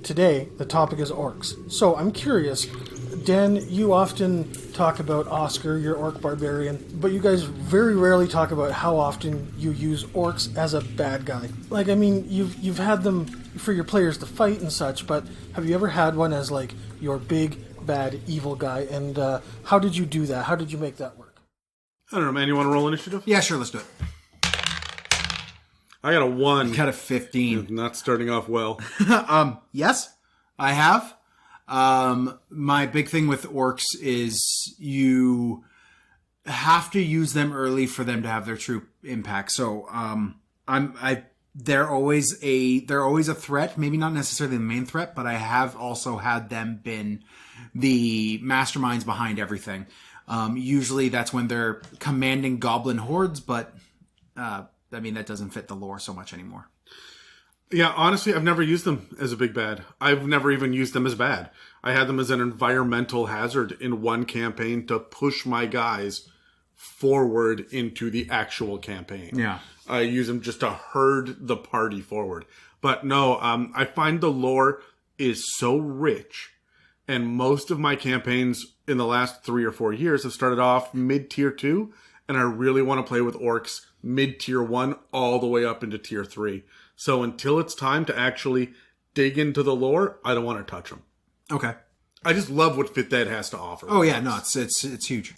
today the topic is orcs. So I'm curious, Dan, you often talk about Oscar, your orc barbarian, but you guys very rarely talk about how often you use orcs as a bad guy. Like, I mean, you've had them for your players to fight and such, but have you ever had one as like your big bad evil guy? And how did you do that? How did you make that work? I don't know, man. You want to roll initiative? Yeah, sure. Let's do it. I got a 1. You got a 15. Not starting off well. Yes, I have. My big thing with orcs is you have to use them early for them to have their true impact. So, they're always a threat. Maybe not necessarily the main threat, but I have also had them been the masterminds behind everything. Usually that's when they're commanding goblin hordes, but I mean, that doesn't fit the lore so much anymore. Yeah, honestly, I've never used them as a big bad. I've never even used them as bad. I had them as an environmental hazard in one campaign to push my guys forward into the actual campaign. Yeah. I use them just to herd the party forward. But no, I find the lore is so rich, and most of my campaigns in the last 3 or 4 years have started off mid-tier 2, and I really want to play with orcs mid-tier 1 all the way up into tier 3. So until it's time to actually dig into the lore, I don't want to touch them. Okay. I just love what Fit Dead has to offer. Oh yeah, no, it's huge.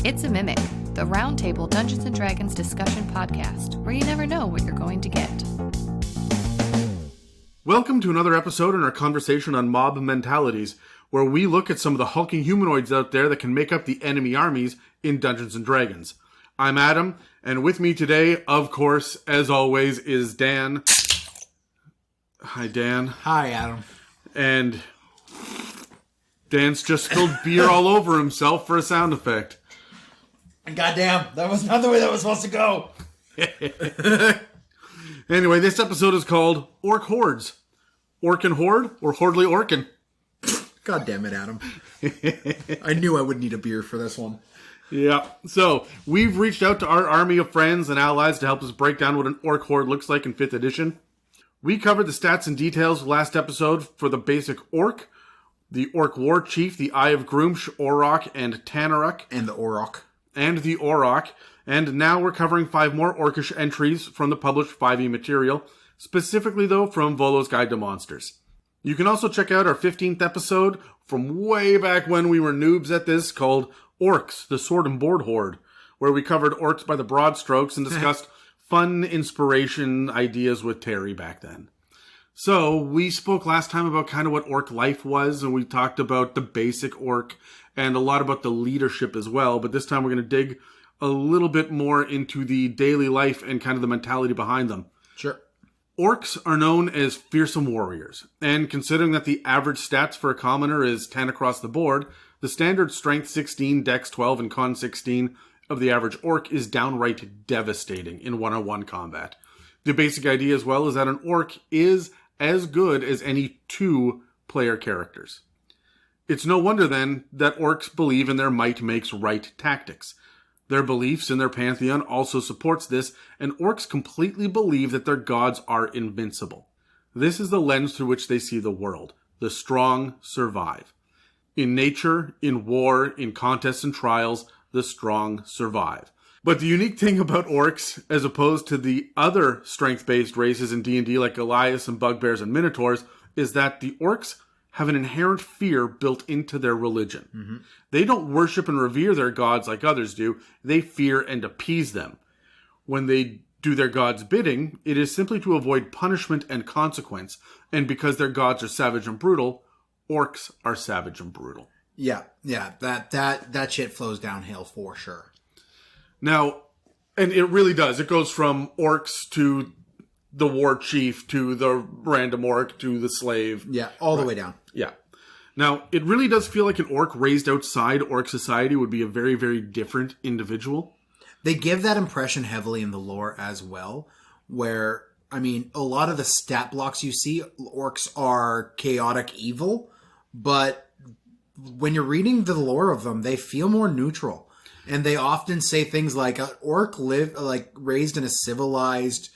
It's a Mimic, the Roundtable Dungeons & Dragons discussion podcast, where you never know what you're going to get. Welcome to another episode in our conversation on mob mentalities, where we look at some of the hulking humanoids out there that can make up the enemy armies in Dungeons & Dragons. I'm Adam, and with me today, of course, as always, is Dan. Hi, Dan. Hi, Adam. And Dan's just spilled beer all over himself for a sound effect. Goddamn, that was not the way that was supposed to go. Anyway, this episode is called Orc Hordes. Orc Horde or Hordely Orcin. God damn it, Adam. I knew I would need a beer for this one. Yeah, so we've reached out to our army of friends and allies to help us break down what an Orc Horde looks like in 5th edition. We covered the stats and details last episode for the basic Orc, the Orc War Chief, the Eye of Grooms, Auroch, and Tanaruk. And the Auroch. And the Auroch. And now we're covering 5 more Orcish entries from the published 5e material, specifically though from Volo's Guide to Monsters. You can also check out our 15th episode from way back when we were noobs at this called Orcs, the Sword and Board Horde, where we covered orcs by the broad strokes and discussed fun inspiration ideas with Terry back then. So we spoke last time about kind of what orc life was, and we talked about the basic orc and a lot about the leadership as well, but this time we're going to dig a little bit more into the daily life and kind of the mentality behind them. Sure. Orcs are known as Fearsome Warriors, and considering that the average stats for a commoner is 10 across the board, the standard strength 16, dex 12, and con 16 of the average orc is downright devastating in one-on-one combat. The basic idea as well is that an orc is as good as any 2-player characters. It's no wonder then that orcs believe in their might makes right tactics. Their beliefs in their pantheon also supports this, and orcs completely believe that their gods are invincible. This is the lens through which they see the world. The strong survive. In nature, in war, in contests and trials, the strong survive. But the unique thing about orcs, as opposed to the other strength-based races in D&D like Goliaths and Bugbears and Minotaurs, is that the orcs have an inherent fear built into their religion. Mm-hmm. They don't worship and revere their gods like others do. They fear and appease them. When they do their god's bidding, it is simply to avoid punishment and consequence. And because their gods are savage and brutal, orcs are savage and brutal. Yeah, that shit flows downhill for sure. Now, and it really does. It goes from orcs to the war chief to the random orc to the slave. Yeah, all the way down. Yeah. Now, it really does feel like an orc raised outside orc society would be a very, very different individual. They give that impression heavily in the lore as well, where, I mean, a lot of the stat blocks you see, orcs are chaotic evil, but when you're reading the lore of them, they feel more neutral. And they often say things like, orc raised in a civilized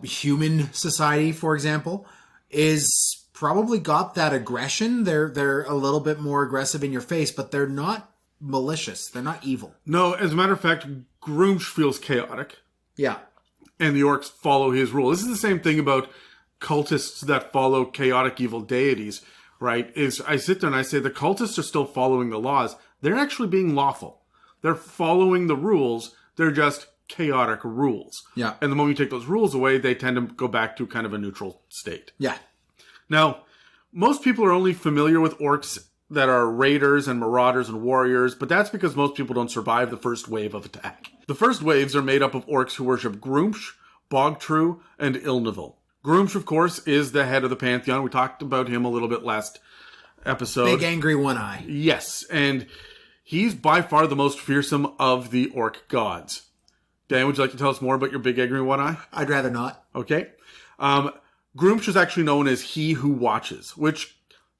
Human society, for example, is probably got that aggression. They're a little bit more aggressive in your face, but they're not malicious. They're not evil. No, as a matter of fact, Grooms feels chaotic. Yeah. And the orcs follow his rule. This is the same thing about cultists that follow chaotic evil deities, right? Is I sit there and I say the cultists are still following the laws. They're actually being lawful. They're following the rules. They're just chaotic rules. Yeah. And the moment you take those rules away, they tend to go back to kind of a neutral state. Yeah. Now, most people are only familiar with orcs that are raiders and marauders and warriors, but that's because most people don't survive the first wave of attack. The first waves are made up of orcs who worship Grooms, Bogtrue, and Ilneval. Grooms, of course, is the head of the pantheon. We talked about him a little bit last episode. Big angry one eye. Yes, and he's by far the most fearsome of the orc gods. Dan, would you like to tell us more about your big angry one eye? I'd rather not. Okay. Grooms is actually known as He Who Watches, which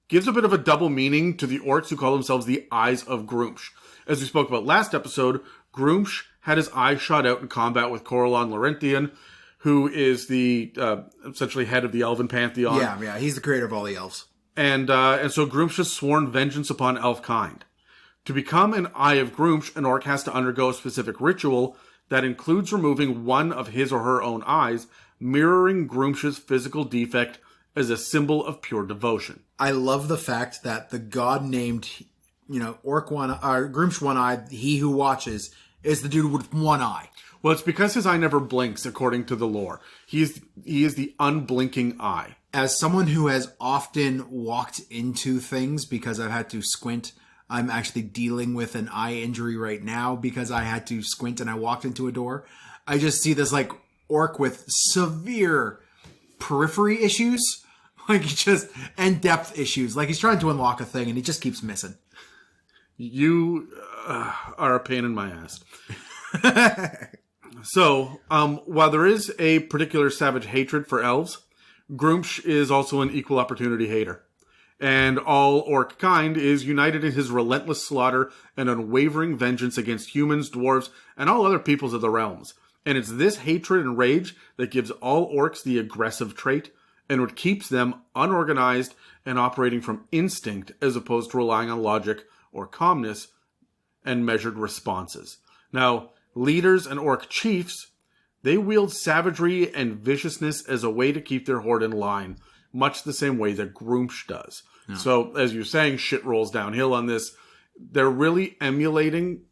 gives a bit of a double meaning to the orcs who call themselves the Eyes of Grooms. As we spoke about last episode, Grooms had his eye shot out in combat with Corellon Laurentian, who is the essentially head of the Elven Pantheon. Yeah, he's the creator of all the elves. And so Grooms has sworn vengeance upon elfkind. To become an Eye of Grooms, an orc has to undergo a specific ritual that includes removing one of his or her own eyes, mirroring Groom's physical defect as a symbol of pure devotion. I love the fact that the god named, Grooms One Eye, He Who Watches, is the dude with one eye. Well, it's because his eye never blinks, according to the lore. He is the unblinking eye. As someone who has often walked into things because I've had to squint, I'm actually dealing with an eye injury right now because I had to squint and I walked into a door. I just see this orc with severe periphery issues, and depth issues. He's trying to unlock a thing and he just keeps missing. You are a pain in my ass. So, while there is a particular savage hatred for elves, Grooms is also an equal opportunity hater. And all orc kind is united in his relentless slaughter and unwavering vengeance against humans, dwarves, and all other peoples of the realms. And it's this hatred and rage that gives all orcs the aggressive trait, and what keeps them unorganized and operating from instinct as opposed to relying on logic or calmness and measured responses. Now, leaders and orc chiefs, they wield savagery and viciousness as a way to keep their horde in line, much the same way that Grooms does. Yeah. So, as you're saying, shit rolls downhill on this. They're really emulating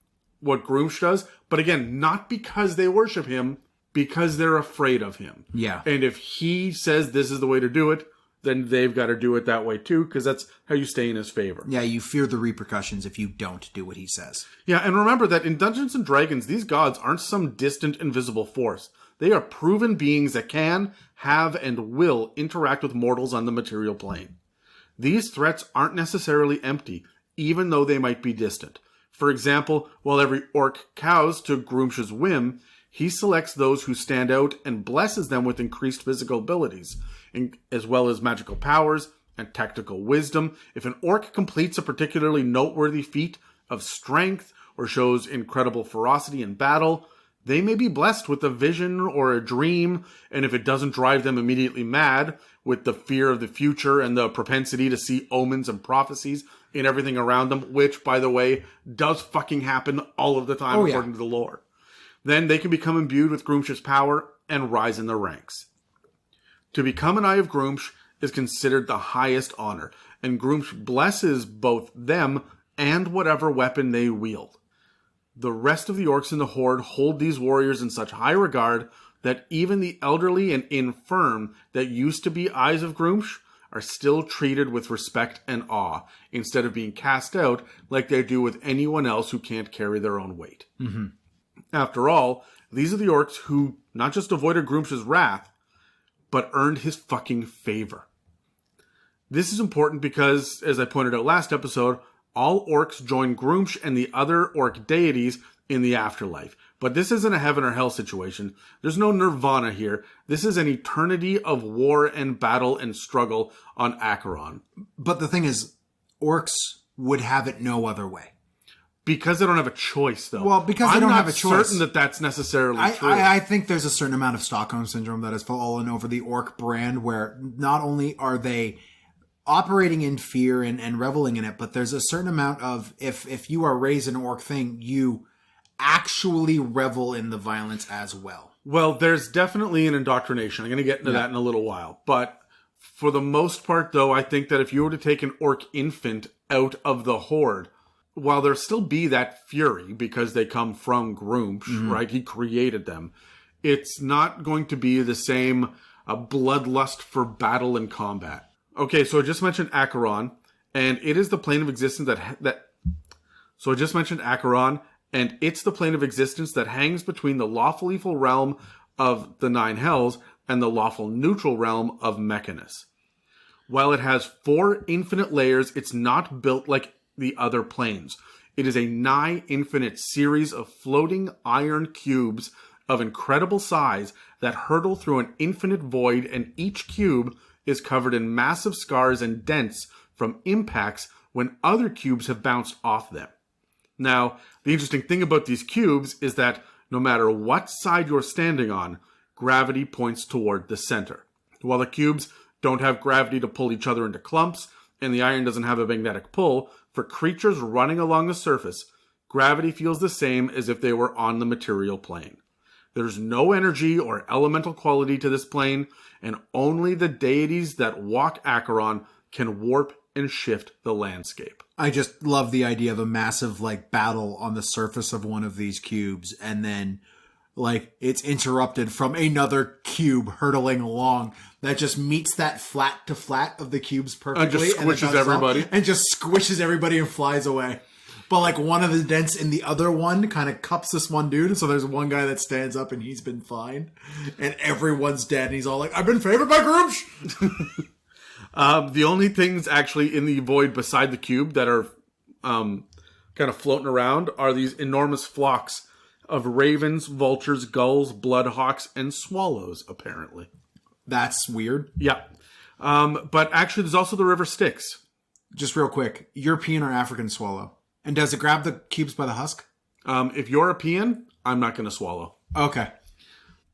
what Grooms does, but again, not because they worship him, because they're afraid of him. Yeah. And if he says this is the way to do it, then they've got to do it that way too, because that's how you stay in his favor. Yeah, you fear the repercussions if you don't do what he says. Yeah, and remember that in Dungeons & Dragons, these gods aren't some distant, invisible force. They are proven beings that can, have, and will interact with mortals on the material plane. These threats aren't necessarily empty, even though they might be distant. For example, while every orc cows to Groom's whim, he selects those who stand out and blesses them with increased physical abilities, as well as magical powers and tactical wisdom. If an orc completes a particularly noteworthy feat of strength or shows incredible ferocity in battle, they may be blessed with a vision or a dream, and if it doesn't drive them immediately mad with the fear of the future and the propensity to see omens and prophecies in everything around them, which, by the way, does fucking happen all of the time according to the lore, then they can become imbued with Groom's power and rise in the ranks. To become an Eye of Grooms is considered the highest honor, and Grooms blesses both them and whatever weapon they wield. The rest of the orcs in the Horde hold these warriors in such high regard that even the elderly and infirm that used to be Eyes of Grooms are still treated with respect and awe, instead of being cast out like they do with anyone else who can't carry their own weight. Mm-hmm. After all, these are the orcs who not just avoided Groom's wrath, but earned his fucking favor. This is important because, as I pointed out last episode, all orcs join Grooms and the other orc deities in the afterlife. But this isn't a heaven or hell situation. There's no nirvana here. This is an eternity of war and battle and struggle on Acheron. But the thing is, orcs would have it no other way. Because they don't have a choice, though. Well, because they don't have a choice. I'm not certain that that's necessarily true. I think there's a certain amount of Stockholm Syndrome that has fallen over the Orc brand, where not only are they operating in fear and reveling in it, but there's a certain amount of, if you are raised an Orc thing, you actually revel in the violence as well. Well, there's definitely an indoctrination. I'm going to get into that in a little while. But for the most part, though, I think that if you were to take an Orc infant out of the Horde, while there still be that fury because they come from Grooms, right? He created them. It's not going to be the same bloodlust for battle and combat. Okay, so I just mentioned Acheron, and it is the plane of existence So I just mentioned Acheron, and it's the plane of existence that hangs between the lawful evil realm of the Nine Hells and the lawful neutral realm of Mechanus. While it has 4 infinite layers, it's not built like the other planes. It is a nigh infinite series of floating iron cubes of incredible size that hurtle through an infinite void, and each cube is covered in massive scars and dents from impacts when other cubes have bounced off them. Now, the interesting thing about these cubes is that no matter what side you're standing on, gravity points toward the center. While the cubes don't have gravity to pull each other into clumps, and the iron doesn't have a magnetic pull, for creatures running along the surface, gravity feels the same as if they were on the material plane. There's no energy or elemental quality to this plane, and only the deities that walk Acheron can warp and shift the landscape. I just love the idea of a massive battle on the surface of one of these cubes, and then it's interrupted from another cube hurtling along that just meets that flat to flat of the cubes perfectly. And just squishes everybody. And just squishes everybody and flies away. But one of the dents in the other one kind of cups this one dude. So there's one guy that stands up and he's been fine. And everyone's dead. And he's all like, I've been favored by Grooms. The only things actually in the void beside the cube that are kind of floating around are these enormous flocks of ravens, vultures, gulls, bloodhawks, and swallows, apparently. That's weird. Yeah. But actually, there's also the river Styx. Just real quick, European or African swallow? And does it grab the cubes by the husk? If European, I'm not going to swallow. Okay.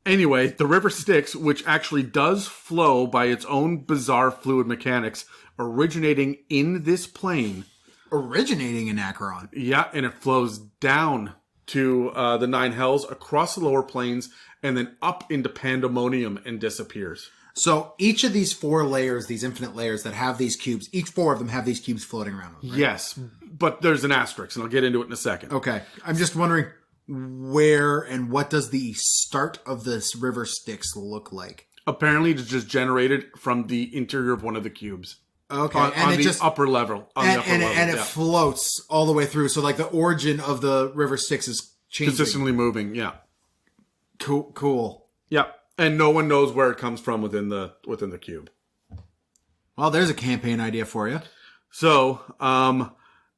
Anyway, the river Styx, which actually does flow by its own bizarre fluid mechanics, originating in this plane. Originating in Acheron. Yeah, and it flows down to the Nine Hells, across the lower planes, and then up into Pandemonium and disappears. So each of these 4 layers, these infinite layers that have these cubes, each 4 of them have these cubes floating around them, right? Yes, but there's an asterisk, and I'll get into it in a second. Okay. I'm just wondering where and what does the start of this river Styx look like? Apparently, it's just generated from the interior of one of the cubes. Okay, on the upper level. And it floats all the way through. So the origin of the river Styx is changing. Consistently moving, yeah. Cool. Yeah. And no one knows where it comes from within the cube. Well, there's a campaign idea for you. So,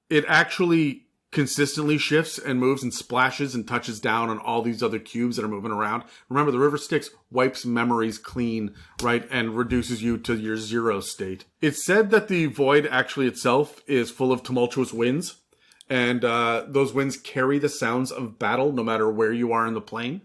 it actually consistently shifts and moves and splashes and touches down on all these other cubes that are moving around. Remember, the river Styx wipes memories clean, right, and reduces you to your 0 state. It's said that the void actually itself is full of tumultuous winds, and those winds carry the sounds of battle no matter where you are in the plane.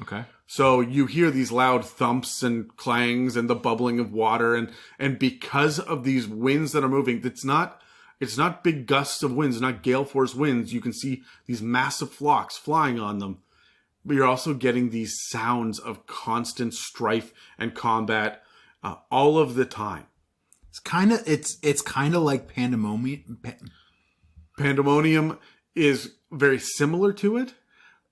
Okay. So you hear these loud thumps and clangs and the bubbling of water, and because of these winds that are moving, it's not big gusts of winds, not gale force winds. You can see these massive flocks flying on them. But you're also getting these sounds of constant strife and combat all of the time. It's kind of like Pandemonium. Pandemonium is very similar to it,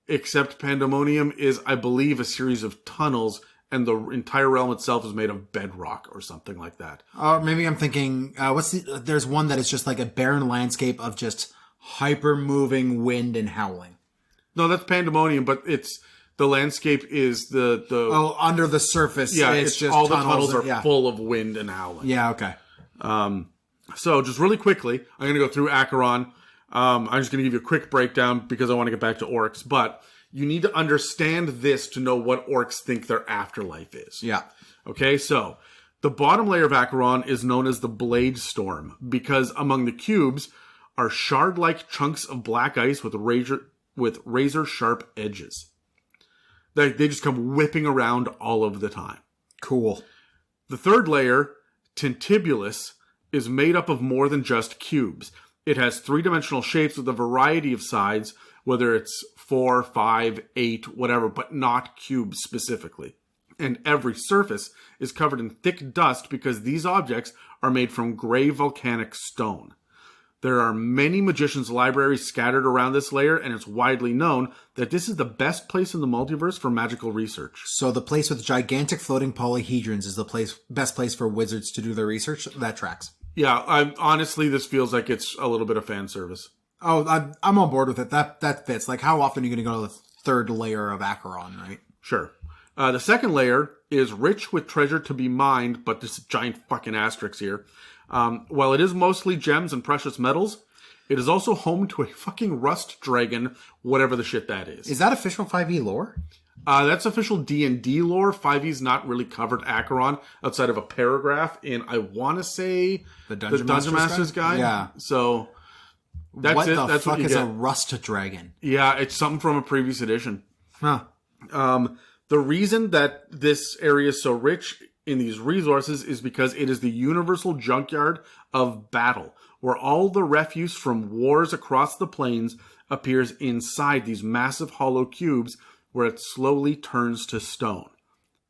except Pandemonium is, I believe, a series of tunnels, and the entire realm itself is made of bedrock or something like that. Maybe I'm thinking, there's one that is just like a barren landscape of just hyper-moving wind and howling. No, that's Pandemonium, but the landscape is the under the surface. Yeah, it's just all the tunnels are yeah. full of wind and howling. Yeah, okay. So just really quickly, I'm going to go through Acheron. I'm just going to give you a quick breakdown because I want to get back to orcs, but you need to understand this to know what orcs think their afterlife is. Yeah. Okay, so the bottom layer of Acheron is known as the Blade Storm because among the cubes are shard-like chunks of black ice with razor-sharp edges. They just come whipping around all of the time. Cool. The third layer, Tintibulus, is made up of more than just cubes. It has three-dimensional shapes with a variety of sides, whether it's 4, 5, 8, whatever, but not cubes specifically. And every surface is covered in thick dust because these objects are made from gray volcanic stone. There are many magicians' libraries scattered around this layer, and it's widely known that this is the best place in the multiverse for magical research. So the place with gigantic floating polyhedrons is the best place for wizards to do their research? That tracks. Yeah, honestly, this feels like it's a little bit of fan service. Oh, I'm on board with it. That fits. Like, how often are you going to go to the third layer of Acheron, right? Sure. The second layer is rich with treasure to be mined, but there's a giant fucking asterisk here. While it is mostly gems and precious metals, it is also home to a fucking rust dragon, whatever the shit that is. Is that official 5e lore? That's official D&D lore. 5e's not really covered Acheron outside of a paragraph in, I want to say, the Dungeon Master's Guide. Yeah. So that's what it. The that's fuck what you is get. a rust dragon? Yeah, it's something from a previous edition. Huh. The reason that this area is so rich in these resources is because it is the universal junkyard of battle, where all the refuse from wars across the plains appears inside these massive hollow cubes where it slowly turns to stone.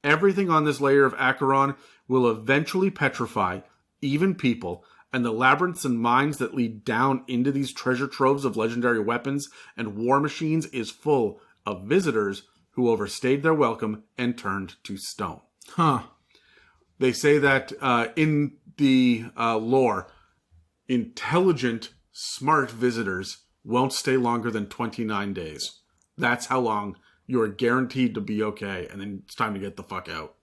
Everything on this layer of Acheron will eventually petrify, even people, and the labyrinths and mines that lead down into these treasure troves of legendary weapons and war machines is full of visitors who overstayed their welcome and turned to stone. Huh. They say that in the lore, intelligent, smart visitors won't stay longer than 29 days. That's how long you're guaranteed to be okay, and then it's time to get the fuck out.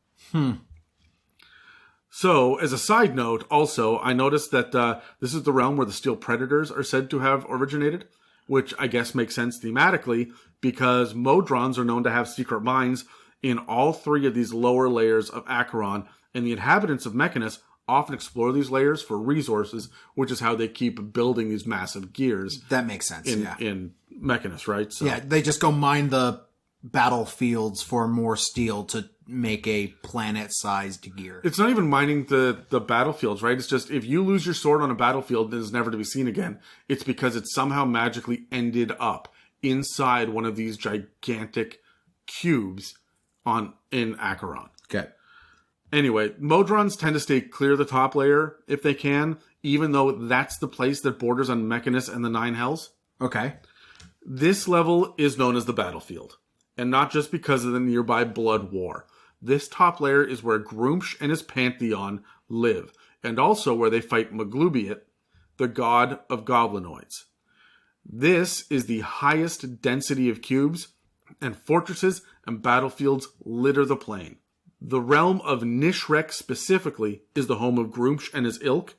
So, as a side note, also, I noticed that this is the realm where the steel predators are said to have originated, which I guess makes sense thematically, because Modrons are known to have secret mines in all three of these lower layers of Acheron, and the inhabitants of Mechanus often explore these layers for resources, which is how they keep building these massive gears. That makes sense, in Mechanus, right? So, yeah, they just go mine the battlefields for more steel to make a planet-sized gear. it's not even mining the battlefields, right? It's just if you lose your sword on a battlefield that is never to be seen again, it's because it somehow magically ended up inside one of these gigantic cubes in Acheron. Okay. Anyway, Modrons tend to stay clear of the top layer if they can, even though that's the place that borders on Mechanus and the Nine Hells. Okay. This level is known as the battlefield, and not just because of the nearby blood war. This top layer is where Grooms and his pantheon live, and also where they fight Maglubiet, the god of goblinoids. This is the highest density of cubes, and fortresses and battlefields litter the plain. The realm of Nishrek specifically is the home of Grooms and his ilk,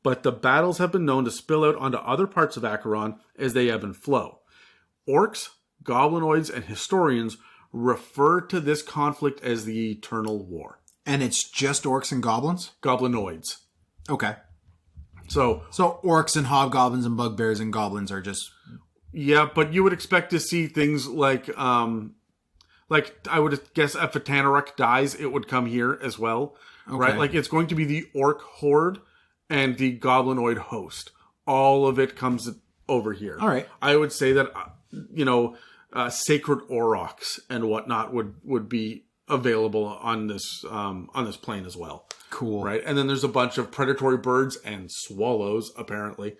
but the battles have been known to spill out onto other parts of Acheron as they ebb and flow. Orcs, goblinoids, and historians refer to this conflict as the Eternal War. And it's just orcs and goblins? Goblinoids. Okay. So orcs and hobgoblins and bugbears and goblins are just... yeah, but you would expect to see things like I would guess if a Tanaruk dies, it would come here as well, right? Like it's going to be the Orc Horde and the Goblinoid host. All of it comes over here. All right. I would say that sacred aurochs and whatnot would be available on this plane as well. Cool. Right, and then there's a bunch of predatory birds and swallows apparently.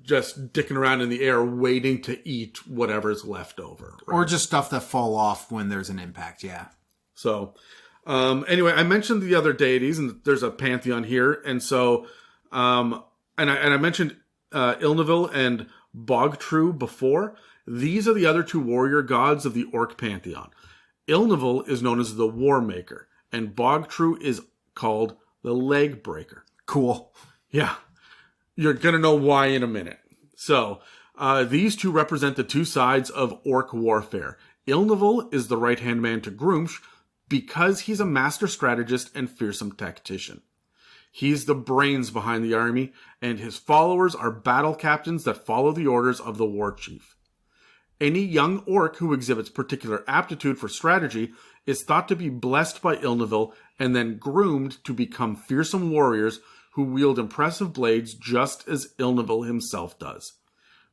Just dicking around in the air waiting to eat whatever's left over. Right? Or just stuff that fall off when there's an impact, yeah. So, anyway, I mentioned the other deities, and there's a pantheon here. And so, and I mentioned Ilneval and Bogtrue before. These are the other two warrior gods of the Orc pantheon. Ilneval is known as the War Maker, and Bogtrue is called the Leg Breaker. Cool. Yeah. You're going to know why in a minute. So, these two represent the two sides of orc warfare. Ilneval is the right-hand man to Grooms because he's a master strategist and fearsome tactician. He's the brains behind the army, and his followers are battle captains that follow the orders of the war chief. Any young orc who exhibits particular aptitude for strategy is thought to be blessed by Ilneval and then groomed to become fearsome warriors who wield impressive blades just as Ilneval himself does.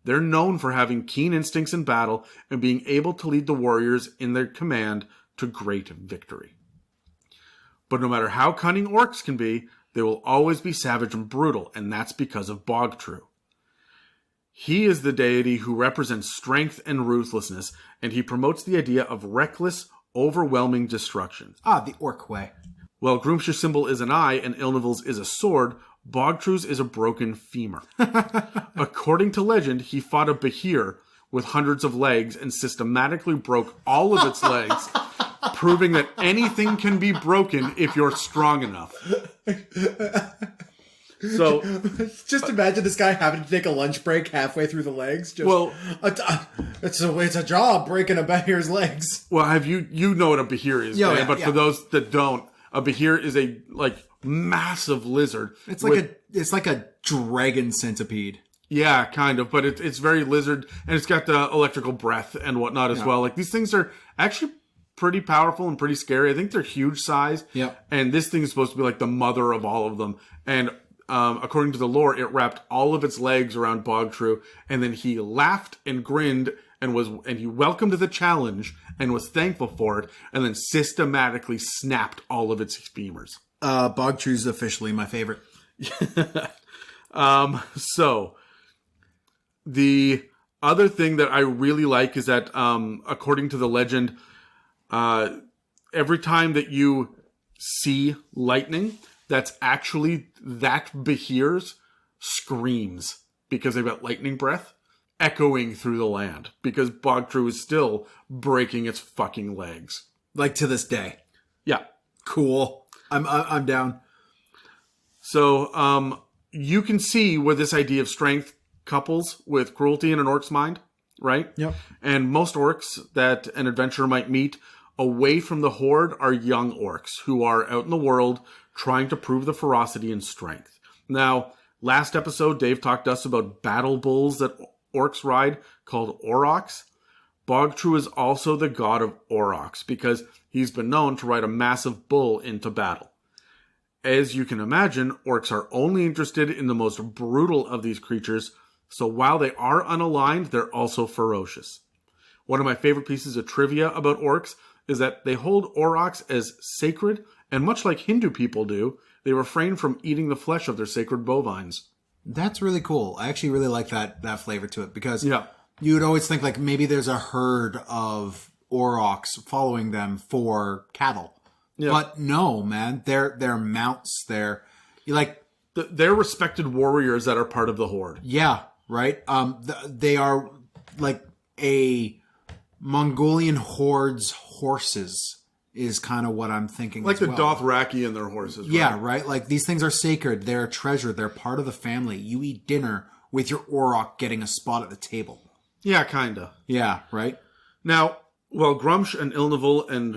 They're known for having keen instincts in battle and being able to lead the warriors in their command to great victory. But no matter how cunning orcs can be, they will always be savage and brutal, and that's because of Bogtrue. He is the deity who represents strength and ruthlessness, and he promotes the idea of reckless, overwhelming destruction. Ah, the orc way. While Groomsh's symbol is an eye and Ilneval's is a sword, Bogtrue's is a broken femur. According to legend, he fought a Behir with hundreds of legs and systematically broke all of its legs, proving that anything can be broken if you're strong enough. So, just imagine this guy having to take a lunch break halfway through the legs. It's a job breaking a Behir's legs. Well, have you know what a Behir is? Yeah, but for those that don't, a Behir is a massive lizard. It's like a dragon centipede. Yeah, kind of, but it's very lizard, and it's got the electrical breath and whatnot as well. Like, these things are actually pretty powerful and pretty scary. I think they're huge size. Yep. And this thing is supposed to be like the mother of all of them. And according to the lore, it wrapped all of its legs around Bogtrue, and then he laughed and grinned and he welcomed the challenge and was thankful for it, and then systematically snapped all of its femurs. Bogtrue's officially my favorite. So the other thing that I really like is that, according to the legend, every time that you see lightning, that's actually that Behir's screams because they've got lightning breath echoing through the land because Bogtrue is still breaking its fucking legs. Like to this day. Yeah. Cool. I'm down. So, you can see where this idea of strength couples with cruelty in an orc's mind, right? Yep. And most orcs that an adventurer might meet away from the horde are young orcs who are out in the world trying to prove the ferocity and strength. Now, last episode, Dave talked to us about battle bulls that orcs ride called aurochs. Bogtrue is also the god of aurochs because he's been known to ride a massive bull into battle. As you can imagine, orcs are only interested in the most brutal of these creatures, so while they are unaligned, they're also ferocious. One of my favorite pieces of trivia about orcs is that they hold aurochs as sacred, and much like Hindu people do, they refrain from eating the flesh of their sacred bovines. That's really cool. I actually really like that flavor to it because Yeah. you would always think like maybe there's a herd of aurochs following them for cattle. Yeah. But no, man, they're mounts. They're respected warriors that are part of the horde. yeah, right. They are like a Mongolian horde's horses is kind of what I'm thinking. Like as the well. Dothraki and their horses. Right? Yeah, right. Like these things are sacred. They're a treasure. They're part of the family. You eat dinner with your auroch getting a spot at the table. Yeah, kinda. Yeah, right. Now, while Grumsh and Ilneval and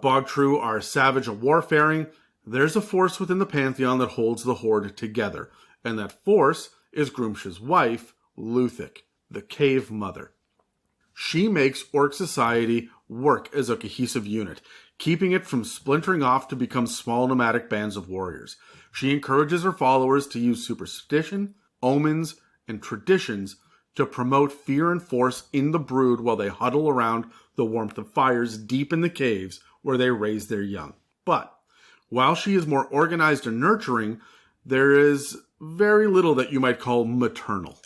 Bogtrue are savage and warfaring, there's a force within the pantheon that holds the horde together, and that force is Groomsh's wife, Luthic, the Cave Mother. She makes orc society work as a cohesive unit, keeping it from splintering off to become small nomadic bands of warriors. She encourages her followers to use superstition, omens, and traditions to promote fear and force in the brood while they huddle around the warmth of fires deep in the caves where they raise their young. But while she is more organized and nurturing, there is very little that you might call maternal.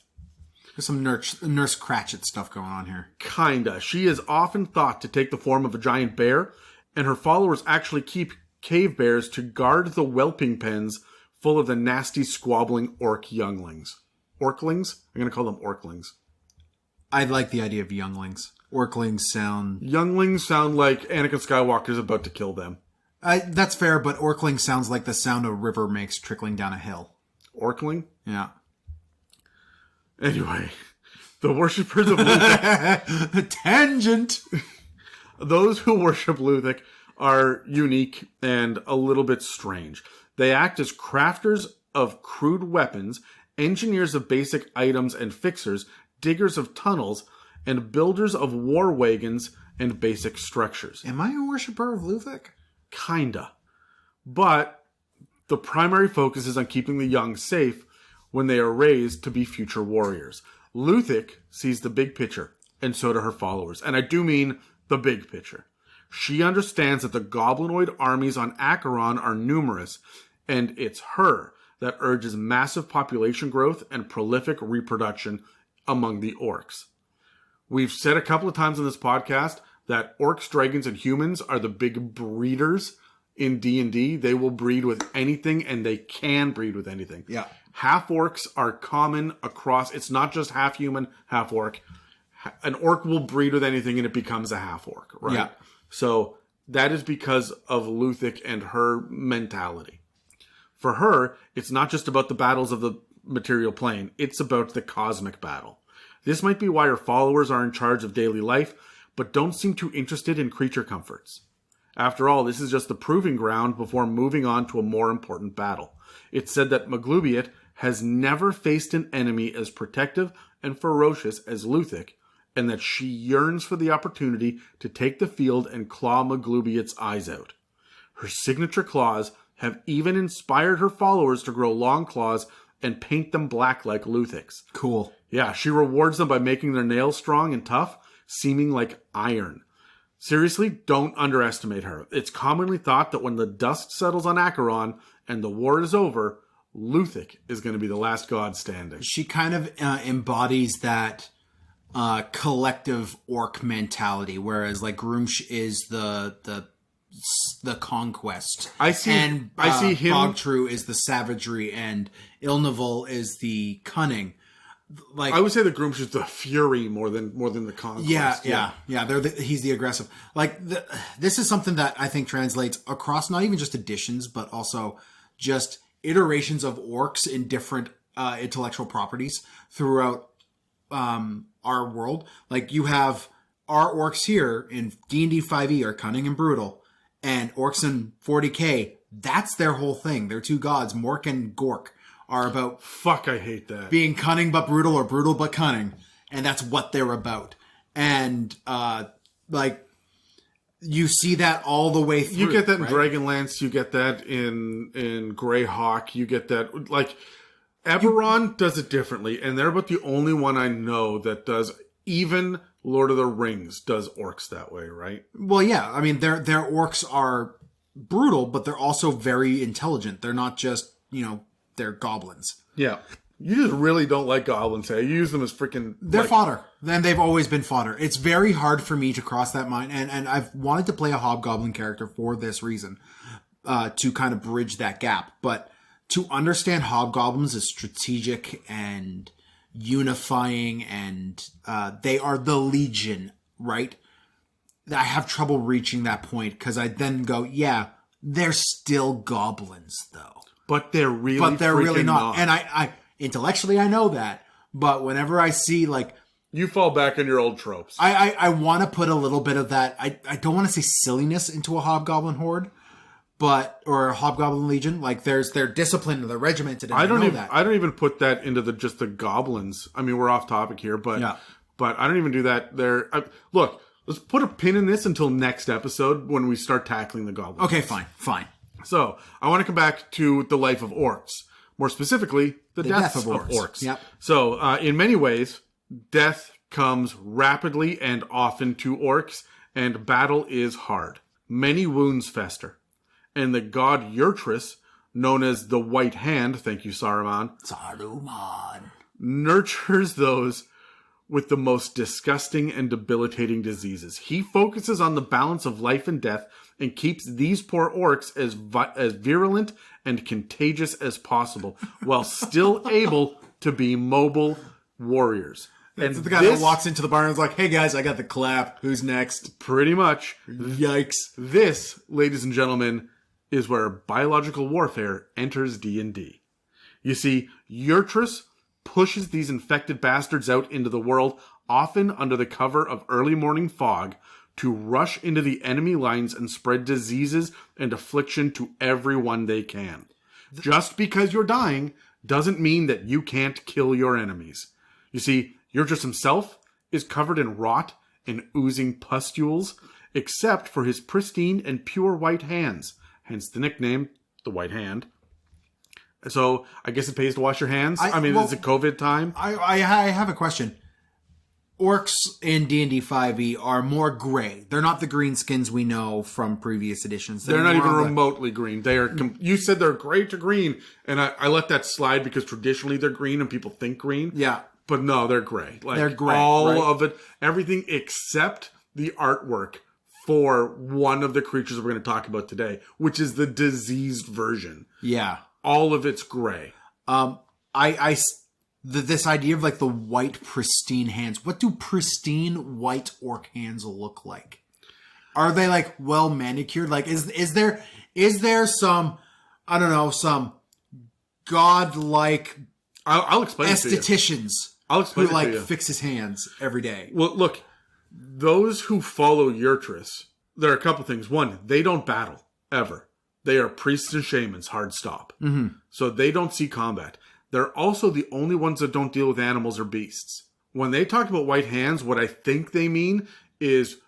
There's some Nurse Cratchit stuff going on here. Kinda. She is often thought to take the form of a giant bear, and her followers actually keep cave bears to guard the whelping pens full of the nasty, squabbling orc younglings. Orclings? I'm going to call them orclings. I like the idea of younglings. Orclings sound... Younglings sound like Anakin Skywalker's about to kill them. That's fair, but orcling sounds like the sound a river makes trickling down a hill. Orcling? Yeah. Anyway, the worshippers of Luthic... Tangent! Those who worship Luthic are unique and a little bit strange. They act as crafters of crude weapons, engineers of basic items and fixers, diggers of tunnels, and builders of war wagons and basic structures. Am I a worshiper of Luthic? Kinda. But the primary focus is on keeping the young safe when they are raised to be future warriors. Luthic sees the big picture, and so do her followers. And I do mean the big picture. She understands that the goblinoid armies on Acheron are numerous, and it's her that urges massive population growth and prolific reproduction among the orcs. We've said a couple of times on this podcast that orcs, dragons, and humans are the big breeders in D&D. They will breed with anything, and they can breed with anything. Yeah. Half orcs are common across. It's not just half human, half orc. An orc will breed with anything, and it becomes a half orc, right? Yeah. So that is because of Luthic and her mentality. For her, it's not just about the battles of the material plane. It's about the cosmic battle. This might be why her followers are in charge of daily life, but don't seem too interested in creature comforts. After all, this is just the proving ground before moving on to a more important battle. It's said that Maglubiet has never faced an enemy as protective and ferocious as Luthic, and that she yearns for the opportunity to take the field and claw Maglubiet's eyes out. Her signature claws have even inspired her followers to grow long claws and paint them black like Luthic's. Cool. Yeah, she rewards them by making their nails strong and tough, seeming like iron. Seriously, don't underestimate her. It's commonly thought that when the dust settles on Acheron and the war is over, Luthic is going to be the last god standing. She kind of embodies that collective orc mentality, whereas like Grooms is the conquest. I see him. Bogtrue is the savagery, and Ilneval is the cunning. Like I would say the Grooms is the fury more than the conquest. Yeah. He's the aggressive. Like this is something that I think translates across not even just editions, but also just iterations of orcs in different intellectual properties throughout our world. Like you have our orcs here in D&D 5e are cunning and brutal, and orcs in 40k, that's their whole thing. Their two gods, Mork and Gork, are about I hate that. Being cunning but brutal, or brutal but cunning, and that's what they're about. And like you see that all the way through. You get that in right? Dragonlance. You get that in Greyhawk. You get that like Eberron does it differently, and they're about the only one I know that does. Even Lord of the Rings does orcs that way, right? Well, yeah. I mean, their orcs are brutal, but they're also very intelligent. They're not just they're goblins. Yeah. You just really don't like goblins. You use them as freaking... They're fodder. And they've always been fodder. It's very hard for me to cross that line. And I've wanted to play a hobgoblin character for this reason. To kind of bridge that gap. But to understand hobgoblins is strategic and unifying. And they are the legion, right? I have trouble reaching that point. Because I then go, yeah, they're still goblins, though. But they're really not. And I intellectually, I know that. But whenever I see, like... You fall back on your old tropes. I want to put a little bit of that... I don't want to say silliness into a hobgoblin horde, or a hobgoblin legion. Like, there's their discipline and their regimented, and I don't even put that into just the goblins. I mean, we're off topic here, but I don't even do that. Look, let's put a pin in this until next episode when we start tackling the goblins. Okay, fine. So, I want to come back to the life of orcs. More specifically, the death of orcs. Yep. So, in many ways, death comes rapidly and often to orcs, and battle is hard. Many wounds fester. And the god Yurtrus, known as the White Hand, thank you, Saruman, nurtures those with the most disgusting and debilitating diseases. He focuses on the balance of life and death and keeps these poor orcs as virulent and contagious as possible, while still able to be mobile warriors. And the guy that walks into the bar and is like, hey guys, I got the clap. Who's next? Pretty much. Yikes. This, ladies and gentlemen, is where biological warfare enters D&D. You see, Yurtrus pushes these infected bastards out into the world, often under the cover of early morning fog, to rush into the enemy lines and spread diseases and affliction to everyone they can. Just because you're dying doesn't mean that you can't kill your enemies. You see, Yurtrus himself is covered in rot and oozing pustules, except for his pristine and pure white hands, hence the nickname, the White Hand. So, I guess it pays to wash your hands. It's a COVID time. I have a question. Orcs in D&D 5e are more gray. They're not the green skins we know from previous editions. They're not even remotely green. They are. You said they're gray to green, and I let that slide because traditionally they're green and people think green. Yeah. But no, they're gray. They're gray. All right? of it, everything except the artwork for one of the creatures we're going to talk about today, which is the diseased version. Yeah. All of it's gray. This idea of like the white pristine hands. What do pristine white orc hands look like? Are they like well manicured? Like is there some, I don't know, some godlike I'll explain estheticians I'll explain who it to you. fix his hands every day? Well, look, those who follow Yurtrus, there are a couple things. One, they don't battle ever. They are priests and shamans, hard stop. Mm-hmm. So they don't see combat. They're also the only ones that don't deal with animals or beasts. When they talk about white hands, what I think they mean is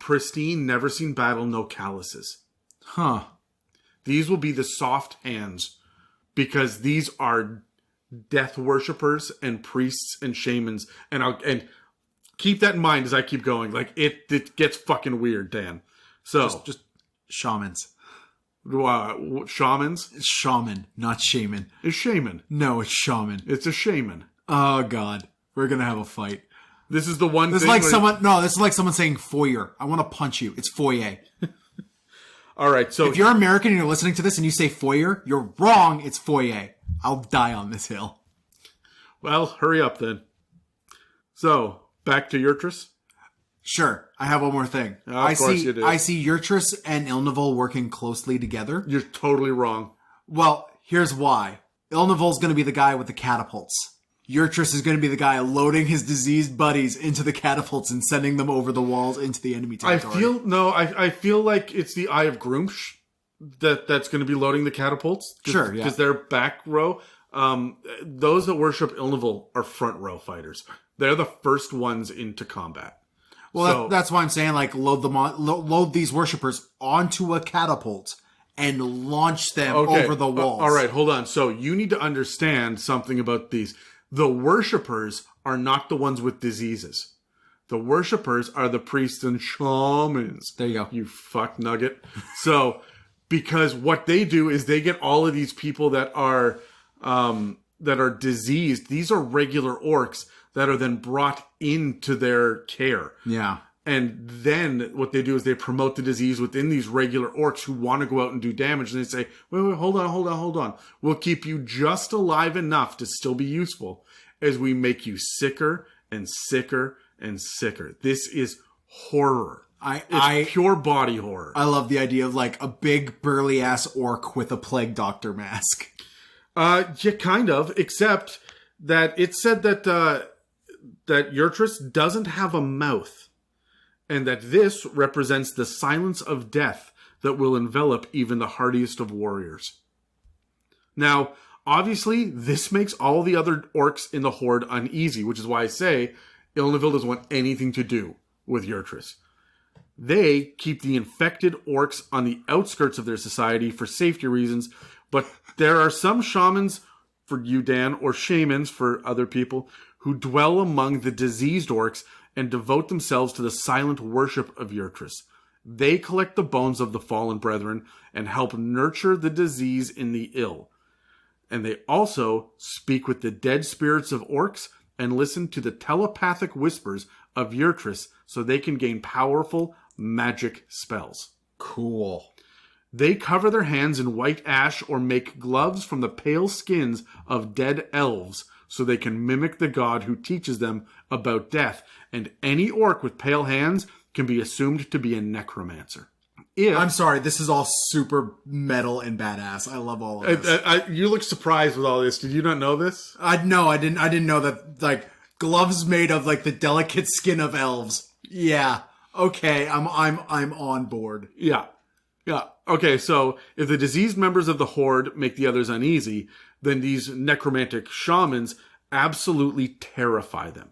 pristine, never seen battle, no calluses. Huh. These will be the soft hands because these are death worshippers and priests and shamans. And keep that in mind as I keep going. Like it gets fucking weird, Dan. So Just shamans. Shamans? It's shaman, not shaman. It's shaman. No, it's shaman. It's a shaman. Oh God, we're gonna have a fight. This is the one. This is thing like someone. No, this is like someone saying foyer. I want to punch you. It's foyer. All right, so If you're American and you're listening to this and you say foyer, you're wrong. It's foyer. I'll die on this hill. well, hurry up then. So back to Yurtrus. Sure, I have one more thing. Of course you do. I see Yurtrus and Ilneval working closely together. You're totally wrong. Well, here's why. Ilneval's going to be the guy with the catapults. Yurtrus is going to be the guy loading his diseased buddies into the catapults and sending them over the walls into the enemy territory. I feel like it's the Eye of Grooms that's going to be loading the catapults. Sure, yeah. Because they're back row. Those that worship Ilneval are front row fighters. They're the first ones into combat. Well, that's why I'm saying, like, load these worshippers onto a catapult and launch them over the walls. All right, hold on. So you need to understand something about these. The worshippers are not the ones with diseases. The worshippers are the priests and shamans. There you go. You fuck nugget. So, because what they do is they get all of these people that are diseased. These are regular orcs that are then brought into their care. Yeah. And then what they do is they promote the disease within these regular orcs who want to go out and do damage. And they say, wait, hold on. We'll keep you just alive enough to still be useful as we make you sicker and sicker and sicker. This is horror. It's pure body horror. I love the idea of like a big burly ass orc with a plague doctor mask. Yeah, kind of, except that it said that Yurtrus doesn't have a mouth, and that this represents the silence of death that will envelop even the hardiest of warriors. Now, obviously, this makes all the other orcs in the Horde uneasy, which is why I say Ilneval doesn't want anything to do with Yurtrus. They keep the infected orcs on the outskirts of their society for safety reasons, but there are some shamans, for you, Dan, or shamans for other people, who dwell among the diseased orcs and devote themselves to the silent worship of Yurtrus. They collect the bones of the fallen brethren and help nurture the disease in the ill. And they also speak with the dead spirits of orcs and listen to the telepathic whispers of Yurtrus so they can gain powerful magic spells. Cool. They cover their hands in white ash or make gloves from the pale skins of dead elves so they can mimic the god who teaches them about death. And any orc with pale hands can be assumed to be a necromancer. I'm sorry, this is all super metal and badass. I love all of this. You look surprised with all this. Did you not know this? No, I didn't know that, like, gloves made of, like, the delicate skin of elves. Yeah. Okay, I'm on board. Yeah. Okay, so if the diseased members of the Horde make the others uneasy, then these necromantic shamans absolutely terrify them.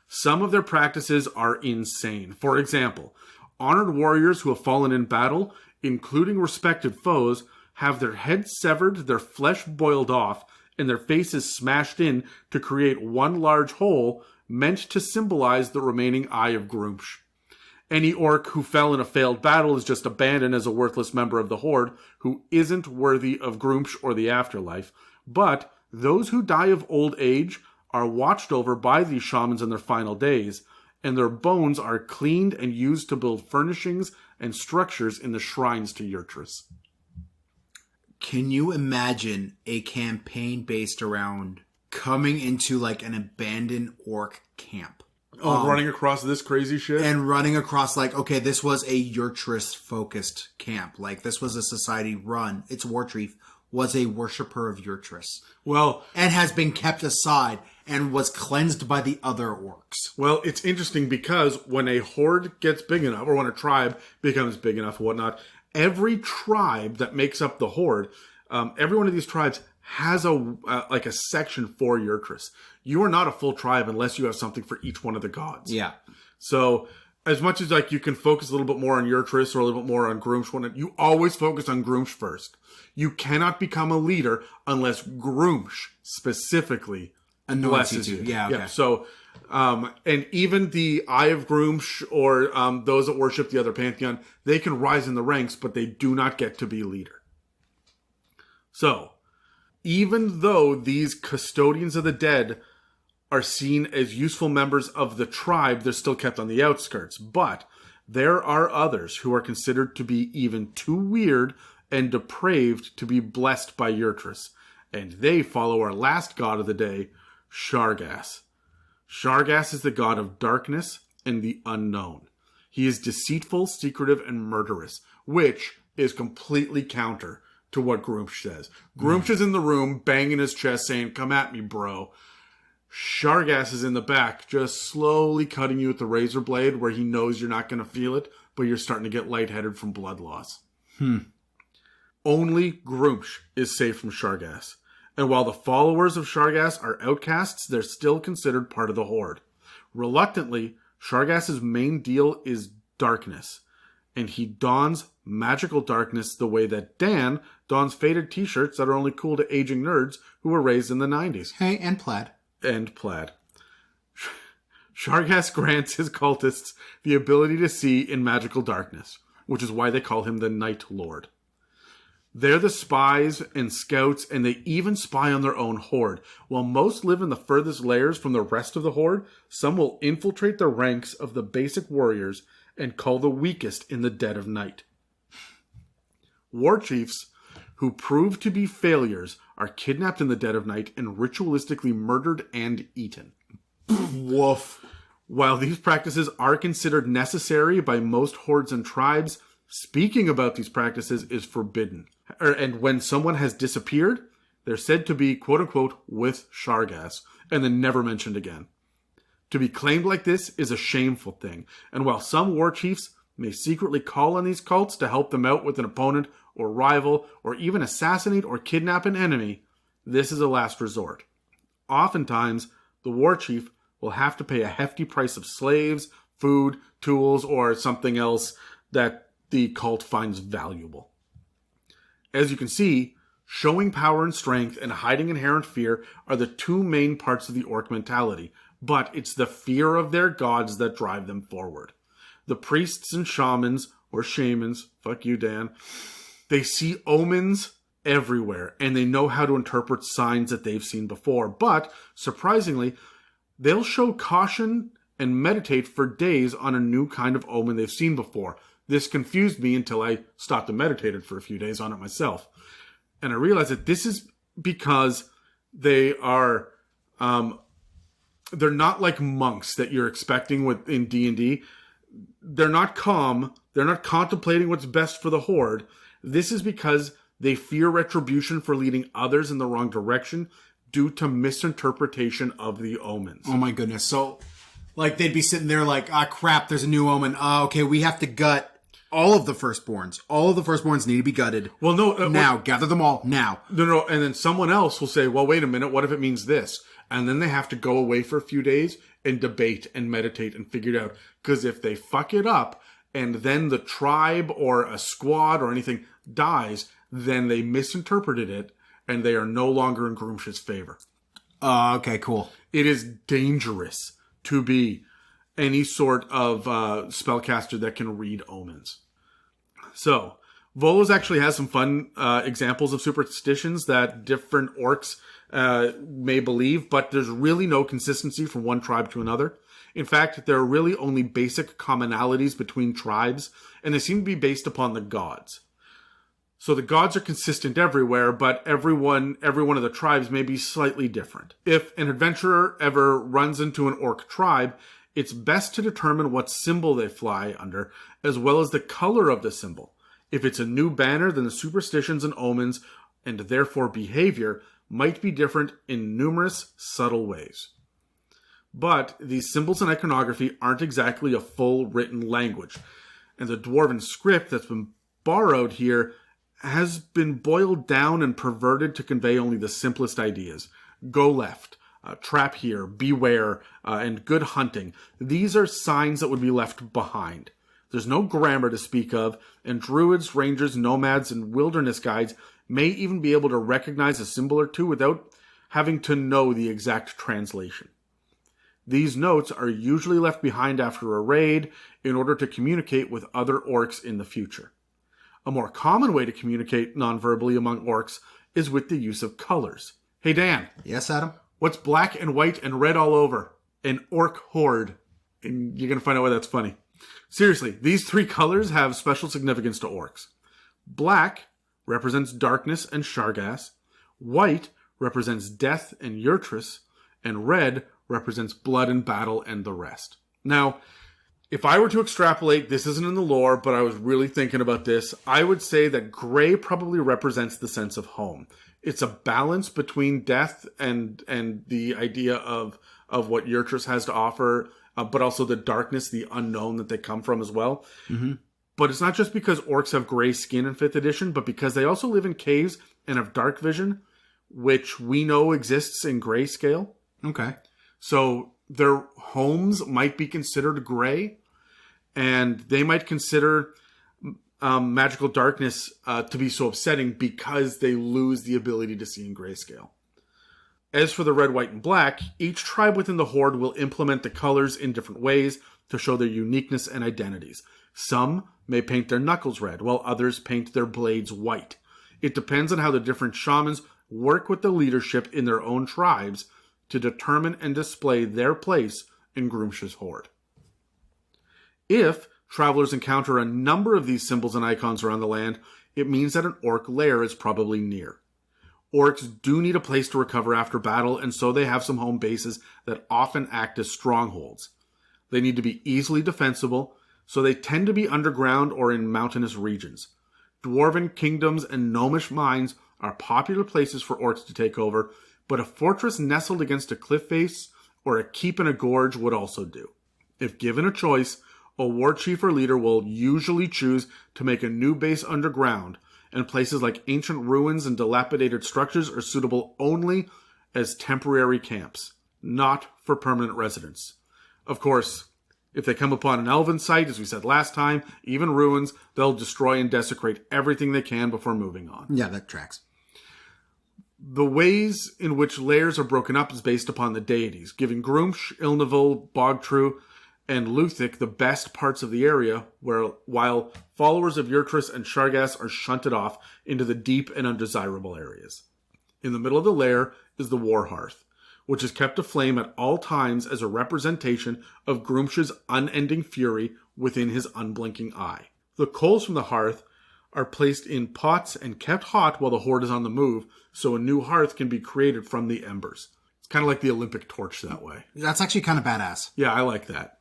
Some of their practices are insane. For example, honored warriors who have fallen in battle, including respected foes, have their heads severed, their flesh boiled off, and their faces smashed in to create one large hole meant to symbolize the remaining eye of Grooms. Any orc who fell in a failed battle is just abandoned as a worthless member of the Horde who isn't worthy of Grooms or the afterlife. But those who die of old age are watched over by these shamans in their final days, and their bones are cleaned and used to build furnishings and structures in the shrines to Yurtrus. Can you imagine a campaign based around coming into like an abandoned orc camp? Running across this crazy shit? And running across like, okay, this was a Yurtrus focused camp. Like this was a society run. Its war chief was a worshiper of Yurtrus. Well, and has been kept aside and was cleansed by the other orcs. Well, it's interesting because when a horde gets big enough, or when a tribe becomes big enough and whatnot, every tribe that makes up the Horde, every one of these tribes has a section for Yurtrus. You are not a full tribe unless you have something for each one of the gods. Yeah. So as much as like you can focus a little bit more on Yurtrus or a little bit more on Grooms, you always focus on Grooms first. You cannot become a leader unless Grooms specifically blesses you. Yeah, okay. Yeah. So, and even the Eye of Grooms or those that worship the other pantheon, they can rise in the ranks, but they do not get to be leader. So, even though these custodians of the dead are seen as useful members of the tribe, they're still kept on the outskirts. But there are others who are considered to be even too weird and depraved to be blessed by Yurtrus. And they follow our last god of the day, Shargaas. Shargaas is the god of darkness and the unknown. He is deceitful, secretive, and murderous, which is completely counter to what Grooms says. Grooms is in the room, banging his chest, saying, "Come at me, bro." Shargaas is in the back, just slowly cutting you with the razor blade where he knows you're not going to feel it, but you're starting to get lightheaded from blood loss. Only Grooms is safe from Shargaas. And while the followers of Shargaas are outcasts, they're still considered part of the Horde. Reluctantly, Shargaas' main deal is darkness. And he dons magical darkness the way that Dan dons faded t-shirts that are only cool to aging nerds who were raised in the 90s. Hey, and plaid. And plaid. Shargaas grants his cultists the ability to see in magical darkness, which is why they call him the Night Lord. They're the spies and scouts, and they even spy on their own Horde. While most live in the furthest lairs from the rest of the Horde, some will infiltrate the ranks of the basic warriors and call the weakest in the dead of night. War chiefs, who prove to be failures, are kidnapped in the dead of night and ritualistically murdered and eaten. Woof. While these practices are considered necessary by most hordes and tribes, speaking about these practices is forbidden. And when someone has disappeared, they're said to be, quote-unquote, with Shargas, and then never mentioned again. To be claimed like this is a shameful thing, and while some war chiefs may secretly call on these cults to help them out with an opponent or rival, or even assassinate or kidnap an enemy, this is a last resort. Oftentimes, the war chief will have to pay a hefty price of slaves, food, tools, or something else that the cult finds valuable. As you can see, showing power and strength and hiding inherent fear are the two main parts of the orc mentality, but it's the fear of their gods that drive them forward. The priests and shamans, or shamans, fuck you, Dan, they see omens everywhere, and they know how to interpret signs that they've seen before, but, surprisingly, they'll show caution and meditate for days on a new kind of omen they've seen before. This confused me until I stopped and meditated for a few days on it myself. And I realized that this is because they are, they're not like monks that you're expecting in D&D. They're not calm. They're not contemplating what's best for the Horde. This is because they fear retribution for leading others in the wrong direction due to misinterpretation of the omens. Oh my goodness. So, like, they'd be sitting there like, ah, crap, there's a new omen. Okay, we have to gut All of the firstborns need to be gutted. Well, no. Now, gather them all, now. No. And then someone else will say, well, wait a minute, what if it means this? And then they have to go away for a few days and debate and meditate and figure it out. Because if they fuck it up, and then the tribe or a squad or anything dies, then they misinterpreted it, and they are no longer in Groomsh's favor. Okay, cool. It is dangerous to be any sort of spellcaster that can read omens. So, Volos actually has some fun examples of superstitions that different orcs may believe, but there's really no consistency from one tribe to another. In fact, there are really only basic commonalities between tribes, and they seem to be based upon the gods. So the gods are consistent everywhere, but every one of the tribes may be slightly different. If an adventurer ever runs into an orc tribe, it's best to determine what symbol they fly under, as well as the color of the symbol. If it's a new banner, then the superstitions and omens, and therefore behavior, might be different in numerous subtle ways. But these symbols and iconography aren't exactly a full written language, and the dwarven script that's been borrowed here has been boiled down and perverted to convey only the simplest ideas. Go left, trap here, beware, and good hunting. These are signs that would be left behind. There's no grammar to speak of, and druids, rangers, nomads, and wilderness guides may even be able to recognize a symbol or two without having to know the exact translation. These notes are usually left behind after a raid in order to communicate with other orcs in the future. A more common way to communicate non-verbally among orcs is with the use of colors. Hey Dan. Yes, Adam? What's black and white and red all over? An Orc Horde. And you're going to find out why that's funny. Seriously, these three colors have special significance to orcs. Black represents darkness and Shargas. White represents death and Yurtrus. And red represents blood and battle and the rest. Now, if I were to extrapolate, this isn't in the lore, but I was really thinking about this, I would say that gray probably represents the sense of home. It's a balance between death and the idea of what Yurtrus has to offer, but also the darkness, the unknown that they come from as well. Mm-hmm. But it's not just because orcs have gray skin in 5th edition, but because they also live in caves and have dark vision, which we know exists in grayscale. Okay. So their homes might be considered gray, and they might consider magical darkness to be so upsetting because they lose the ability to see in grayscale. As for the red, white, and black, each tribe within the Horde will implement the colors in different ways to show their uniqueness and identities. Some may paint their knuckles red, while others paint their blades white. It depends on how the different shamans work with the leadership in their own tribes to determine and display their place in Groomsh's Horde. If travelers encounter a number of these symbols and icons around the land, it means that an orc lair is probably near. Orcs do need a place to recover after battle, and so they have some home bases that often act as strongholds. They need to be easily defensible, so they tend to be underground or in mountainous regions. Dwarven kingdoms and gnomish mines are popular places for orcs to take over, but a fortress nestled against a cliff face or a keep in a gorge would also do. If given a choice, a war chief or leader will usually choose to make a new base underground, and places like ancient ruins and dilapidated structures are suitable only as temporary camps, not for permanent residence. Of course, if they come upon an elven site, as we said last time, even ruins, they'll destroy and desecrate everything they can before moving on. Yeah, that tracks. The ways in which lairs are broken up is based upon the deities, giving Grooms, Ilneval, Bogtrue, and Luthic the best parts of the area, while followers of Yurtrus and Shargas are shunted off into the deep and undesirable areas. In the middle of the lair is the war hearth, which is kept aflame at all times as a representation of Groomsh's unending fury within his unblinking eye. The coals from the hearth are placed in pots and kept hot while the Horde is on the move, so a new hearth can be created from the embers. It's kind of like the Olympic torch that way. That's actually kind of badass. Yeah, I like that.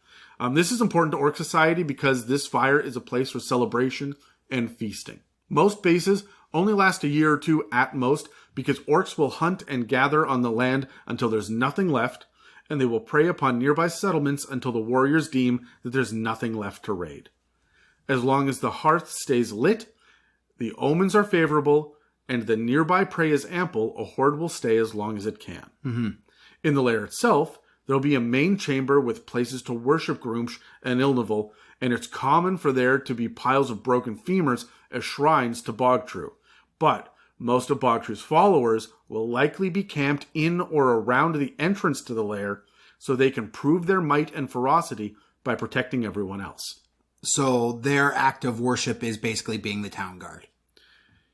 This is important to Orc society because this fire is a place for celebration and feasting. Most bases only last a year or two at most because orcs will hunt and gather on the land until there's nothing left, and they will prey upon nearby settlements until the warriors deem that there's nothing left to raid. As long as the hearth stays lit, the omens are favorable, and the nearby prey is ample, a horde will stay as long as it can. Mm-hmm. In the lair itself, there'll be a main chamber with places to worship Grooms and Ilneval, and it's common for there to be piles of broken femurs as shrines to Bogtrue. But most of Bogtrue's followers will likely be camped in or around the entrance to the lair, so they can prove their might and ferocity by protecting everyone else. So their act of worship is basically being the town guard.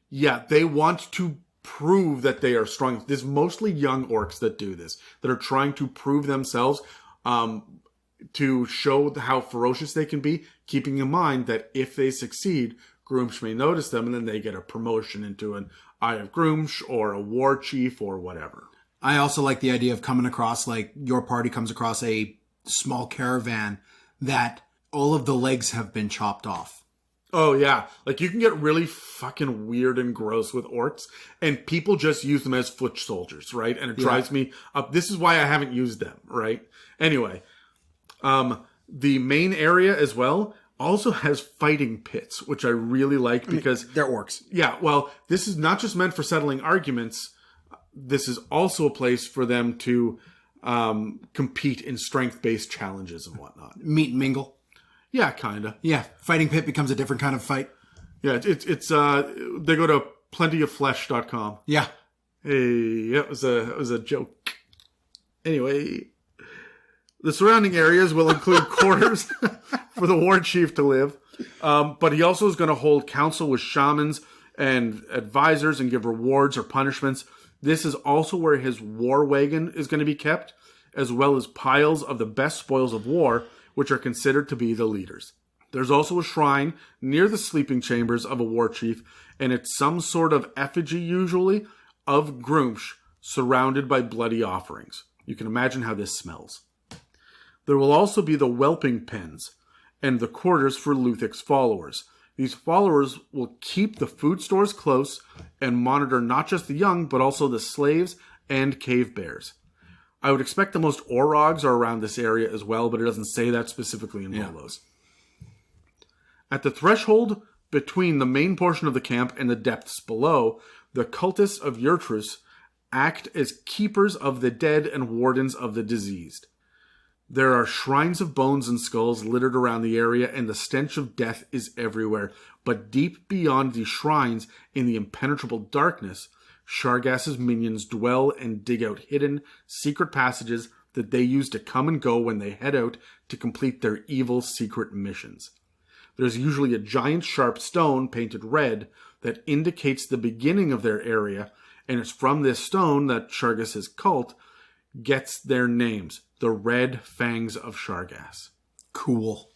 Yeah, they want to prove that they are strong. There's mostly young orcs that do this, that are trying to prove themselves, to show how ferocious they can be, keeping in mind that if they succeed, Grooms may notice them, and then they get a promotion into an Eye of Grooms or a War Chief or whatever. I also like the idea of coming across, like, your party comes across a small caravan that all of the legs have been chopped off. Oh, yeah. Like, you can get really fucking weird and gross with orcs, and people just use them as foot soldiers, right? And it drives me up. This is why I haven't used them, right? Anyway, the main area as well also has fighting pits, which I really like because... they're orcs. Yeah, well, this is not just meant for settling arguments. This is also a place for them to compete in strength-based challenges and whatnot. Meet and mingle. Yeah, kinda. Yeah, fighting pit becomes a different kind of fight. Yeah, it's they go to plentyoflesh.com. Yeah. Hey, yeah, it was a joke. Anyway, the surrounding areas will include quarters for the war chief to live, but he also is going to hold council with shamans and advisors and give rewards or punishments. This is also where his war wagon is going to be kept, as well as piles of the best spoils of war, which are considered to be the leaders. There's also a shrine near the sleeping chambers of a war chief, and it's some sort of effigy, usually, of Grooms, surrounded by bloody offerings. You can imagine how this smells. There will also be the whelping pens, and the quarters for Luthic's followers. These followers will keep the food stores close, and monitor not just the young, but also the slaves and cave bears. I would expect the most Orogs are around this area as well, but it doesn't say that specifically in Bolos. At the threshold between the main portion of the camp and the depths below, the cultists of Yurtrus act as keepers of the dead and wardens of the diseased. There are shrines of bones and skulls littered around the area, and the stench of death is everywhere. But deep beyond these shrines, in the impenetrable darkness, Shargass's minions dwell and dig out hidden, secret passages that they use to come and go when they head out to complete their evil secret missions. There's usually a giant sharp stone painted red that indicates the beginning of their area, and it's from this stone that Shargass's cult gets their names, the Red Fangs of Shargass. Cool.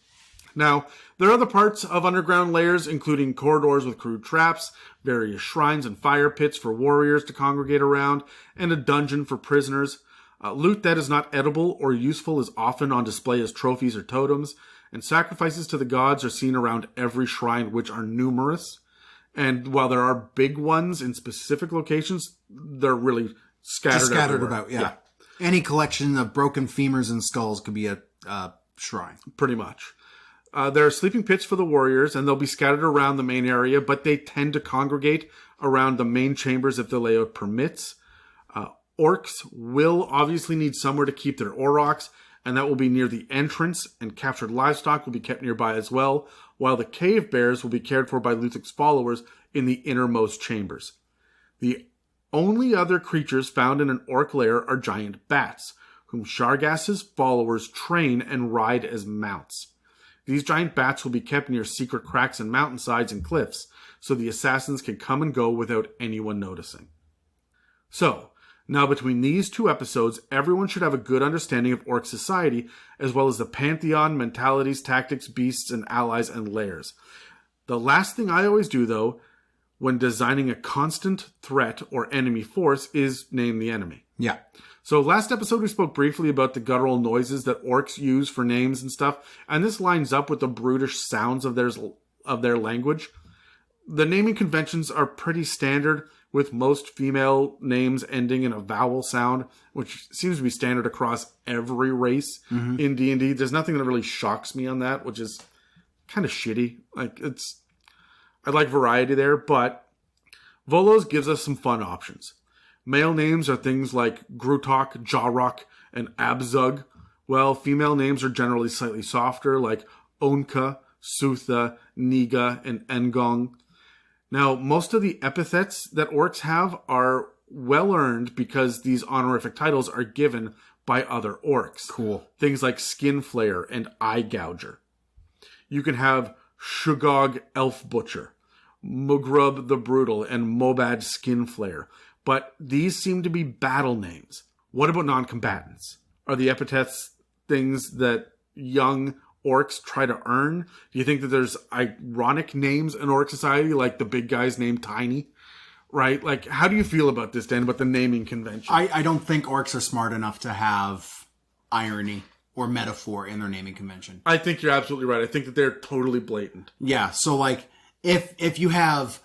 Now, there are other parts of underground lairs, including corridors with crude traps, various shrines and fire pits for warriors to congregate around, and a dungeon for prisoners. Loot that is not edible or useful is often on display as trophies or totems, and sacrifices to the gods are seen around every shrine, which are numerous. And while there are big ones in specific locations, they're really scattered about, yeah. Any collection of broken femurs and skulls could be a shrine. Pretty much. There are sleeping pits for the warriors, and they'll be scattered around the main area, but they tend to congregate around the main chambers if the layout permits. Orcs will obviously need somewhere to keep their aurochs, and that will be near the entrance, and captured livestock will be kept nearby as well, while the cave bears will be cared for by Luthic's followers in the innermost chambers. The only other creatures found in an orc lair are giant bats, whom Shargass's followers train and ride as mounts. These giant bats will be kept near secret cracks in mountainsides and cliffs, so the assassins can come and go without anyone noticing. So, now between these two episodes, everyone should have a good understanding of orc society, as well as the pantheon, mentalities, tactics, beasts, and allies and lairs. The last thing I always do, though, when designing a constant threat or enemy force, is name the enemy. Yeah. So last episode we spoke briefly about the guttural noises that orcs use for names and stuff, and this lines up with the brutish sounds of their language. The naming conventions are pretty standard, with most female names ending in a vowel sound, which seems to be standard across every race in D&D. There's nothing that really shocks me on that, which is kind of shitty. Like, I like variety there, but Volos gives us some fun options. Male names are things like Grutok, Jarok, and Abzug, while female names are generally slightly softer, like Onka, Sutha, Niga, and Engong. Now, most of the epithets that orcs have are well-earned because these honorific titles are given by other orcs. Cool. Things like Skin Flayer and Eye Gouger. You can have Shugog Elf Butcher, Mugrub the Brutal, and Mobad Skin Flayer. But these seem to be battle names. What about non-combatants? Are the epithets things that young orcs try to earn? Do you think that there's ironic names in orc society, like the big guy's named Tiny? Right? Like, how do you feel about this, Dan, about the naming convention? I don't think orcs are smart enough to have irony or metaphor in their naming convention. I think you're absolutely right. I think that they're totally blatant. Yeah, so like, if you have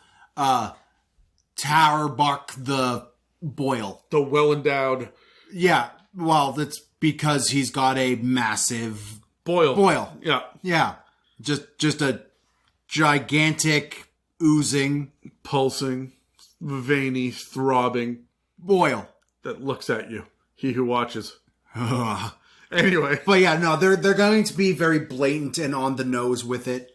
Tarbark the Boil. The well-endowed... Yeah, well, that's because he's got a massive... Boil. Yeah. Yeah. Just a gigantic, oozing... Pulsing, veiny, throbbing... Boil. That looks at you. He who watches. Anyway. But yeah, no, they're going to be very blatant and on the nose with it.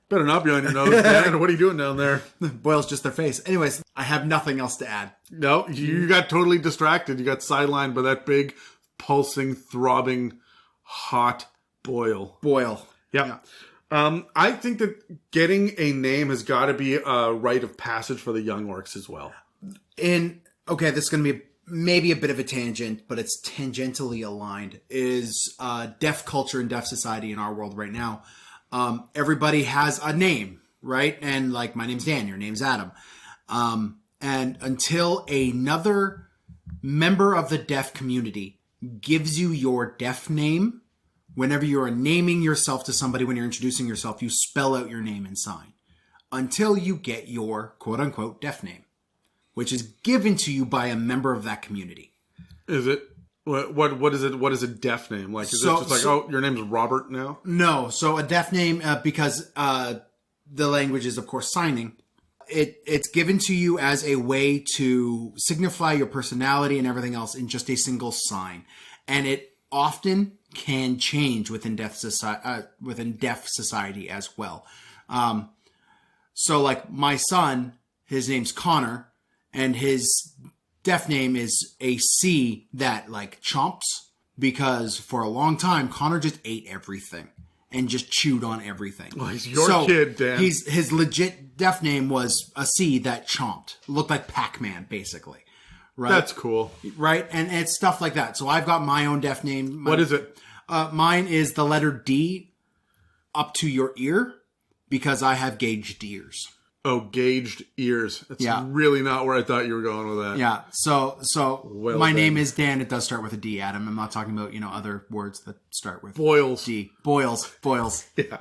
Better not be on your nose, man. What are you doing down there? Boil's just their face. Anyways, I have nothing else to add. No, you got totally distracted. You got sidelined by that big, pulsing, throbbing, hot boil. Yeah. I think that getting a name has got to be a rite of passage for the young orcs as well. Okay, this is going to be maybe a bit of a tangent, but it's tangentially aligned, is deaf culture and deaf society in our world right now. Everybody has a name, right? And like, my name's Dan, your name's Adam. And until another member of the deaf community gives you your deaf name, whenever you're naming yourself to somebody, when you're introducing yourself, you spell out your name and sign until you get your quote unquote deaf name, which is given to you by a member of that community. Is it? What is it? What is a deaf name? Like, is it just like, oh, your name's Robert now? No. So a deaf name, because the language is, of course, signing. It's given to you as a way to signify your personality and everything else in just a single sign. And it often can change within deaf society as well. So like my son, his name's Connor, and his deaf name is a C that like chomps, because for a long time Connor just ate everything and just chewed on everything. Well, he's your kid, Dan. His legit deaf name was a C that chomped. Looked like Pac-Man, basically. Right? That's cool. Right? And it's stuff like that. So I've got my own deaf name. What is it? Mine is the letter D up to your ear, because I have gauged ears. Oh, gauged ears. That's really not where I thought you were going with that. Yeah. So well my done. name is Dan. It does start with a D, Adam. I'm not talking about, other words that start with Boils. D. Boils. Yeah.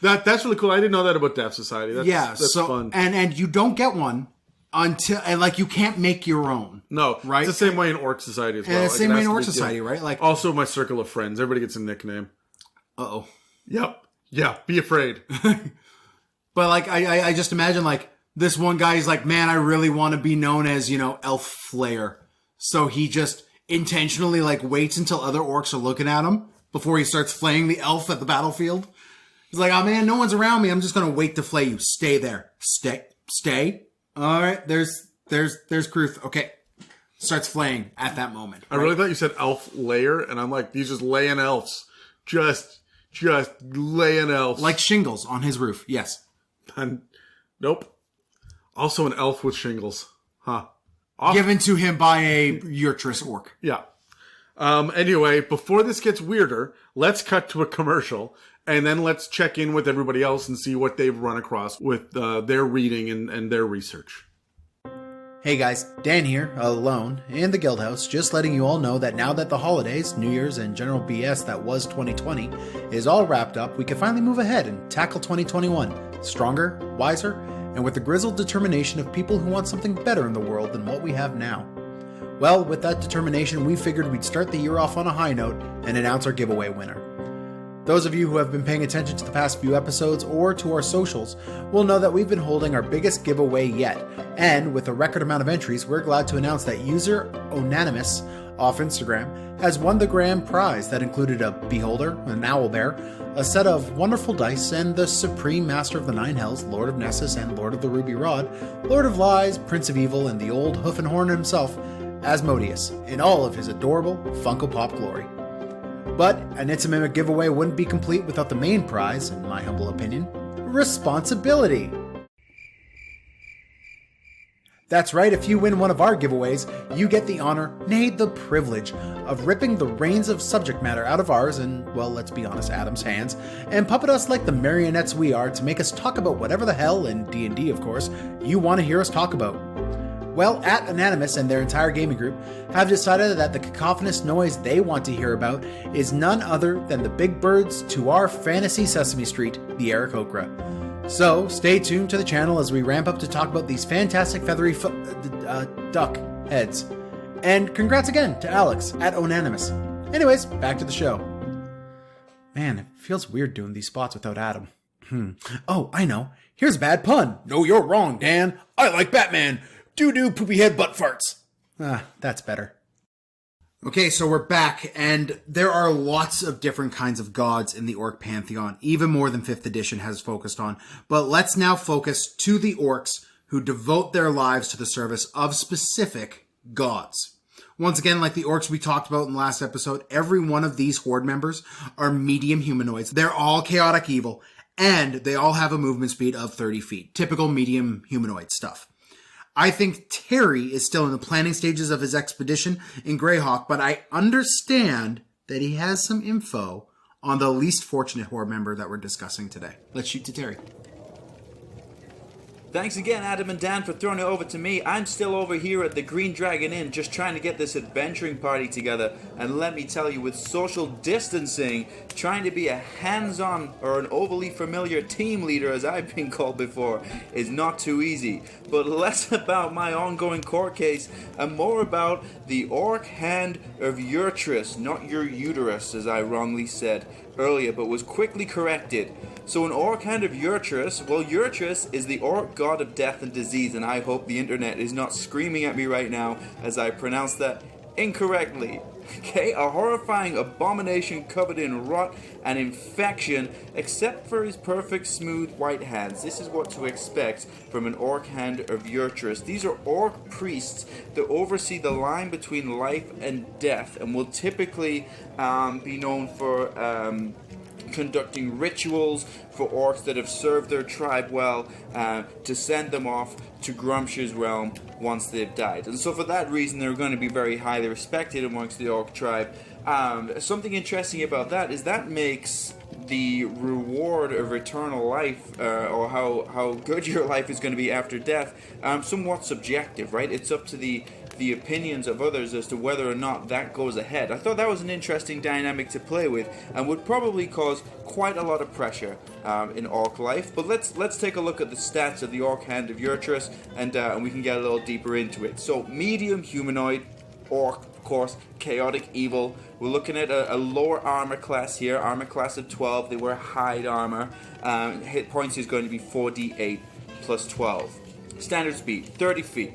That's really cool. I didn't know that about Deaf Society. That's fun. And you don't get one until, and like, you can't make your own. No. Right? It's the same way in Orc Society as well. And it's the same way in Orc Society, right? Like, also my circle of friends. Everybody gets a nickname. Uh-oh. Yep. Yeah. Be afraid. But like, I just imagine like this one guy is like, man, I really want to be known as, Elf Flayer. So he just intentionally like waits until other orcs are looking at him before he starts flaying the elf at the battlefield. He's like, oh man, no one's around me. I'm just going to wait to flay you. Stay there. Stay. All right. There's Kruth. Okay. Starts flaying at that moment. Right? I really thought you said elf layer, and I'm like, these just laying elves. Just laying elves. Like shingles on his roof. Yes. And nope. Also an elf with shingles. Huh. Given to him by a Yurtrus orc. Yeah. Anyway, before this gets weirder, let's cut to a commercial, and then let's check in with everybody else and see what they've run across with their reading and their research. Hey guys, Dan here, alone, in the Guildhouse, just letting you all know that now that the holidays, New Year's, and general BS that was 2020 is all wrapped up, we can finally move ahead and tackle 2021, stronger, wiser, and with the grizzled determination of people who want something better in the world than what we have now. Well, with that determination, we figured we'd start the year off on a high note and announce our giveaway winner. Those of you who have been paying attention to the past few episodes or to our socials will know that we've been holding our biggest giveaway yet, and with a record amount of entries, we're glad to announce that user Onanimous off Instagram has won the grand prize that included a beholder, an owlbear, a set of wonderful dice, and the supreme master of the Nine Hells, Lord of Nessus and Lord of the Ruby Rod, Lord of Lies, Prince of Evil, and the old hoof and horn himself, Asmodeus, in all of his adorable Funko Pop glory. But an intimate giveaway wouldn't be complete without the main prize, in my humble opinion, responsibility. That's right, if you win one of our giveaways, you get the honor, nay the privilege, of ripping the reins of subject matter out of ours and, well, let's be honest, Adam's hands, and puppet us like the marionettes we are to make us talk about whatever the hell, in D&D of course, you want to hear us talk about. Well, at Anonymous and their entire gaming group have decided that the cacophonous noise they want to hear about is none other than the big birds to our fantasy Sesame Street, the Aarakocra. So, stay tuned to the channel as we ramp up to talk about these fantastic feathery duck heads. And congrats again to Alex at Onanimous. Anyways, back to the show. Man, it feels weird doing these spots without Adam. Oh, I know. Here's a bad pun. No, you're wrong, Dan. I like Batman. Doo-doo, poopy head, butt farts. That's better. Okay, so we're back, and there are lots of different kinds of gods in the Orc pantheon, even more than 5th edition has focused on. But let's now focus to the Orcs who devote their lives to the service of specific gods. Once again, like the Orcs we talked about in the last episode, every one of these Horde members are medium humanoids. They're all chaotic evil, and they all have a movement speed of 30 feet. Typical medium humanoid stuff. I think Terry is still in the planning stages of his expedition in Greyhawk, but I understand that he has some info on the least fortunate Horde member that we're discussing today. Let's shoot to Terry. Thanks again, Adam and Dan, for throwing it over to me. I'm still over here at the Green Dragon Inn just trying to get this adventuring party together. And let me tell you, with social distancing, trying to be a hands-on or an overly familiar team leader, as I've been called before, is not too easy. But less about my ongoing court case and more about the Orc Hand of Yurtrus, not your uterus, as I wrongly said earlier, but was quickly corrected. So an Orc Hand of Yurtrus, well, Yurtrus is the Orc god of death and disease, and I hope the internet is not screaming at me right now as I pronounce that incorrectly. Okay, a horrifying abomination covered in rot and infection, except for his perfect smooth white hands. This is what to expect from an Orc Hand of Yurtrus. These are Orc priests that oversee the line between life and death, and will typically be known for conducting rituals for orcs that have served their tribe well, to send them off to Grumpsh's realm once they've died. And so for that reason, they're going to be very highly respected amongst the orc tribe. Something interesting about that is that makes the reward of eternal life, or how good your life is going to be after death, somewhat subjective, right? It's up to the opinions of others as to whether or not that goes ahead. I thought that was an interesting dynamic to play with, and would probably cause quite a lot of pressure in orc life. But let's take a look at the stats of the Orc Hand of Yurtrus, and we can get a little deeper into it. So medium humanoid, orc, of course, chaotic evil. We're looking at a lower armor class here, armor class of 12. They wear hide armor. Hit points is going to be 4d8 plus 12. Standard speed, 30 feet.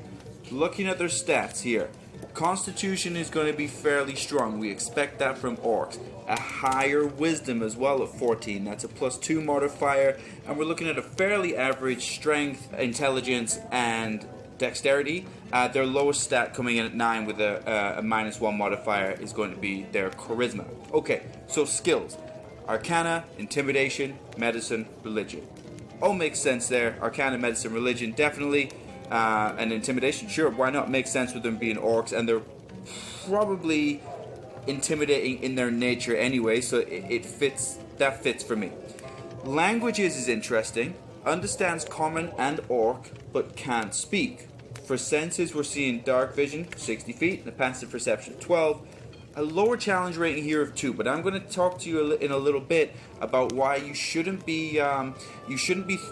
Looking at their stats here, Constitution is going to be fairly strong. We expect that from orcs. A higher wisdom as well at 14. That's a +2 modifier. And we're looking at a fairly average strength, intelligence, and dexterity. Their lowest stat coming in at 9 with a -1 modifier is going to be their charisma. Okay, so skills. Arcana, Intimidation, Medicine, Religion. All makes sense there. Arcana, Medicine, Religion, definitely. And Intimidation, sure, why not? Makes sense with them being orcs, and they're probably intimidating in their nature anyway, so it fits. That fits for me. Languages is interesting. Understands Common and Orc, but can't speak. For senses, we're seeing Dark Vision, 60 feet, and a Passive Perception, 12. a lower challenge rating here of 2, but I'm going to talk to you in a little bit about why you shouldn't be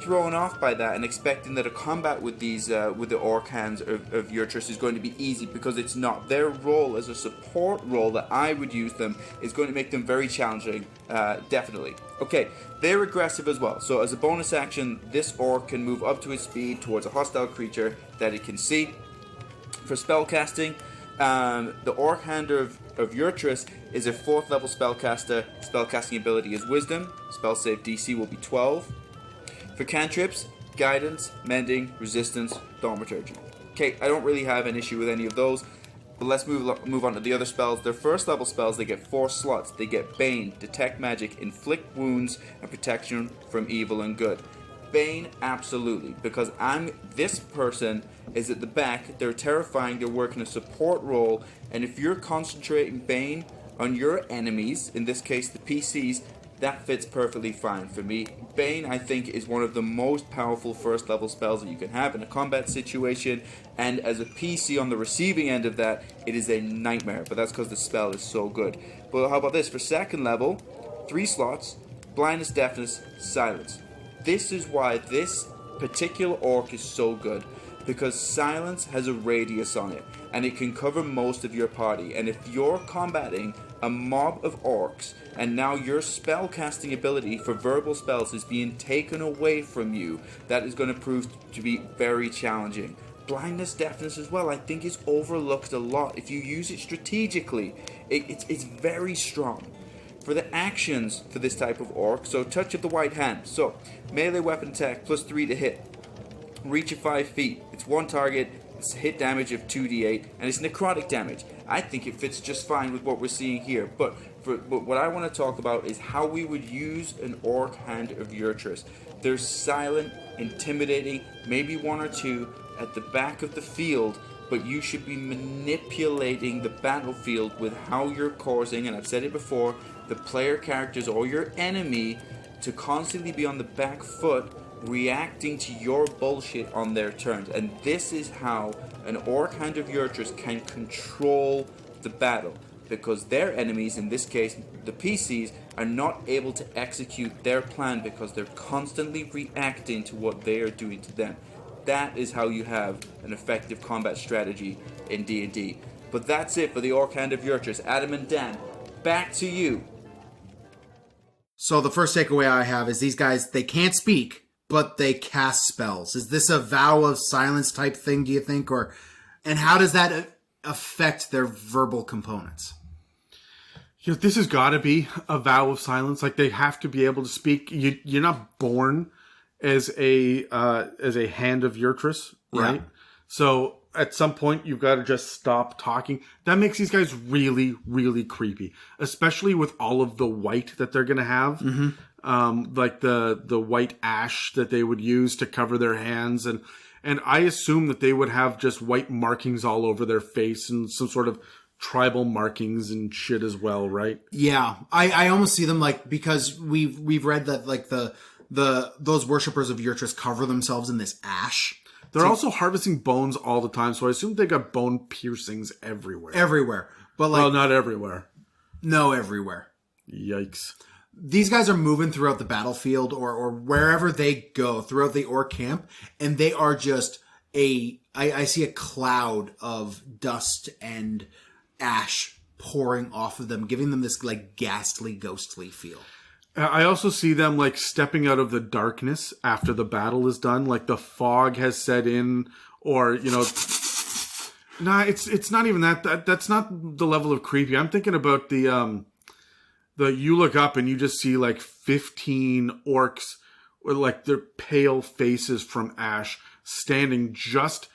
thrown off by that and expecting that a combat with these with the Orc hands of Yurtrus is going to be easy, because it's not. Their role as a support role that I would use them is going to make them very challenging, definitely. Okay, they're aggressive as well. So as a bonus action, this Orc can move up to its speed towards a hostile creature that it can see. For spellcasting, the Orc Hand of Yurtrus is a 4th level spellcaster. Spellcasting ability is Wisdom. Spell save DC will be 12. For cantrips, Guidance, Mending, Resistance, Thaumaturgy. Okay, I don't really have an issue with any of those, but let's move on to the other spells. Their 1st level spells, they get 4 slots. They get Bane, Detect Magic, Inflict Wounds, and Protection from Evil and Good. Bane, absolutely, because this person is at the back, they're terrifying, they're working a support role, and if you're concentrating Bane on your enemies, in this case the PCs, that fits perfectly fine for me. Bane, I think, is one of the most powerful 1st level spells that you can have in a combat situation, and as a PC on the receiving end of that, it is a nightmare, but that's because the spell is so good. But how about this? For 2nd level, 3 slots, Blindness, Deafness, Silence. This is why this particular Orc is so good, because Silence has a radius on it, and it can cover most of your party. And if you're combating a mob of Orcs, and now your spellcasting ability for verbal spells is being taken away from you, that is going to prove to be very challenging. Blindness, Deafness as well, I think is overlooked a lot. If you use it strategically, it's very strong. For the actions for this type of Orc, so Touch of the White Hand. So, melee weapon attack, plus 3 to hit. Reach of 5 feet. It's 1 target, it's hit damage of 2d8, and it's necrotic damage. I think it fits just fine with what we're seeing here. But what I want to talk about is how we would use an Orc Hand of Yurtrus. They're silent, intimidating, maybe 1 or 2 at the back of the field, but you should be manipulating the battlefield with how you're causing, and I've said it before, the player characters or your enemy to constantly be on the back foot, reacting to your bullshit on their turns. And this is how an Orc Hand of Yurtrus can control the battle, because their enemies, in this case the PCs, are not able to execute their plan because they're constantly reacting to what they are doing to them. That is how you have an effective combat strategy in D&D. But that's it for the Orc Hand of Yurtrus. Adam and Dan, back to you. So the first takeaway I have is these guys, they can't speak, but they cast spells. Is this a Vow of Silence type thing, do you think? And how does that affect their verbal components? This has got to be a Vow of Silence. Like, they have to be able to speak. You're not born as a Hand of Yurtrus, right? Yeah. So at some point, you've got to just stop talking. That makes these guys really, really creepy, especially with all of the white that they're going to have. Mm-hmm. Like the white ash that they would use to cover their hands. And I assume that they would have just white markings all over their face and some sort of tribal markings and shit as well, right? Yeah. I almost see them like, because we've read that like those worshippers of Yurtrus cover themselves in this ash. They're also harvesting bones all the time, so I assume they got bone piercings everywhere. Everywhere. But like, well, not everywhere. No, everywhere. Yikes. These guys are moving throughout the battlefield or wherever they go throughout the Orc camp, and they are just I see a cloud of dust and ash pouring off of them, giving them this like ghastly, ghostly feel. I also see them like stepping out of the darkness after the battle is done, like the fog has set in, or nah, it's not even that. That's not the level of creepy. I'm thinking about the you look up and you just see like 15 orcs with like their pale faces from ash standing just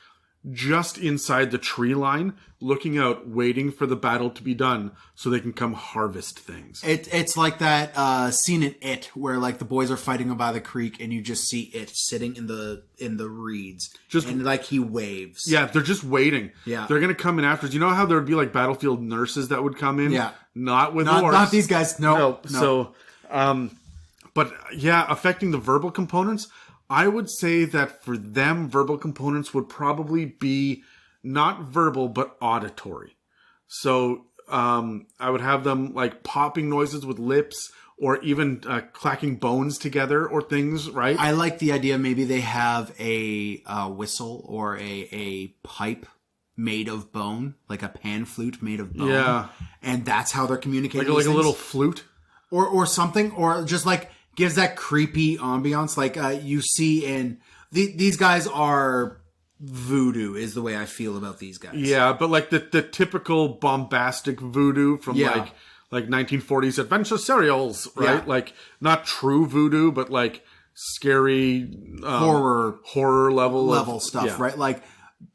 inside the tree line, looking out, waiting for the battle to be done so they can come harvest things. It's like that scene in It where like the boys are fighting by the creek and you just see It sitting in the reeds, and like he waves. Yeah, they're just waiting. Yeah, they're gonna come in after. You know how there would be like battlefield nurses that would come in? Yeah, not orcs. Not these guys. No. So, but yeah, affecting the verbal components. I would say that for them, verbal components would probably be not verbal, but auditory. So I would have them like popping noises with lips, or even clacking bones together or things, right? I like the idea maybe they have a whistle or a pipe made of bone, like a pan flute made of bone. Yeah. And that's how they're communicating. Like a little flute. Or something, or just like gives that creepy ambiance like you see in... These guys are voodoo is the way I feel about these guys. Yeah, but like the typical bombastic voodoo from like 1940s adventure serials, right? Yeah. Like not true voodoo, but like scary horror level stuff, right? Like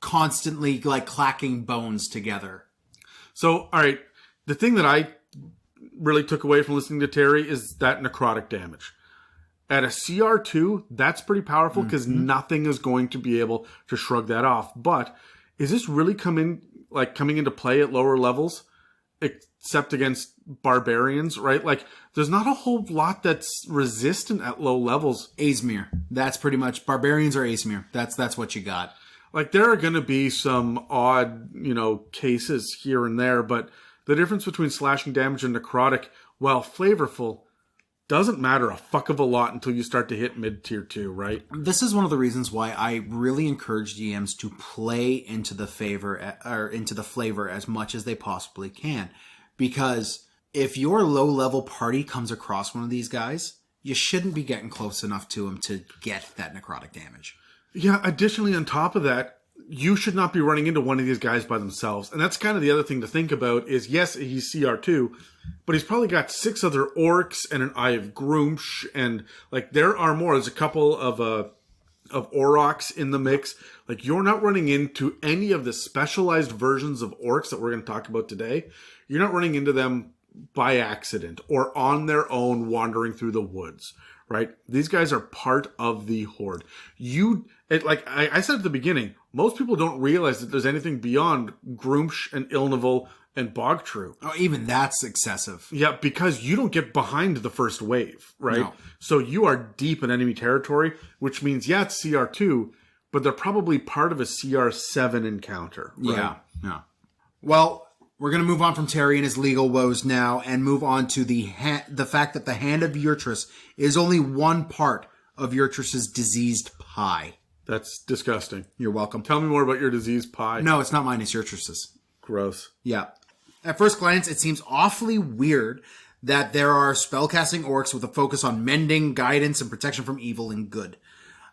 constantly like clacking bones together. So, all right, the thing that I really took away from listening to Terry is that necrotic damage. At a CR2, that's pretty powerful because nothing is going to be able to shrug that off. But is this really coming into play at lower levels? Except against barbarians, right? Like, there's not a whole lot that's resistant at low levels. Aesmir. That's pretty much... Barbarians are Aesmir. That's what you got. Like, there are going to be some odd, cases here and there, but the difference between slashing damage and necrotic, while flavorful, doesn't matter a fuck of a lot until you start to hit mid-tier 2, right? This is one of the reasons why I really encourage GMs to play into the flavor as much as they possibly can. Because if your low-level party comes across one of these guys, you shouldn't be getting close enough to him to get that necrotic damage. Yeah, additionally, on top of that, you should not be running into one of these guys by themselves. And that's kind of the other thing to think about is, yes, he's CR2, but he's probably got 6 other orcs and an Eye of Grooms, and like there are more. There's a couple of Aurochs in the mix. Like, you're not running into any of the specialized versions of orcs that we're going to talk about today. You're not running into them by accident or on their own wandering through the woods, right? These guys are part of the horde. I said at the beginning, most people don't realize that there's anything beyond Grooms and Ilneval and Bogtrue. Oh, even that's excessive. Yeah, because you don't get behind the first wave, right? No. So you are deep in enemy territory, which means, yeah, it's CR2, but they're probably part of a CR7 encounter, right? Yeah. Well, we're going to move on from Terry and his legal woes now and move on to the fact that the hand of Yurtrus is only one part of Yurtrus's diseased pie. That's disgusting. You're welcome. Tell me more about your diseased pie. No, it's not mine. It's Yurtrus's. Gross. Yeah. At first glance, it seems awfully weird that there are spellcasting orcs with a focus on mending, guidance, and protection from evil and good.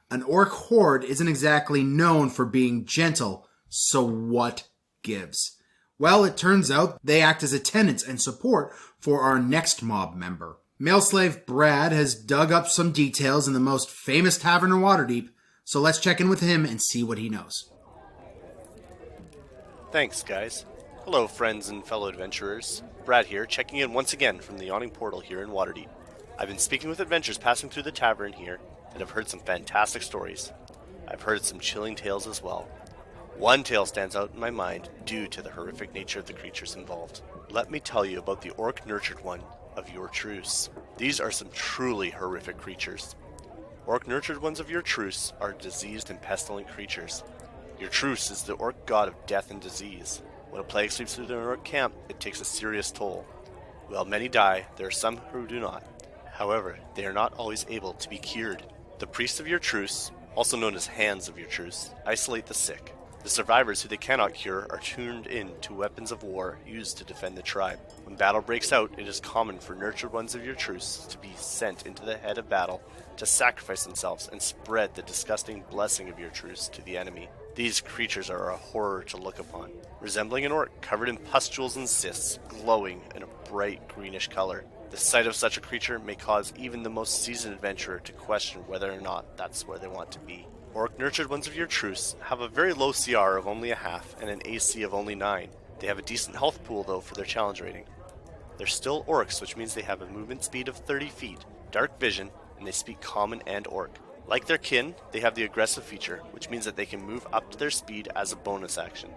An orc horde isn't exactly known for being gentle, so what gives? Well, it turns out they act as attendants and support for our next mob member. Male slave Brad has dug up some details in the most famous tavern in Waterdeep, so let's check in with him and see what he knows. Thanks, guys. Hello, friends and fellow adventurers. Brad here, checking in once again from the Yawning Portal here in Waterdeep. I've been speaking with adventurers passing through the tavern here, and I've heard some fantastic stories. I've heard some chilling tales as well. One tale stands out in my mind due to the horrific nature of the creatures involved. Let me tell you about the Orc-nurtured one of Yurtrus. These are some truly horrific creatures. Orc-nurtured ones of Yurtrus are diseased and pestilent creatures. Yurtrus is the orc god of death and disease. When a plague sweeps through the orc camp, it takes a serious toll. While many die, there are some who do not. However, they are not always able to be cured. The priests of Yurtrus, also known as Hands of Yurtrus, isolate the sick. The survivors who they cannot cure are turned into weapons of war used to defend the tribe. When battle breaks out, it is common for nurtured ones of Yurtrus to be sent into the head of battle to sacrifice themselves and spread the disgusting blessing of Yurtrus to the enemy. These creatures are a horror to look upon, resembling an orc covered in pustules and cysts, glowing in a bright greenish color. The sight of such a creature may cause even the most seasoned adventurer to question whether or not that's where they want to be. Orc-nurtured ones of Yurtrus have a very low CR of only a half and an AC of only 9. They have a decent health pool though for their challenge rating. They're still orcs, which means they have a movement speed of 30 feet, dark vision, and they speak common and orc. Like their kin, they have the aggressive feature, which means that they can move up to their speed as a bonus action.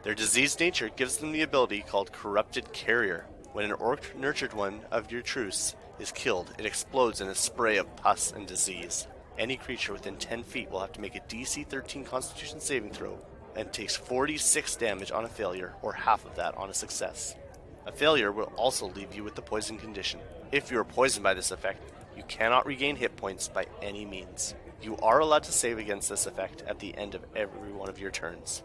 Their diseased nature gives them the ability called Corrupted Carrier. When an orc-nurtured one of Yurtrus is killed, it explodes in a spray of pus and disease. Any creature within 10 feet will have to make a DC 13 Constitution saving throw, and takes 46 damage on a failure, or half of that on a success. A failure will also leave you with the poison condition. If you are poisoned by this effect, you cannot regain hit points by any means. You are allowed to save against this effect at the end of every one of your turns.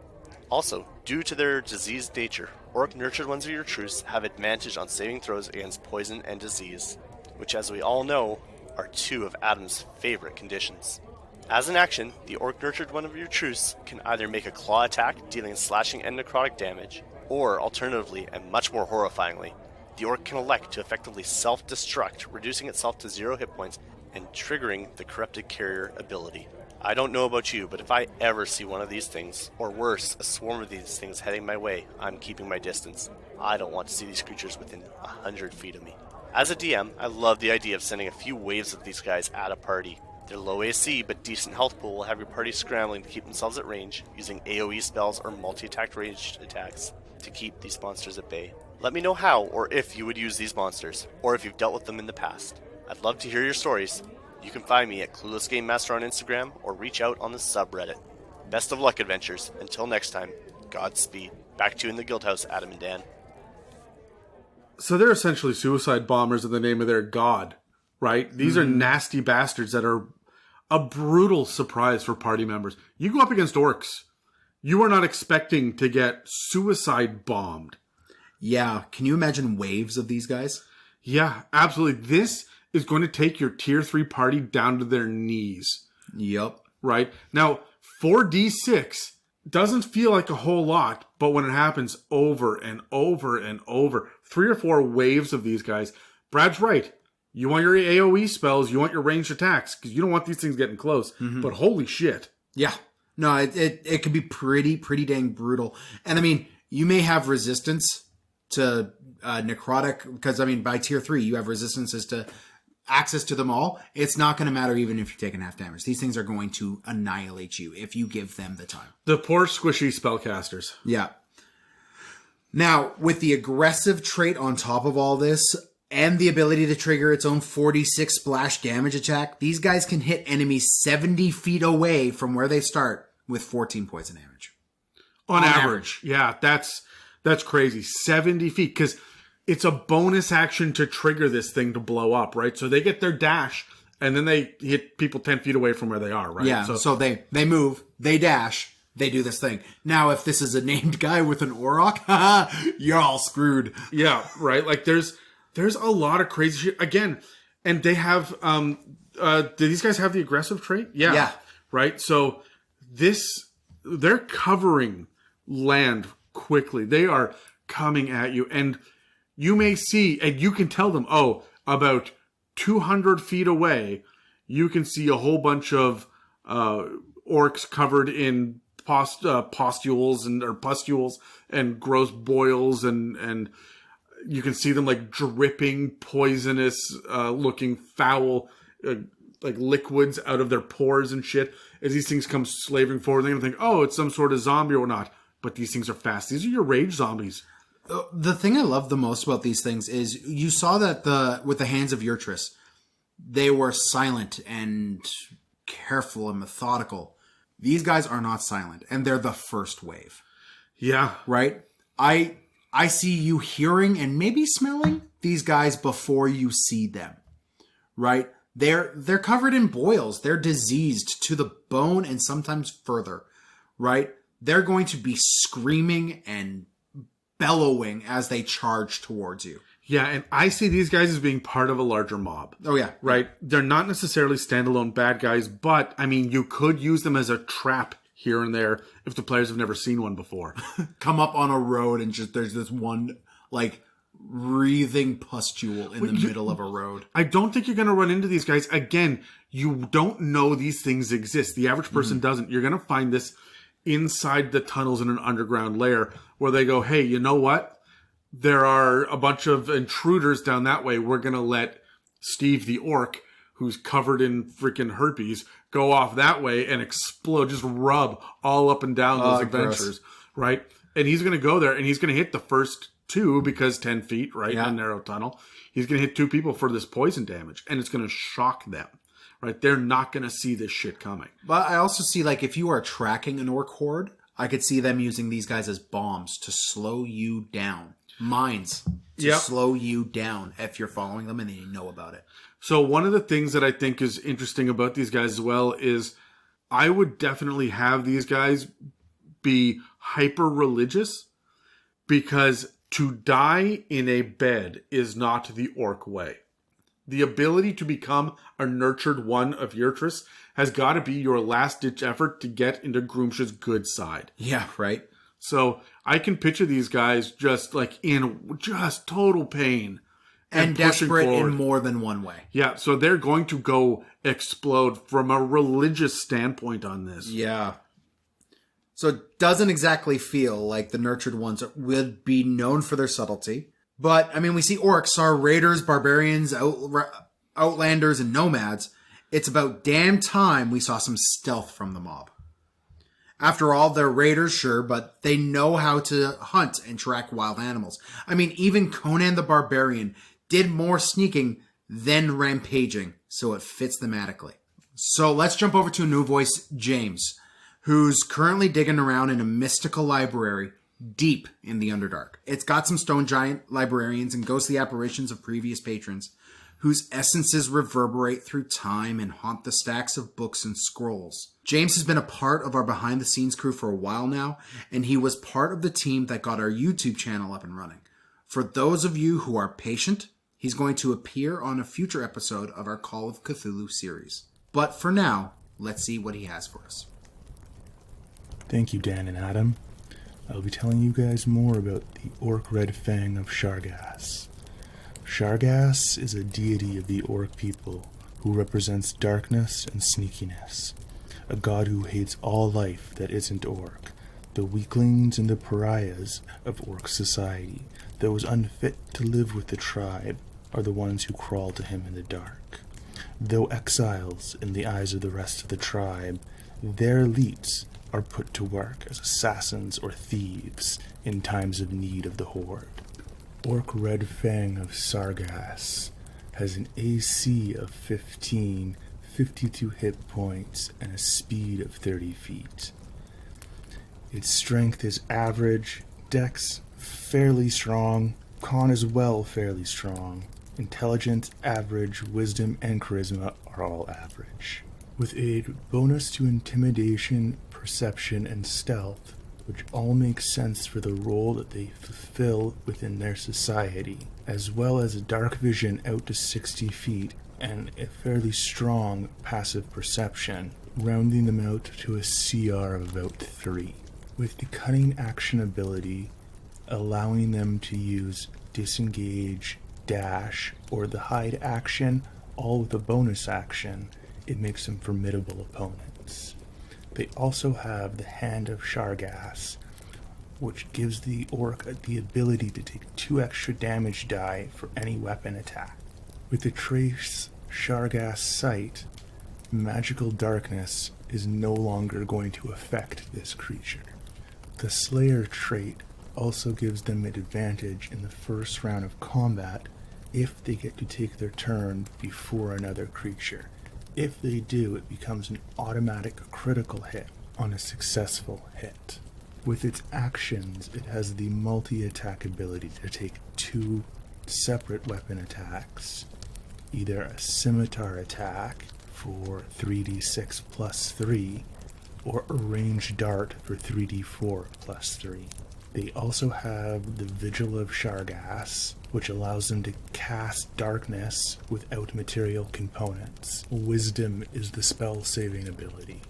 Also, due to their diseased nature, Orc nurtured ones of Yurtrus have advantage on saving throws against poison and disease, which, as we all know, are two of Adam's favorite conditions. As an action, the Orc nurtured one of Yurtrus can either make a claw attack dealing slashing and necrotic damage, or alternatively, and much more horrifyingly, the Orc can elect to effectively self-destruct, reducing itself to 0 hit points and triggering the Corrupted Carrier ability. I don't know about you, but if I ever see one of these things, or worse, a swarm of these things heading my way, I'm keeping my distance. I don't want to see these creatures within 100 feet of me. As a DM, I love the idea of sending a few waves of these guys at a party. Their low AC but decent health pool will have your party scrambling to keep themselves at range, using AoE spells or multi-attack ranged attacks to keep these monsters at bay. Let me know how or if you would use these monsters, or if you've dealt with them in the past. I'd love to hear your stories. You can find me at Clueless Game Master on Instagram or reach out on the subreddit. Best of luck, adventurers. Until next time, Godspeed. Back to you in the Guildhouse, Adam and Dan. So they're essentially suicide bombers in the name of their god, right? These are nasty bastards that are a brutal surprise for party members. You go up against orcs, you are not expecting to get suicide bombed. Yeah, can you imagine waves of these guys? Yeah, absolutely. This is going to take your tier 3 party down to their knees. Yep. Right? Now, 4d6 doesn't feel like a whole lot, but when it happens over and over and over, 3 or 4 waves of these guys, Brad's right. You want your AoE spells, you want your ranged attacks, because you don't want these things getting close. But holy shit. Yeah. No, it can be pretty dang brutal. And I mean, you may have resistance to necrotic, because I mean, by tier 3, you have resistances to access to them all. It's not going to matter even if you're taking half damage. These things are going to annihilate you if you give them the time. The poor squishy spellcasters. Yeah. Now, with the aggressive trait on top of all this, and the ability to trigger its own 46 splash damage attack, these guys can hit enemies 70 feet away from where they start with 14 poison damage. On average. Yeah, that's crazy. 70 feet, because it's a bonus action to trigger this thing to blow up, right? So they get their dash, and then they hit people 10 feet away from where they are, right? Yeah, so they move, they dash, they do this thing. Now, if this is a named guy with an Auroch, you're all screwed. Yeah, right? Like, there's a lot of crazy shit. Again, and they have, do these guys have the aggressive trait? Yeah. Right? So they're covering land quickly. They are coming at you, and you may see, and you can tell them, about 200 feet away, you can see a whole bunch of orcs covered in pustules and gross boils, and you can see them like dripping poisonous looking foul like liquids out of their pores and shit as these things come slavering forward. They're gonna think, it's some sort of zombie or whatnot, but these things are fast. These are your rage zombies. The thing I love the most about these things is you saw that with the hands of Yurtrus, they were silent and careful and methodical. These guys are not silent, and they're the first wave. Yeah. Right? I see you hearing and maybe smelling these guys before you see them. Right? They're covered in boils. They're diseased to the bone and sometimes further. Right? They're going to be screaming and bellowing as they charge towards you. Yeah, and I see these guys as being part of a larger mob. Oh, yeah. Right? They're not necessarily standalone bad guys, but, I mean, you could use them as a trap here and there if the players have never seen one before. Come up on a road and just there's this one, like, wreathing pustule in the middle of a road. I don't think you're going to run into these guys. Again, you don't know these things exist. The average person doesn't. You're going to find this inside the tunnels in an underground lair where they go, hey, you know what? There are a bunch of intruders down that way. We're going to let Steve the orc, who's covered in freaking herpes, go off that way and explode, just rub all up and down those adventures, right? And he's going to go there and he's going to hit the first 2 because 10 feet, right, in a narrow tunnel. He's going to hit 2 people for this poison damage, and it's going to shock them. Right, they're not going to see this shit coming. But I also see, like, if you are tracking an orc horde, I could see them using these guys as bombs to slow you down. mines to slow you down if you're following them and they know about it. So one of the things that I think is interesting about these guys as well is I would definitely have these guys be hyper-religious, because to die in a bed is not the orc way. The ability to become a nurtured one of Yurtrus has got to be your last-ditch effort to get into Grooms's good side. Yeah, right. So I can picture these guys just like in just total pain. And desperate in more than one way. Yeah, so they're going to go explode from a religious standpoint on this. Yeah. So it doesn't exactly feel like the nurtured ones would be known for their subtlety. But, I mean, we see orcs are raiders, barbarians, outlanders, and nomads. It's about damn time we saw some stealth from the mob. After all, they're raiders, sure, but they know how to hunt and track wild animals. I mean, even Conan the Barbarian did more sneaking than rampaging, so it fits thematically. So let's jump over to a new voice, James, who's currently digging around in a mystical library deep in the Underdark. It's got some stone giant librarians and ghostly apparitions of previous patrons, whose essences reverberate through time and haunt the stacks of books and scrolls. James has been a part of our behind-the-scenes crew for a while now, and he was part of the team that got our YouTube channel up and running. For those of you who are patient, he's going to appear on a future episode of our Call of Cthulhu series. But for now, let's see what he has for us. Thank you, Dan and Adam. I'll be telling you guys more about the Orc Red Fang of Shargaas. Shargas is a deity of the Orc people who represents darkness and sneakiness, a god who hates all life that isn't Orc, the weaklings and the pariahs of Orc society. Those unfit to live with the tribe are the ones who crawl to him in the dark. Though exiles in the eyes of the rest of the tribe, their elites are put to work as assassins or thieves in times of need of the Horde. Orc Red Fang of Sargass has an AC of 15, 52 hit points, and a speed of 30 feet. Its strength is average, dex fairly strong, con as well fairly strong, intelligence average, wisdom and charisma are all average. With a bonus to intimidation, perception, and stealth, which all make sense for the role that they fulfill within their society, as well as a dark vision out to 60 feet and a fairly strong passive perception, rounding them out to a CR of about 3. With the cunning action ability, allowing them to use disengage, dash, or the hide action, all with a bonus action, it makes them formidable opponents. They also have the Hand of Shargaas, which gives the orc the ability to take 2 extra damage die for any weapon attack. With the trace Shargaas Sight, magical darkness is no longer going to affect this creature. The Slayer trait also gives them an advantage in the first round of combat if they get to take their turn before another creature. If they do, it becomes an automatic critical hit on a successful hit. With its actions, it has the multi-attack ability to take 2 separate weapon attacks. Either a scimitar attack for 3d6 plus 3, or a ranged dart for 3d4 plus 3. They also have the Vigil of Shargaas, which allows them to cast darkness without material components. Wisdom is the spell saving ability.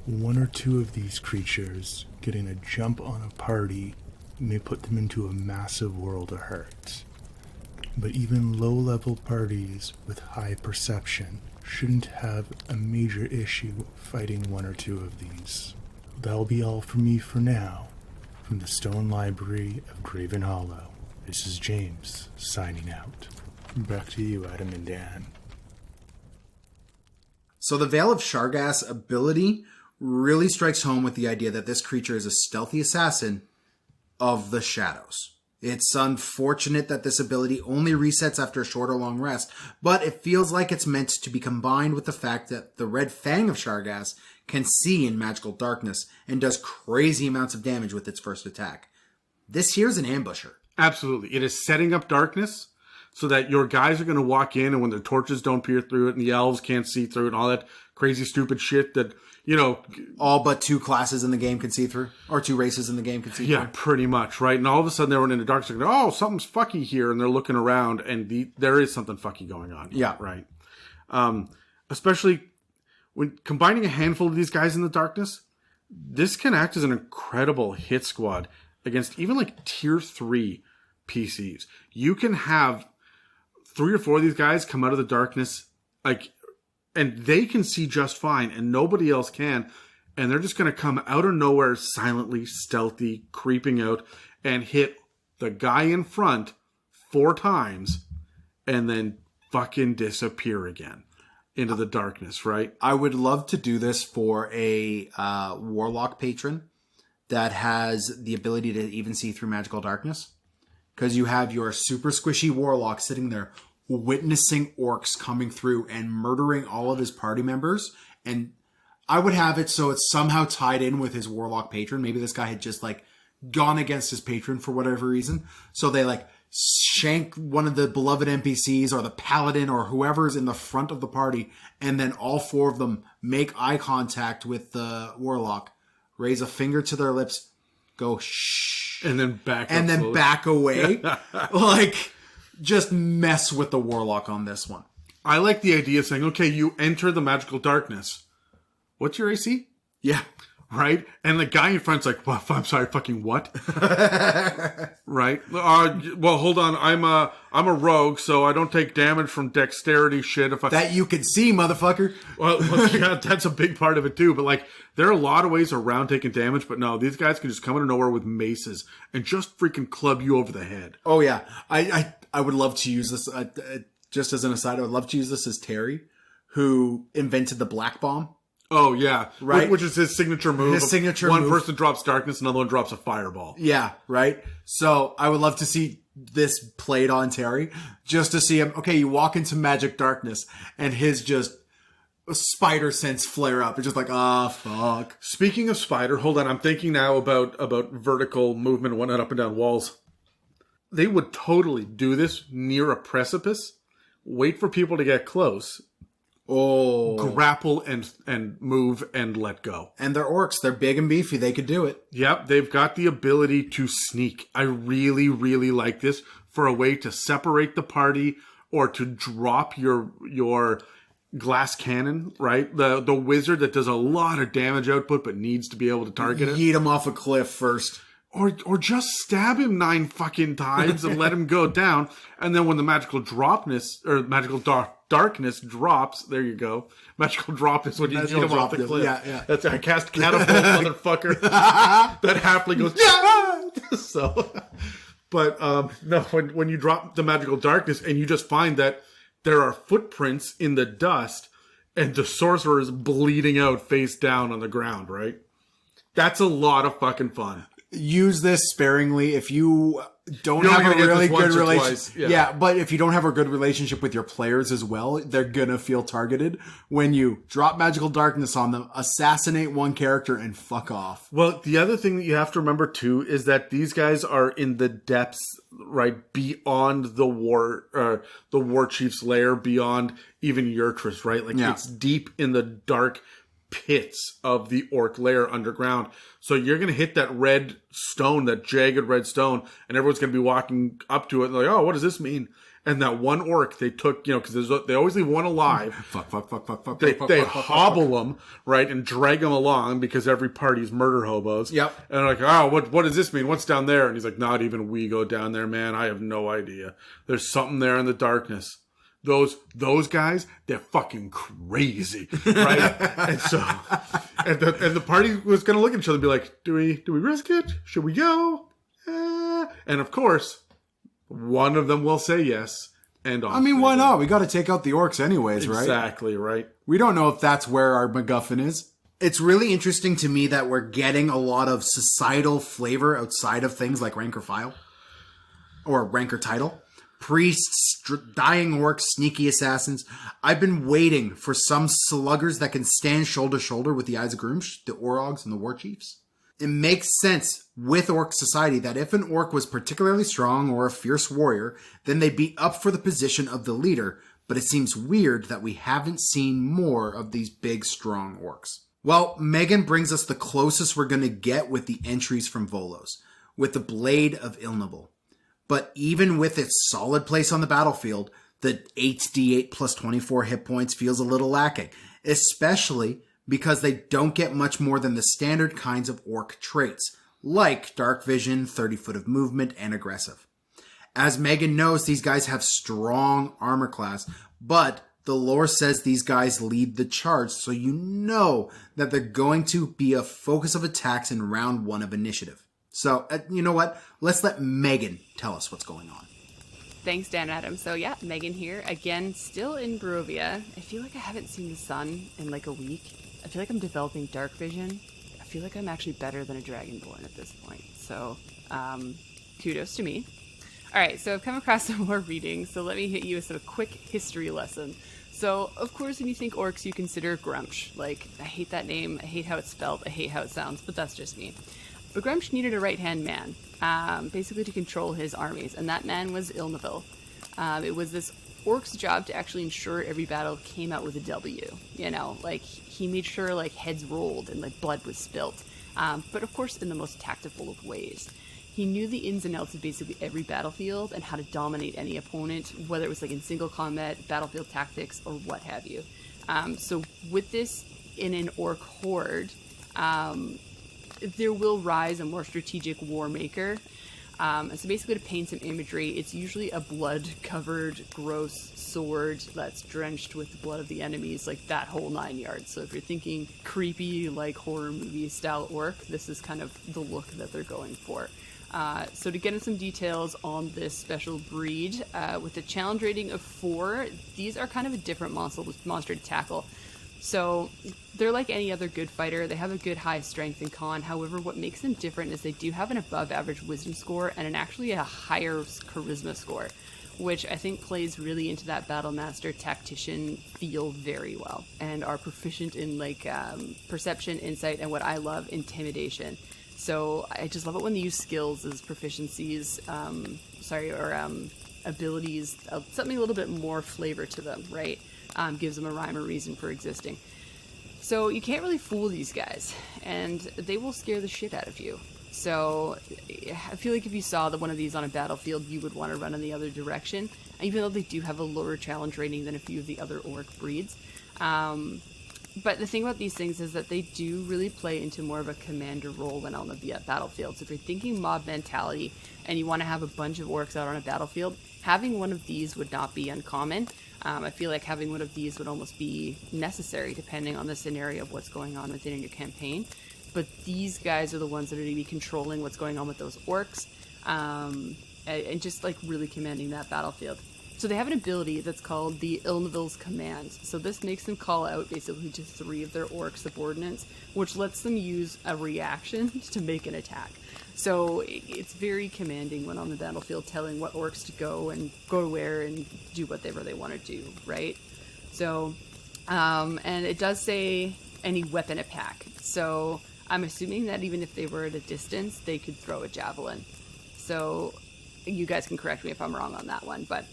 1 or 2 of these creatures getting a jump on a party may put them into a massive world of hurt. But even low-level parties with high perception shouldn't have a major issue fighting 1 or 2 of these. That'll be all from me for now. From the Stone Library of Graven Hollow, this is James, signing out. Back to you, Adam and Dan. So the Veil of Shargaas ability really strikes home with the idea that this creature is a stealthy assassin of the shadows. It's unfortunate that this ability only resets after a short or long rest, but it feels like it's meant to be combined with the fact that the Red Fang of Shargaas can see in magical darkness and does crazy amounts of damage with its first attack. This here's an ambusher. Absolutely. It is setting up darkness so that your guys are going to walk in, and when their torches don't peer through it and the elves can't see through it and all that crazy stupid shit that, you know... All but 2 classes in the game can see through? Or 2 races in the game can see through? Yeah, pretty much, right? And all of a sudden they're in the dark, so they're going, oh, something's fucky here, and they're looking around, and there is something fucky going on. Yeah. Right. Especially when combining a handful of these guys in the darkness, this can act as an incredible hit squad against even like tier 3 PCs. You can have 3 or 4 of these guys come out of the darkness, like, and they can see just fine, and nobody else can. And they're just going to come out of nowhere, silently, stealthy, creeping out, and hit the guy in front 4 times, and then fucking disappear again into the darkness, right? I would love to do this for a Warlock patron that has the ability to even see through magical darkness. Because you have your super squishy Warlock sitting there witnessing orcs coming through and murdering all of his party members. And I would have it so it's somehow tied in with his Warlock patron. Maybe this guy had just like gone against his patron for whatever reason. So they like shank one of the beloved NPCs or the paladin or whoever's in the front of the party. And then all 4 of them make eye contact with the Warlock, raise a finger to their lips, go shh. And then back up and then slowly. back away. Like, just mess with the Warlock on this one. I like the idea of saying, okay, you enter the magical darkness. What's your AC? Yeah. Right? And the guy in front's like, well, I'm sorry, fucking what? Right? Well, hold on. I'm a rogue, so I don't take damage from dexterity shit. That you can see, motherfucker. Well, yeah, that's a big part of it too. But like, there are a lot of ways around taking damage. But no, these guys can just come out of nowhere with maces and just freaking club you over the head. Oh yeah, I would love to use this. Just as an aside, I would love to use this as Terry, who invented the black bomb. Oh yeah, right. Which is his signature move. His signature one move. person drops darkness, another one drops a fireball. Yeah, right. So I would love to see this played on Terry, just to see him. Okay, you walk into magic darkness, and his just spider sense flare up. It's just like, fuck. Speaking of spider, hold on. I'm thinking now about vertical movement and whatnot up and down walls. They would totally do this near a precipice. Wait for people to get close. Oh, grapple and move and let go. And they're orcs. They're big and beefy. They could do it. Yep, they've got the ability to sneak. I really, really like this for a way to separate the party or to drop your glass cannon, right? The wizard that does a lot of damage output but needs to be able to target it. Yeet him off a cliff first. Or just stab him 9 fucking times and let him go down. And then when the magical darkness drops, there you go. Magical drop is when you Magical hit him off the drop, cliff. yeah. That's I cast catapult, motherfucker. That happily goes, yeah! So, but no, when you drop the magical darkness and you just find that there are footprints in the dust and the sorcerer is bleeding out face down on the ground, right? That's a lot of fucking fun. Use this sparingly if you don't have a really good relationship. Yeah, but if you don't have a good relationship with your players as well, they're gonna feel targeted when you drop magical darkness on them, assassinate one character, and fuck off. Well, the other thing that you have to remember too is that these guys are in the depths, right, beyond the war chief's lair, beyond even Yurtrus, right? Like it's deep in the dark pits of the orc lair underground. So you're going to hit that red stone, that jagged red stone, and everyone's going to be walking up to it and like, oh, what does this mean? And that one orc they took, because they always leave one alive. They hobble them, right, and drag them along because every party's murder hobos. Yep. And they're like, oh, what does this mean? What's down there? And he's like, not even we go down there, man. I have no idea. There's something there in the darkness. Those guys, they're fucking crazy, right? And so, and the party was going to look at each other and be like, do we risk it? Should we go? And of course, one of them will say yes. And I mean, why not? We got to take out the orcs anyways, right? Exactly, right. We don't know if that's where our MacGuffin is. It's really interesting to me that we're getting a lot of societal flavor outside of things like rank or file or rank or title. Priests, dying orcs, sneaky assassins. I've been waiting for some sluggers that can stand shoulder to shoulder with the eyes of Grooms, the Orogs and the War Chiefs. It makes sense with orc society that if an orc was particularly strong or a fierce warrior, then they'd be up for the position of the leader, but it seems weird that we haven't seen more of these big, strong orcs. Well, Megan brings us the closest we're going to get with the entries from Volos, with the Blade of Ilneval. But even with its solid place on the battlefield, the 8d8 plus 24 hit points feels a little lacking, especially because they don't get much more than the standard kinds of orc traits, like Dark Vision, 30 foot of movement, and aggressive. As Megan knows, these guys have strong armor class, but the lore says these guys lead the charge, so you know that they're going to be a focus of attacks in round 1 of initiative. So, you know what? Let's let Megan tell us what's going on. Thanks, Dan Adam. So yeah, Megan here, again, still in Barovia. I feel like I haven't seen the sun in like a week. I feel like I'm developing dark vision. I feel like I'm actually better than a dragonborn at this point. So, kudos to me. Alright, so I've come across some more reading, so let me hit you with a quick history lesson. So, of course, when you think orcs, you consider Grumsh. Like, I hate that name, I hate how it's spelled, I hate how it sounds, but that's just me. But Grumsh needed a right-hand man, basically to control his armies, and that man was Ilneval. It was this orc's job to actually ensure every battle came out with a W. You know, like, he made sure, like, heads rolled and, like, blood was spilt. But, of course, in the most tactful of ways. He knew the ins and outs of basically every battlefield and how to dominate any opponent, whether it was, like, in single combat, battlefield tactics, or what have you. So, with this in an Orc Horde, there will rise a more strategic war maker. So basically, to paint some imagery, it's usually a blood-covered, gross sword that's drenched with the blood of the enemies, like that whole 9 yards. So if you're thinking creepy, like horror movie style orc, this is kind of the look that they're going for. So to get into some details on this special breed, with a challenge rating of 4, these are kind of a different monster to tackle. So they're like any other good fighter. They have a good high strength and con. However, what makes them different is they do have an above average wisdom score and actually a higher charisma score, which I think plays really into that battle master tactician feel very well, and are proficient in like perception, insight, and what I love, intimidation. So I just love it when they use skills as proficiencies, abilities, something a little bit more flavor to them, right? Gives them a rhyme or reason for existing. So you can't really fool these guys, and they will scare the shit out of you. So I feel like if you saw one of these on a battlefield, you would want to run in the other direction, even though they do have a lower challenge rating than a few of the other orc breeds. But the thing about these things is that they do really play into more of a commander role when on the battlefield. So if you're thinking mob mentality and you want to have a bunch of orcs out on a battlefield, having one of these would not be uncommon. I feel like having one of these would almost be necessary depending on the scenario of what's going on within your campaign. But these guys are the ones that are going to be controlling what's going on with those orcs, and just like really commanding that battlefield. So they have an ability that's called the Ilneval's Command. So this makes them call out basically to 3 of their orc subordinates, which lets them use a reaction to make an attack. So it's very commanding when on the battlefield, telling what orcs to go to where and do whatever they want to do, right? So, and it does say any weapon attack. So I'm assuming that even if they were at a distance, they could throw a javelin. So you guys can correct me if I'm wrong on that one, but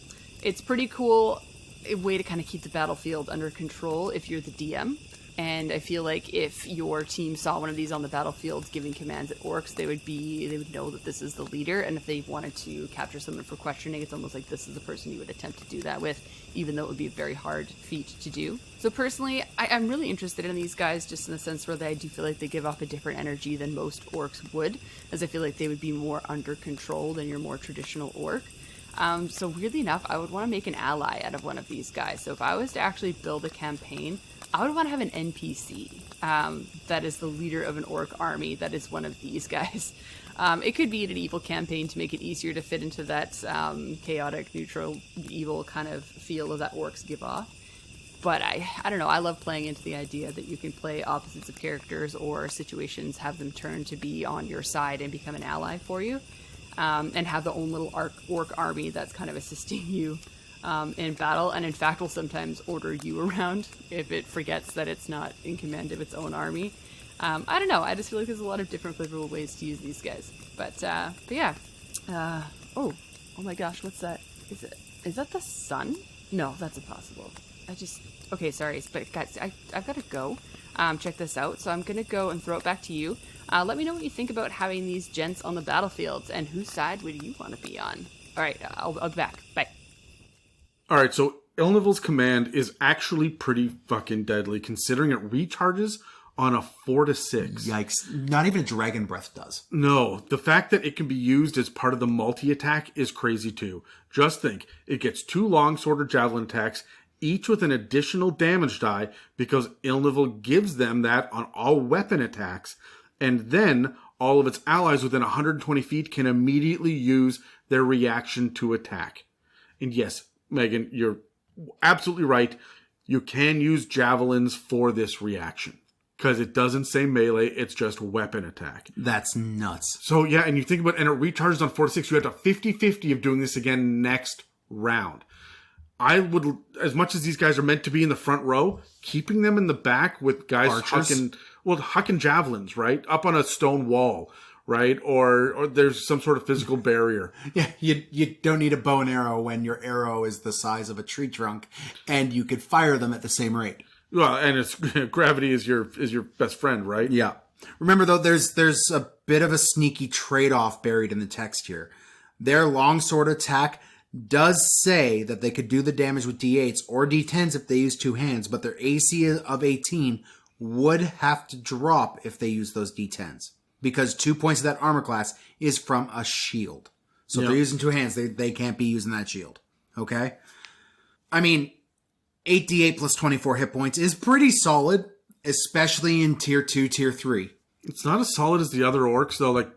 it's pretty cool, a way to kind of keep the battlefield under control if you're the DM. And I feel like if your team saw one of these on the battlefield giving commands at orcs, they would know that this is the leader. And if they wanted to capture someone for questioning, it's almost like this is the person you would attempt to do that with, even though it would be a very hard feat to do. So personally, I'm really interested in these guys just in the sense where I do feel like they give off a different energy than most orcs would, as I feel like they would be more under control than your more traditional orc. So weirdly enough, I would want to make an ally out of one of these guys. So if I was to actually build a campaign, I would want to have an NPC that is the leader of an orc army that is one of these guys. It could be an evil campaign to make it easier to fit into that chaotic, neutral, evil kind of feel that orcs give off. But I don't know, I love playing into the idea that you can play opposites of characters or situations, have them turn to be on your side and become an ally for you. And have their own little orc army that's kind of assisting you in battle, and in fact will sometimes order you around if it forgets that it's not in command of its own army. I don't know. I just feel like there's a lot of different flavorful ways to use these guys. But yeah. Oh my gosh, what's that? Is that the sun? No, that's impossible. Okay, sorry, but guys, I've got to go. Check this out. So I'm gonna go and throw it back to you. Let me know what you think about having these gents on the battlefields, and whose side would you want to be on? All right, I'll be back. Bye. All right, so Ilneval's command is actually pretty fucking deadly, considering it recharges on a 4 to 6. Yikes. Not even a Dragon Breath does. No, the fact that it can be used as part of the multi-attack is crazy too. Just think, it gets 2 longsword or javelin attacks, each with an additional damage die, because Ilneval gives them that on all weapon attacks, and then all of its allies within 120 feet can immediately use their reaction to attack. And yes, Megan, you're absolutely right. You can use javelins for this reaction. Because it doesn't say melee, it's just weapon attack. That's nuts. So yeah, and you think about, and it recharges on 4 to 6, you have a 50-50 of doing this again next round. I would, as much as these guys are meant to be in the front row, keeping them in the back with guys hucking javelins, right? Up on a stone wall, right? Or there's some sort of physical barrier. Yeah, you don't need a bow and arrow when your arrow is the size of a tree trunk, and you could fire them at the same rate. Well, and it's gravity is your best friend, right? Yeah. Remember though, there's a bit of a sneaky trade-off buried in the text here. Their longsword attack does say that they could do the damage with D8s or D10s if they use 2 hands, but their AC of 18 would have to drop if they use those D10s, because 2 points of that armor class is from a shield. So if they're using 2 hands, they can't be using that shield. Okay? I mean, 8d8 plus 24 hit points is pretty solid, especially in tier 2, tier 3. It's not as solid as the other orcs, though. Like,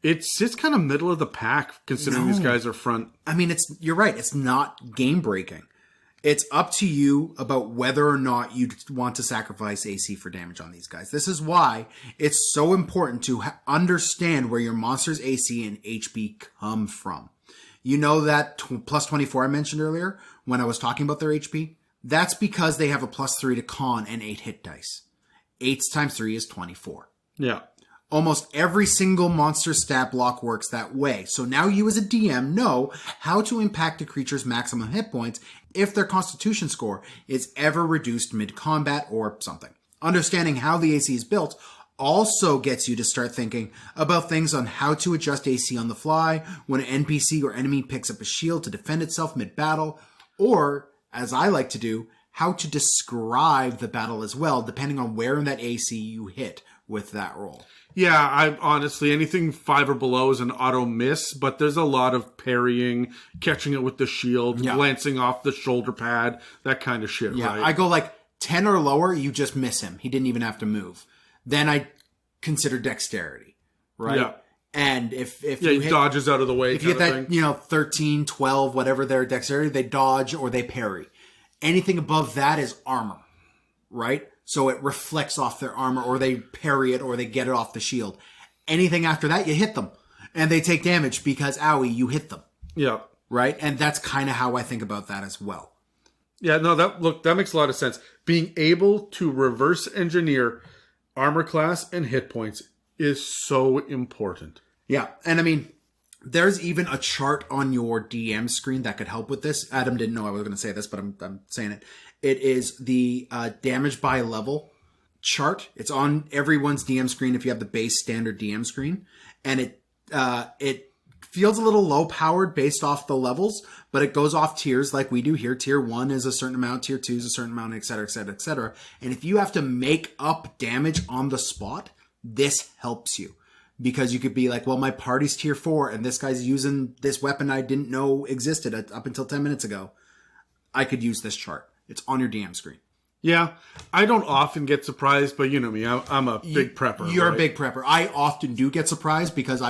it sits kind of middle of the pack, considering these guys are front. I mean, you're right. It's not game breaking. It's up to you about whether or not you want to sacrifice AC for damage on these guys. This is why it's so important to understand where your monster's AC and HP come from. You know that plus 24 I mentioned earlier when I was talking about their HP? That's because they have a plus 3 to con and 8 hit dice. 8 times 3 is 24. Yeah. Almost every single monster stat block works that way. So now you as a DM know how to impact a creature's maximum hit points if their constitution score is ever reduced mid-combat or something. Understanding how the AC is built also gets you to start thinking about things on how to adjust AC on the fly when an NPC or enemy picks up a shield to defend itself mid-battle, or, as I like to do, how to describe the battle as well, depending on where in that AC you hit with that roll. Yeah, I honestly, anything 5 or below is an auto miss, but there's a lot of parrying, catching it with the shield, glancing off the shoulder pad, that kind of shit, right? I go like 10 or lower, you just miss him. He didn't even have to move. Then I consider dexterity, right? Yeah. And if he dodges out of the way. If you get that, 13, 12, whatever their dexterity, they dodge or they parry. Anything above that is armor, right? So it reflects off their armor, or they parry it, or they get it off the shield. Anything after that, you hit them. And they take damage because, owie, you hit them. Yeah. Right? And that's kind of how I think about that as well. Yeah, no, that makes a lot of sense. Being able to reverse engineer armor class and hit points is so important. Yeah, and I mean, there's even a chart on your DM screen that could help with this. Adam didn't know I was going to say this, but I'm saying it. It is the damage by level chart. It's on everyone's DM screen if you have the base standard DM screen. And it feels a little low powered based off the levels, but it goes off tiers like we do here. Tier 1 is a certain amount, tier 2 is a certain amount, et cetera, et cetera, et cetera. And if you have to make up damage on the spot, this helps you. Because you could be like, well, my party's tier 4 and this guy's using this weapon I didn't know existed up until 10 minutes ago. I could use this chart. It's on your DM screen. Yeah, I don't often get surprised, but you know me, I'm a big prepper. You're a big prepper. I often do get surprised because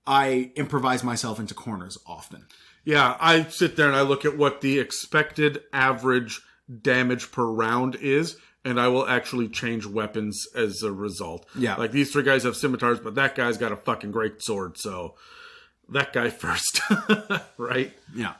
I improvise myself into corners often. Yeah, I sit there and I look at what the expected average damage per round is, and I will actually change weapons as a result. Yeah. Like, these 3 guys have scimitars, but that guy's got a fucking great sword, so that guy first. Right? Yeah.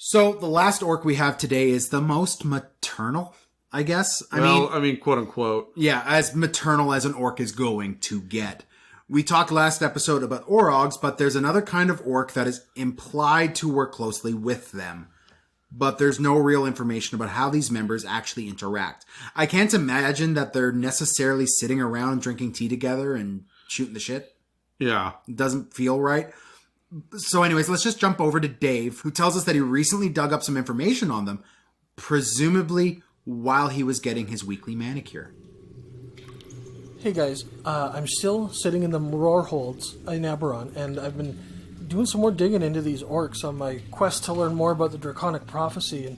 So the last orc we have today is the most maternal I guess. I mean, quote unquote. Yeah, as maternal as an orc is going to get. We talked last episode about orogs, but there's another kind of orc that is implied to work closely with them. But there's no real information about how these members actually interact. I can't imagine that they're necessarily sitting around drinking tea together and shooting the shit. Yeah. It doesn't feel right. So anyways, let's just jump over to Dave, who tells us that he recently dug up some information on them, presumably while he was getting his weekly manicure. Hey guys, I'm still sitting in the Orc Hordes in Acheron, and I've been doing some more digging into these orcs on my quest to learn more about the Draconic Prophecy,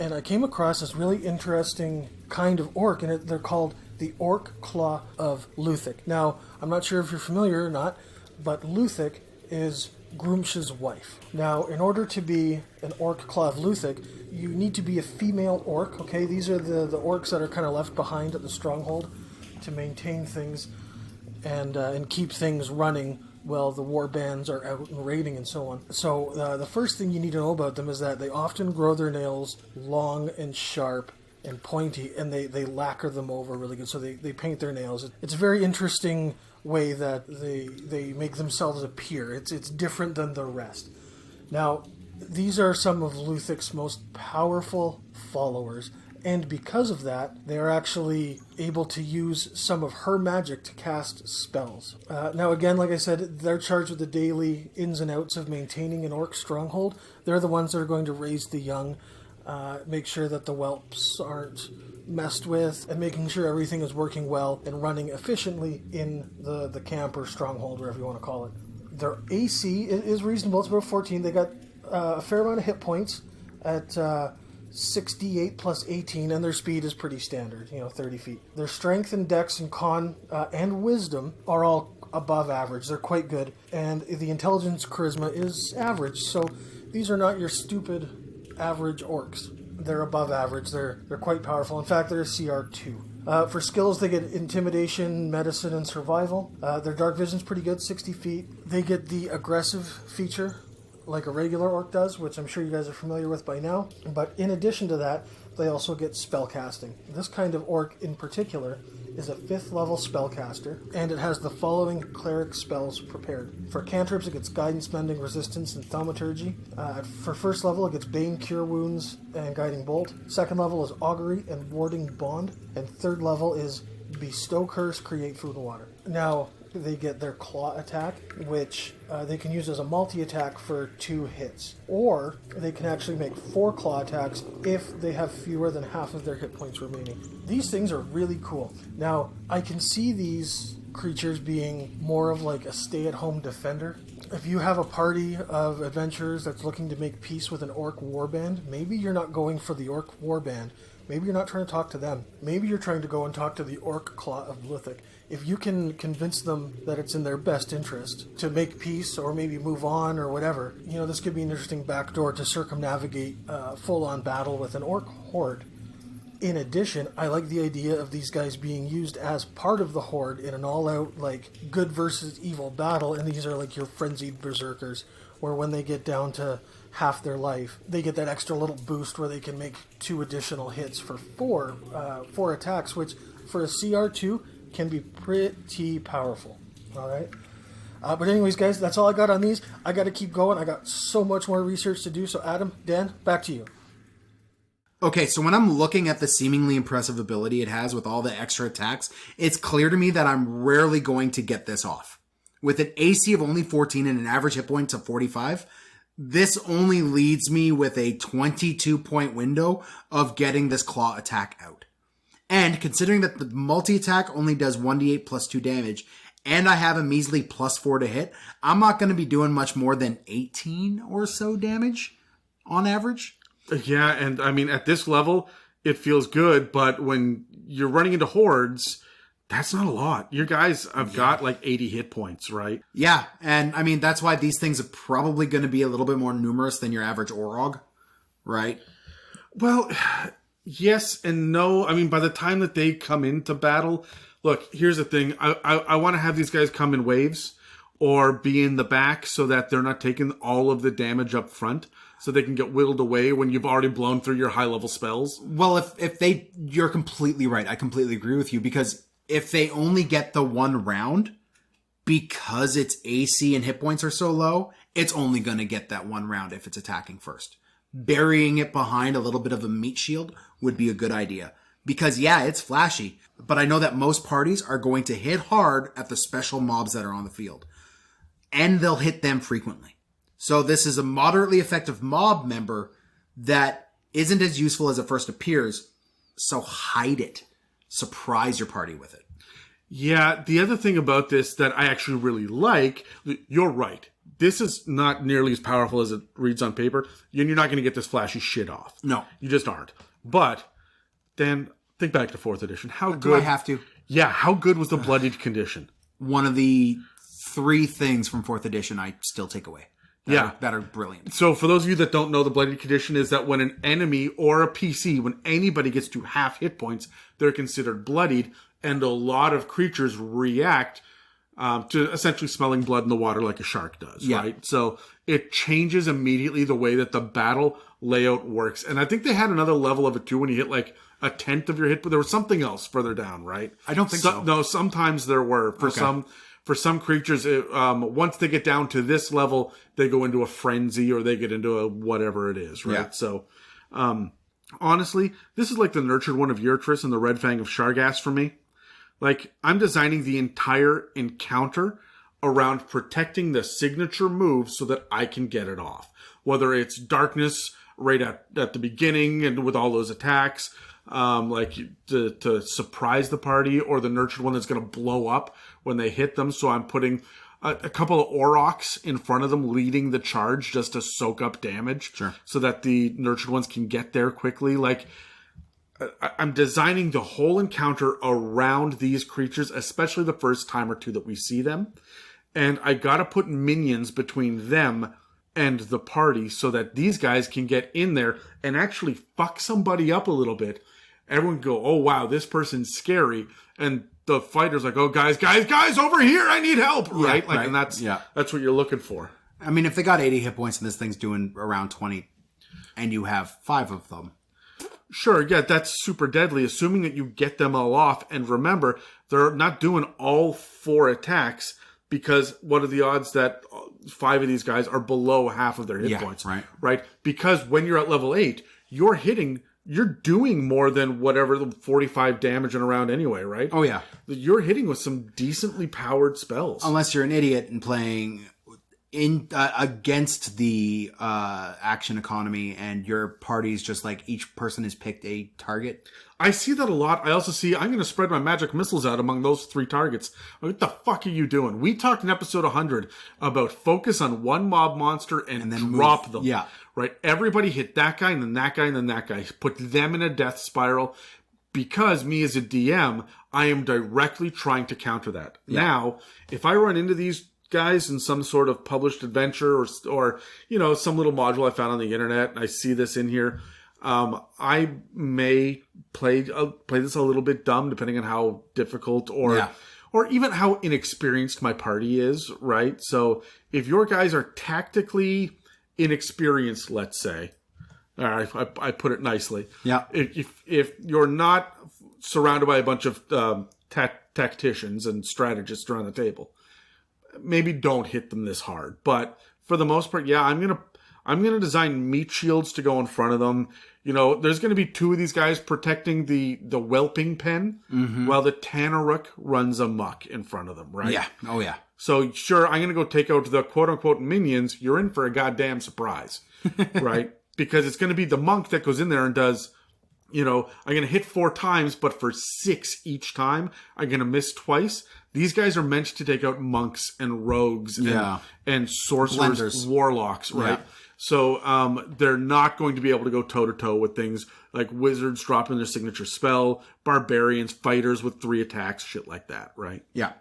and I came across this really interesting kind of orc, and they're called the Orc Claw of Luthic. Now, I'm not sure if you're familiar or not, but Luthic is Grooms' wife. Now, in order to be an Orc Claw of Luthic, you need to be a female orc, okay? These are the orcs that are kind of left behind at the stronghold to maintain things and keep things running while the war bands are out and raiding and so on. So the first thing you need to know about them is that they often grow their nails long and sharp and pointy, and they lacquer them over really good. So they paint their nails. It's a very interesting way that they make themselves appear. It's different than the rest. Now, these are some of Luthic's most powerful followers, and because of that, they are actually able to use some of her magic to cast spells. Now again, like I said, they're charged with the daily ins and outs of maintaining an orc stronghold. They're the ones that are going to raise the young, make sure that the whelps aren't messed with, and making sure everything is working well and running efficiently in the camp or stronghold, whatever you want to call it. Their AC is reasonable. It's about 14. They got a fair amount of hit points at 68 plus 18, and their speed is pretty standard, 30 feet. Their strength and dex and con and wisdom are all above average. They're quite good, and the intelligence charisma is average. So these are not your stupid average orcs. They're above average. They're quite powerful. In fact, they're a CR2. For skills, they get intimidation, medicine, and survival. Their dark vision's pretty good, 60 feet. They get the aggressive feature, like a regular orc does, which I'm sure you guys are familiar with by now. But in addition to that, they also get spellcasting. This kind of orc in particular is a 5th level spellcaster, and it has the following cleric spells prepared. For cantrips, it gets guidance, mending, resistance, and thaumaturgy. For 1st level, it gets bane, cure wounds, and guiding bolt. 2nd level is augury and warding bond, and 3rd level is bestow curse, create food and water. Now, they get their claw attack, which they can use as a multi-attack for 2 hits. Or they can actually make 4 claw attacks if they have fewer than half of their hit points remaining. These things are really cool. Now, I can see these creatures being more of like a stay-at-home defender. If you have a party of adventurers that's looking to make peace with an orc warband, maybe you're not going for the orc warband. Maybe you're not trying to talk to them. Maybe you're trying to go and talk to the Orc Claw of Luthic. If you can convince them that it's in their best interest to make peace or maybe move on or whatever, this could be an interesting backdoor to circumnavigate full-on battle with an Orc Horde. In addition, I like the idea of these guys being used as part of the Horde in an all-out, good versus evil battle, and these are like your frenzied berserkers, where when they get down to half their life, they get that extra little boost where they can make 2 additional hits for 4 attacks, which for a CR2 can be pretty powerful. Alright? But anyways, guys, that's all I got on these. I got to keep going. I got so much more research to do. So Adam, Dan, back to you. Okay, so when I'm looking at the seemingly impressive ability it has with all the extra attacks, it's clear to me that I'm rarely going to get this off. With an AC of only 14 and an average hit points of 45, this only leads me with a 22-point window of getting this claw attack out. And considering that the multi-attack only does 1d8 plus 2 damage, and I have a measly plus 4 to hit, I'm not going to be doing much more than 18 or so damage on average. Yeah, and I mean, at this level, it feels good, but when you're running into hordes, that's not a lot. Your guys have got 80 hit points, right? Yeah, and I mean, that's why these things are probably going to be a little bit more numerous than your average Orog, right? Well, yes and no. I mean, by the time that they come into battle, look, here's the thing. I want to have these guys come in waves or be in the back so that they're not taking all of the damage up front, so they can get whittled away when you've already blown through your high-level spells. Well, you're completely right. I completely agree with you, because if they only get the one round, because its AC and hit points are so low, it's only going to get that one round if it's attacking first. Burying it behind a little bit of a meat shield would be a good idea. Because, yeah, it's flashy, but I know that most parties are going to hit hard at the special mobs that are on the field. And they'll hit them frequently. So this is a moderately effective mob member that isn't as useful as it first appears. So hide it. Surprise your party with it. Yeah, the other thing about this that I actually really like, you're right. This is not nearly as powerful as it reads on paper. And you're not going to get this flashy shit off. No. You just aren't. But, Dan, think back to 4th edition. How good... Do I have to? Yeah, how good was the bloodied condition? One of the 3 things from 4th edition I still take away. That are brilliant. So for those of you that don't know, the bloodied condition is that when an enemy or a PC, when anybody gets to half hit points, they're considered bloodied, and a lot of creatures react to essentially smelling blood in the water like a shark does, right? So it changes immediately the way that the battle layout works. And I think they had another level of it too when you hit like a 10th of your hit, but there was something else further down, right? I don't think so. No, sometimes there were. For some creatures, once they get down to this level, they go into a frenzy or they get into a whatever it is, right? Yeah. So, honestly, this is like the nurtured one of Yurtrus and the red fang of Shargas for me. Like, I'm designing the entire encounter around protecting the signature move so that I can get it off. Whether it's darkness right at the beginning and with all those attacks, like to surprise the party, or the nurtured one that's going to blow up when they hit them. So I'm putting a couple of Aurochs in front of them leading the charge just to soak up damage. Sure. So that the nurtured ones can get there quickly. Like, I'm designing the whole encounter around these creatures, especially the first time or two that we see them. And I gotta put minions between them and the party so that these guys can get in there and actually fuck somebody up a little bit. Everyone go, oh wow, this person's scary. And the fighter's like, oh guys, over here, I need help, right? Like, right. And that's what you're looking for. I mean, if they got 80 hit points and this thing's doing around 20, and you have 5 of them. Sure, yeah, that's super deadly, assuming that you get them all off. And remember, they're not doing all 4 attacks, because what are the odds that 5 of these guys are below half of their hit points? Right? Because when you're at level 8, you're doing more than whatever the 45 damage in a round anyway, right? Oh, yeah. You're hitting with some decently powered spells. Unless you're an idiot and playing against the action economy, and your party's just like each person has picked a target. I see that a lot. I also see I'm going to spread my magic missiles out among those 3 targets. What the fuck are you doing? We talked in episode 100 about focus on one mob monster and then drop them. Yeah. Right? Everybody hit that guy and then that guy and then that guy. Put them in a death spiral. Because me as a DM, I am directly trying to counter that. Yeah. Now, if I run into these guys in some sort of published adventure or some little module I found on the internet, and I see this in here, I may play this a little bit dumb, depending on how difficult or even how inexperienced my party is, right? So if your guys are tactically inexperienced, let's say, all right, I put it nicely. Yeah. If you're not surrounded by a bunch of tacticians and strategists around the table, maybe don't hit them this hard. But for the most part, I'm gonna design meat shields to go in front of them. There's gonna be 2 of these guys protecting the whelping pen, while the Tanaruk runs amok in front of them, right? Yeah. Oh yeah. So sure, I'm gonna go take out the quote unquote minions. You're in for a goddamn surprise, right? Because it's gonna be the monk that goes in there and does, I'm gonna hit 4 times, but for 6 each time, I'm gonna miss twice. These guys are meant to take out monks and rogues and sorcerers, Blenders. Warlocks, right? Yeah. So they're not going to be able to go toe-to-toe with things like wizards dropping their signature spell, barbarians, fighters with 3 attacks, shit like that, right? Yeah.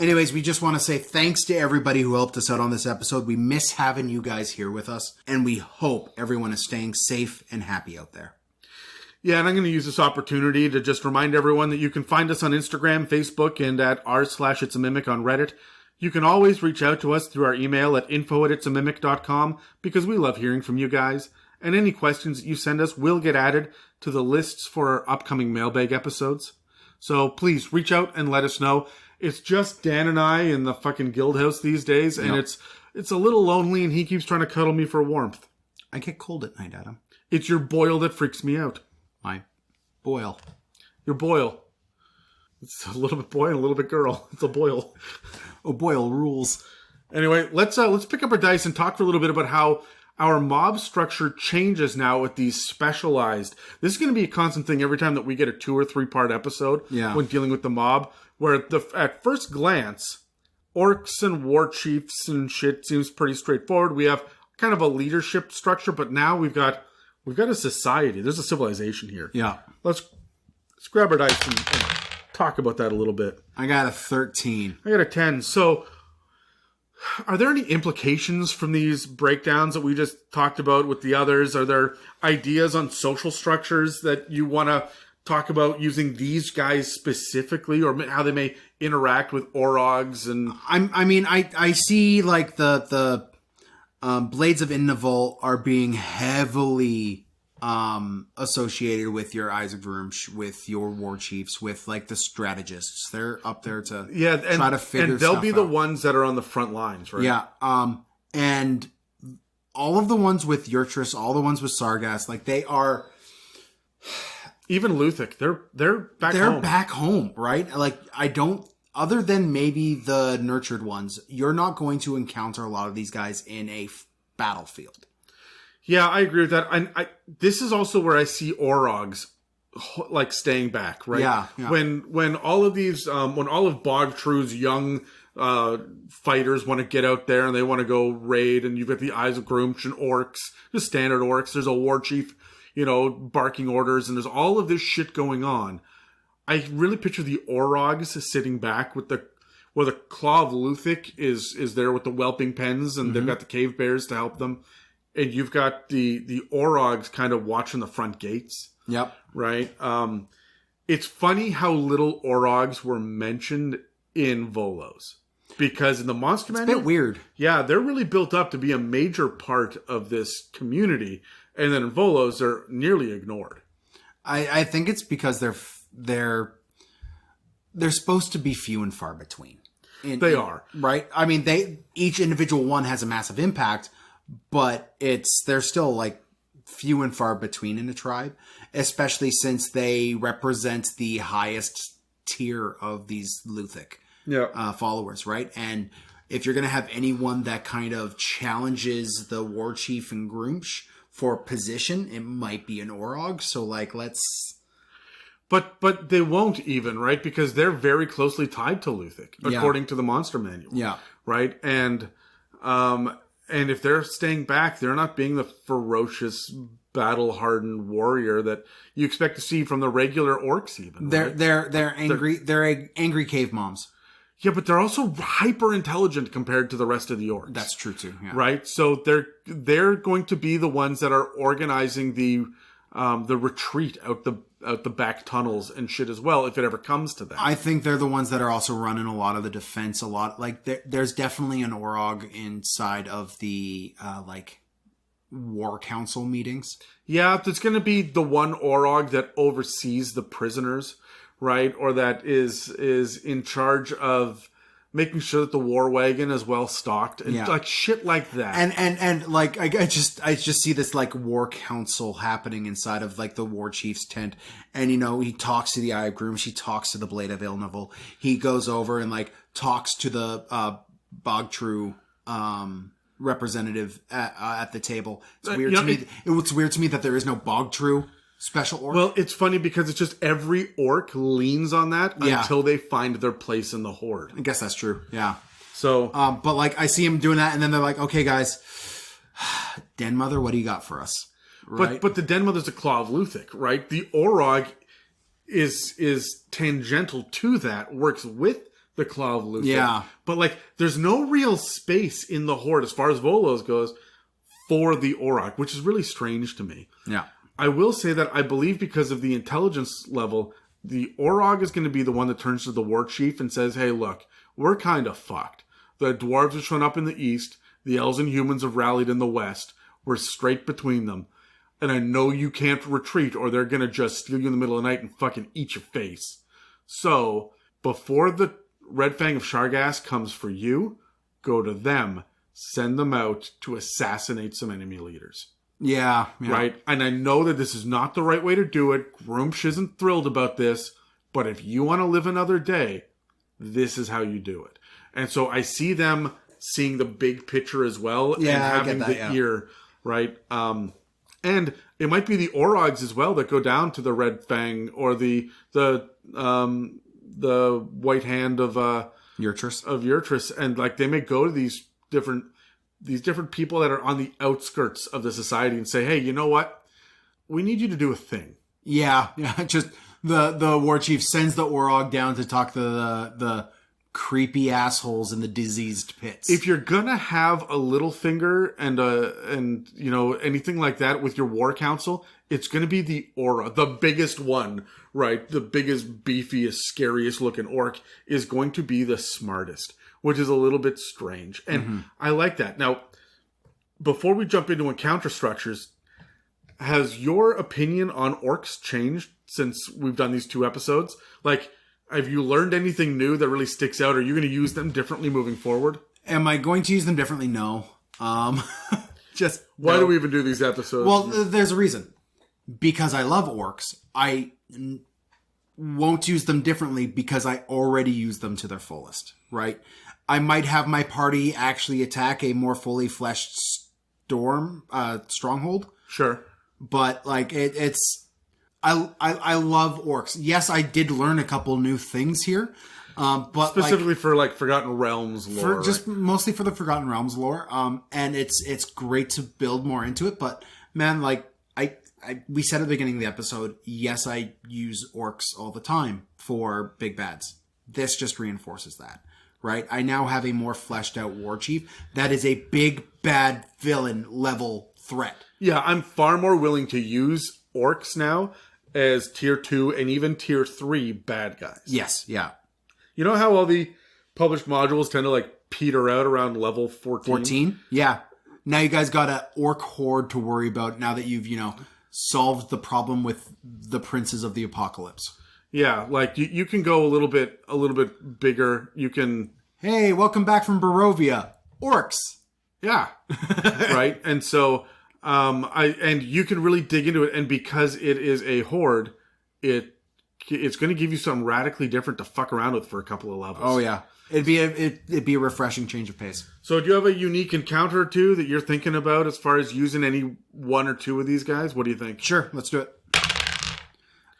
Anyways, we just want to say thanks to everybody who helped us out on this episode. We miss having you guys here with us, and we hope everyone is staying safe and happy out there. Yeah, and I'm going to use this opportunity to just remind everyone that you can find us on Instagram, Facebook, and at r/It's a Mimic on Reddit. You can always reach out to us through our email at info@itsamimic.com because we love hearing from you guys. And any questions that you send us will get added to the lists for our upcoming mailbag episodes. So please reach out and let us know. It's just Dan and I in the fucking guild house these days, and it's a little lonely, and he keeps trying to cuddle me for warmth. I get cold at night, Adam. It's your boil that freaks me out. My boil. Your boil. It's a little bit boy and a little bit girl. It's a boil. Oh, boil rules. Anyway, let's pick up our dice and talk for a little bit about how our mob structure changes now with these specialized. This is going to be a constant thing every time that we get a 2 or 3 part episode when dealing with the mob, where at first glance, orcs and war chiefs and shit seems pretty straightforward. We have kind of a leadership structure, but now we've got a society. There's a civilization here. Yeah. Let's grab our dice and talk about that a little bit. I got a 13. I got a 10. So, are there any implications from these breakdowns that we just talked about with the others? Are there ideas on social structures that you want to talk about using these guys specifically, or how they may interact with Orogs? And I see like the Blades of Ilneval are being heavily associated with your Eyes of Grooms, with your war chiefs, with like the strategists. They're up there to try to figure and they'll stuff be the out. ones that are on the front lines, right? Yeah. And all of the ones with Yurtrus, all the ones with Sargass, like they are. Even Luthic, they're back home. They're back home, right? Like I don't. Other than maybe the nurtured ones, you're not going to encounter a lot of these guys in a battlefield. Yeah, I agree with that. This is also where I see Orogs like staying back, right? Yeah. When all of these, when all of Bogtru's young fighters want to get out there and they want to go raid, and you've got the Eyes of Grooms and orcs, just standard orcs. There's a war chief, barking orders, and there's all of this shit going on. I really picture the Orogs sitting back with the Claw of Luthic is there with the whelping pens, and they've got the cave bears to help them. And you've got the Orogs kind of watching the front gates. Yep. Right? It's funny how little Orogs were mentioned in Volos. Because in the Monster Manual... It's a bit weird. Yeah, they're really built up to be a major part of this community. And then in Volos, they're nearly ignored. I think it's because they're supposed to be few and far between. They are. Right? I mean, each individual one has a massive impact, but they're still like few and far between in the tribe, especially since they represent the highest tier of these Luthic followers, right? And if you're going to have anyone that kind of challenges the war chief and Grooms for position, it might be an Orog. So like, let's... But they won't even, right? Because they're very closely tied to Luthic, according to the Monster Manual. Yeah. Right? And if they're staying back, they're not being the ferocious, battle-hardened warrior that you expect to see from the regular orcs even. They're angry. They're angry cave moms. Yeah, but they're also hyper intelligent compared to the rest of the orcs. That's true too. Yeah. Right? So they're going to be the ones that are organizing the retreat out the back tunnels and shit as well, if it ever comes to that. I think they're the ones that are also running a lot of the defense. There's definitely an Orog inside of the war council meetings. Yeah, there's going to be the one Orog that oversees the prisoners, right? Or that is in charge of making sure that the war wagon is well stocked and like shit like that. And like I just see this like war council happening inside of like the war chief's tent, and he talks to the Eye of Grooms, he talks to the Blade of Ilneval, he goes over and like talks to the Bogtru representative at the table. It's weird to me. It's weird to me that there is no Bogtru special orc. Well, it's funny because it's just every orc leans on that until they find their place in the horde. I guess that's true. Yeah. So, but like I see him doing that, and then they're like, "Okay, guys, Den Mother, what do you got for us?" Right? But the Den Mother's a Claw of Luthic, right? The Orog is tangential to that, works with the Claw of Luthic. Yeah. But like, there's no real space in the horde as far as Volos goes for the Orog, which is really strange to me. Yeah. I will say that I believe because of the intelligence level, the Orog is going to be the one that turns to the war chief and says, "Hey, look, we're kind of fucked. The dwarves have shown up in the east. The elves and humans have rallied in the west. We're straight between them. And I know you can't retreat or they're going to just steal you in the middle of the night and fucking eat your face. So, before the Red Fang of Shargaas comes for you, go to them. Send them out to assassinate some enemy leaders. Yeah. Right? And I know that this is not the right way to do it. Grooms isn't thrilled about this. But if you want to live another day, this is how you do it. And so I see them seeing the big picture as well. And having the ear, right? And it might be the Orogs as well that go down to the Red Fang or the White Hand of Yurtrus. And like they may go to these different people that are on the outskirts of the society and say, hey, you know what? We need you to do a thing. Yeah. Just the war chief sends the Orog down to talk to the creepy assholes in the diseased pits. If you're gonna have a little finger and anything like that with your war council, it's gonna be the Aura, the biggest one, right? The biggest, beefiest, scariest looking orc is going to be the smartest, which is a little bit strange. And I like that. Now, before we jump into encounter structures, has your opinion on orcs changed since we've done these 2 episodes? Like, have you learned anything new that really sticks out? Are you going to use them differently moving forward? Am I going to use them differently? No. Just why do we even do these episodes? Well, there's a reason. Because I love orcs. I won't use them differently because I already use them to their fullest, right? I might have my party actually attack a more fully fleshed stronghold. Sure. But like I love orcs. Yes, I did learn a couple new things here. But specifically for like Forgotten Realms lore. Mostly for the Forgotten Realms lore. And it's great to build more into it. But man, like we said at the beginning of the episode, yes, I use orcs all the time for big bads. This just reinforces that, right? I now have a more fleshed out war chief that is a big bad villain level threat. Yeah, I'm far more willing to use orcs now as tier 2 and even tier 3 bad guys. Yes, yeah. You know how all the published modules tend to like peter out around level 14? 14? Yeah. Now you guys got an Orc Horde to worry about now that you've, solved the problem with the Princes of the Apocalypse. Yeah, like you can go a little bit bigger. You can... Hey, welcome back from Barovia. Orcs. Yeah. Right? And so... and you can really dig into it, and because it is a horde, it's going to give you something radically different to fuck around with for a couple of levels. Oh yeah, it'd be a refreshing change of pace. So, do you have a unique encounter or two that you're thinking about as far as using any 1 or 2 of these guys? What do you think? Sure, let's do it.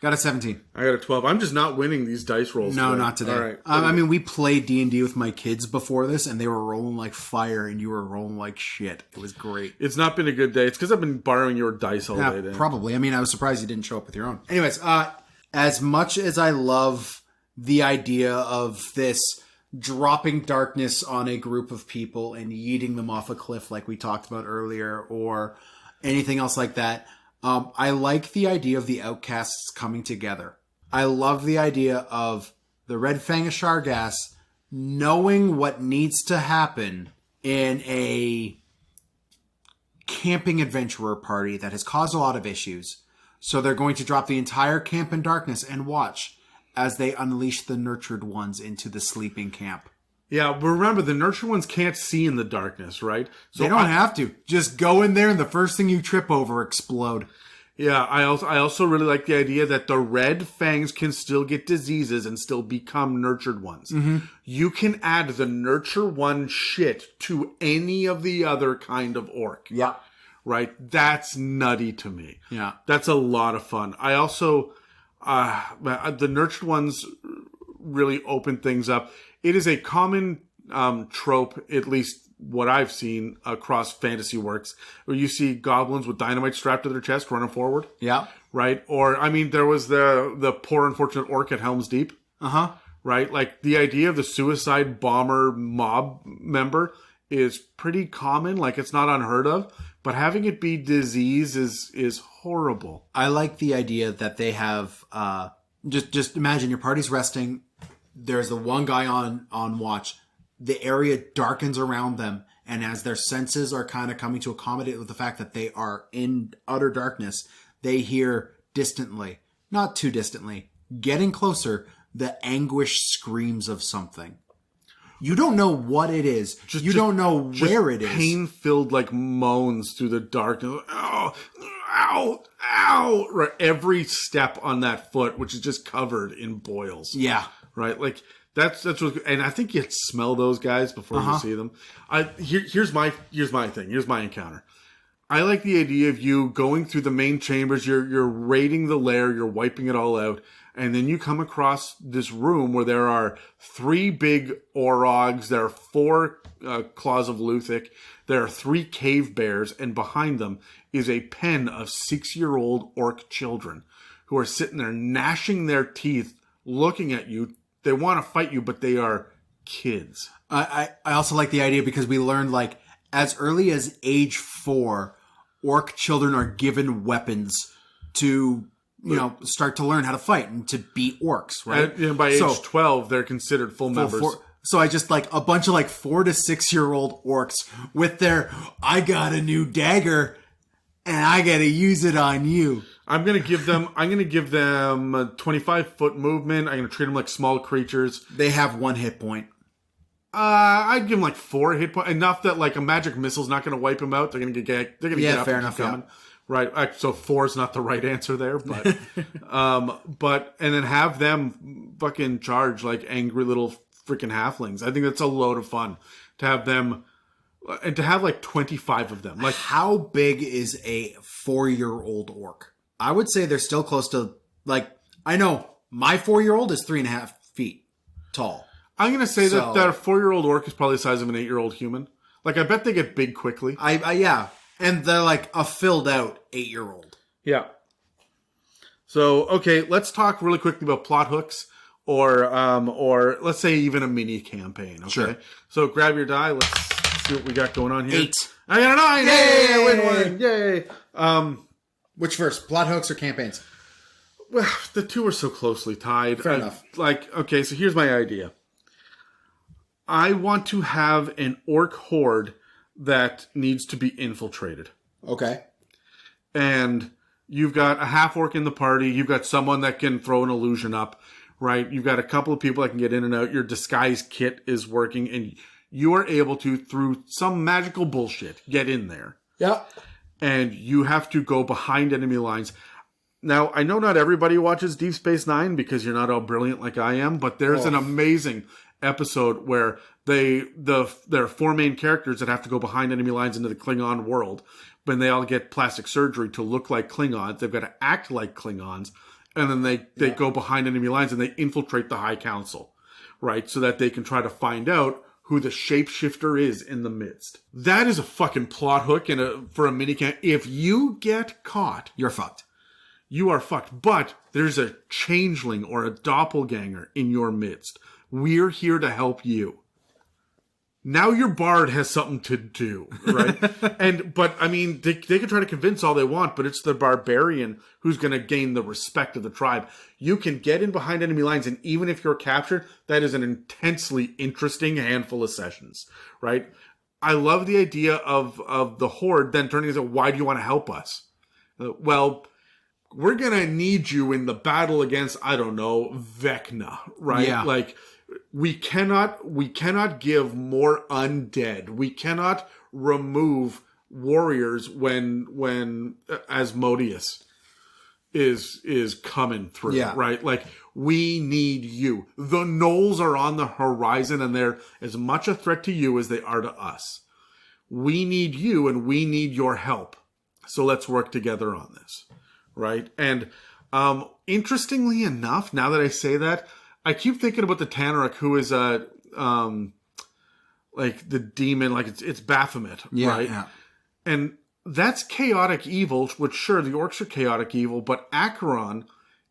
Got a 17. I got a 12. I'm just not winning these dice rolls. No, today. not today. All right. I mean, we played D&D with my kids before this, and they were rolling like fire, and you were rolling like shit. It was great. It's not been a good day. It's because I've been borrowing your dice all day. Then. Probably. I mean, I was surprised you didn't show up with your own. Anyways, as much as I love the idea of this dropping darkness on a group of people and yeeting them off a cliff like we talked about earlier, or anything else like that, I like the idea of the outcasts coming together. I love the idea of the Red Fang of Shargaas knowing what needs to happen in a camping adventurer party that has caused a lot of issues. So they're going to drop the entire camp in darkness and watch as they unleash the nurtured ones into the sleeping camp. Yeah, but remember, the nurtured ones can't see in the darkness, right? So they don't have to. Just go in there and the first thing you trip over, explode. Yeah, I also really like the idea that the red fangs can still get diseases and still become nurtured ones. Mm-hmm. You can add the nurture one shit to any of the other kind of orc. Yeah. Right? That's nutty to me. Yeah. That's a lot of fun. I also, the nurtured ones really open things up. It is a common trope, at least what I've seen across fantasy works, where you see goblins with dynamite strapped to their chest running forward. Yeah. Right? Or, I mean, there was the poor unfortunate orc at Helm's Deep. Uh-huh. Right? Like, the idea of the suicide bomber mob member is pretty common. Like, it's not unheard of. But having it be disease is horrible. I like the idea that they have, just imagine your party's resting. There's the one guy on watch. the area darkens around them. And as their senses are kind of coming to accommodate with the fact that they are in utter darkness, they hear distantly, not too distantly, getting closer, the anguished screams of something. You don't know what it is. You don't know where it is. Pain-filled like moans through the darkness. Ow, ow, ow. Right, every step on that foot, which is just covered in boils. Yeah. Right, like that's what, and I think you smell those guys before you see them. Here's my thing. Here's my encounter. I like the idea of you going through the main chambers. You're raiding the lair. You're wiping it all out. And then you come across this room where there are 3 big Orogs, there are 4 claws of Luthic, there are 3 cave bears, and behind them is a pen of 6-year-old orc children who are sitting there gnashing their teeth, looking at you. They want to fight you, but they are kids. I also like the idea because we learned, like, as early as age 4, orc children are given weapons to... start to learn how to fight and to beat orcs, right? And by age 12, they're considered full members. So I just like a bunch of like 4 to 6-year-old orcs with their, I got a new dagger and I got to use it on you. I'm going to give them a 25-foot movement. I'm going to treat them like small creatures. They have 1 hit point. I'd give them like 4 hit points. Enough that like a magic missile's not going to wipe them out. They're going to get up fair and enough, keep coming. Yeah. Right, so 4 is not the right answer there, but and then have them fucking charge like angry little freaking halflings. I think that's a load of fun to have them, and to have like 25 of them. Like, how big is a 4-year-old orc? I would say they're still close to, like, I know my 4-year-old is 3.5 feet tall. I'm gonna say that a 4-year-old orc is probably the size of an 8-year-old human. Like, I bet they get big quickly. Yeah. And they're like a filled out 8-year-old. Yeah. So, okay, let's talk really quickly about plot hooks or let's say even a mini campaign. Okay. Sure. So grab your die. Let's see what we got going on here. 8. I got a 9. Yay! I win one. Yay. Which first, plot hooks or campaigns? Well, the 2 are so closely tied. Fair enough. Like, okay, so here's my idea. I want to have an orc horde that needs to be infiltrated. Okay. And you've got a half orc in the party. You've got someone that can throw an illusion up, right? You've got a couple of people that can get in and out. Your disguise kit is working, and you are able to, through some magical bullshit, get in there. Yeah. And you have to go behind enemy lines. Now, I know not everybody watches Deep Space Nine because you're not all brilliant like I am, but there's an amazing episode where there are 4 main characters that have to go behind enemy lines into the Klingon world, but they all get plastic surgery to look like Klingons. They've got to act like Klingons, and then they go behind enemy lines and they infiltrate the High Council, right? So that they can try to find out who the shapeshifter is in the midst. That is a fucking plot hook for a minicamp. If you get caught, you're fucked. You are fucked. But there's a changeling or a doppelganger in your midst. We're here to help you. Now your bard has something to do, right? But I mean, they can try to convince all they want, but it's the barbarian who's going to gain the respect of the tribe. You can get in behind enemy lines, and even if you're captured, that is an intensely interesting handful of sessions, right? I love the idea of the horde then turning into, why do you want to help us? Well, we're going to need you in the battle against, I don't know, Vecna, right? Yeah. Like, we cannot give more undead. We cannot remove warriors when Asmodeus is coming through, right? Like, we need you. The gnolls are on the horizon, and they're as much a threat to you as they are to us. We need you, and we need your help. So let's work together on this, right? And interestingly enough, now that I say that, I keep thinking about the Tanaruk, who is like the demon, like it's Baphomet, right? Yeah. And that's chaotic evil, which sure, the orcs are chaotic evil, but Acheron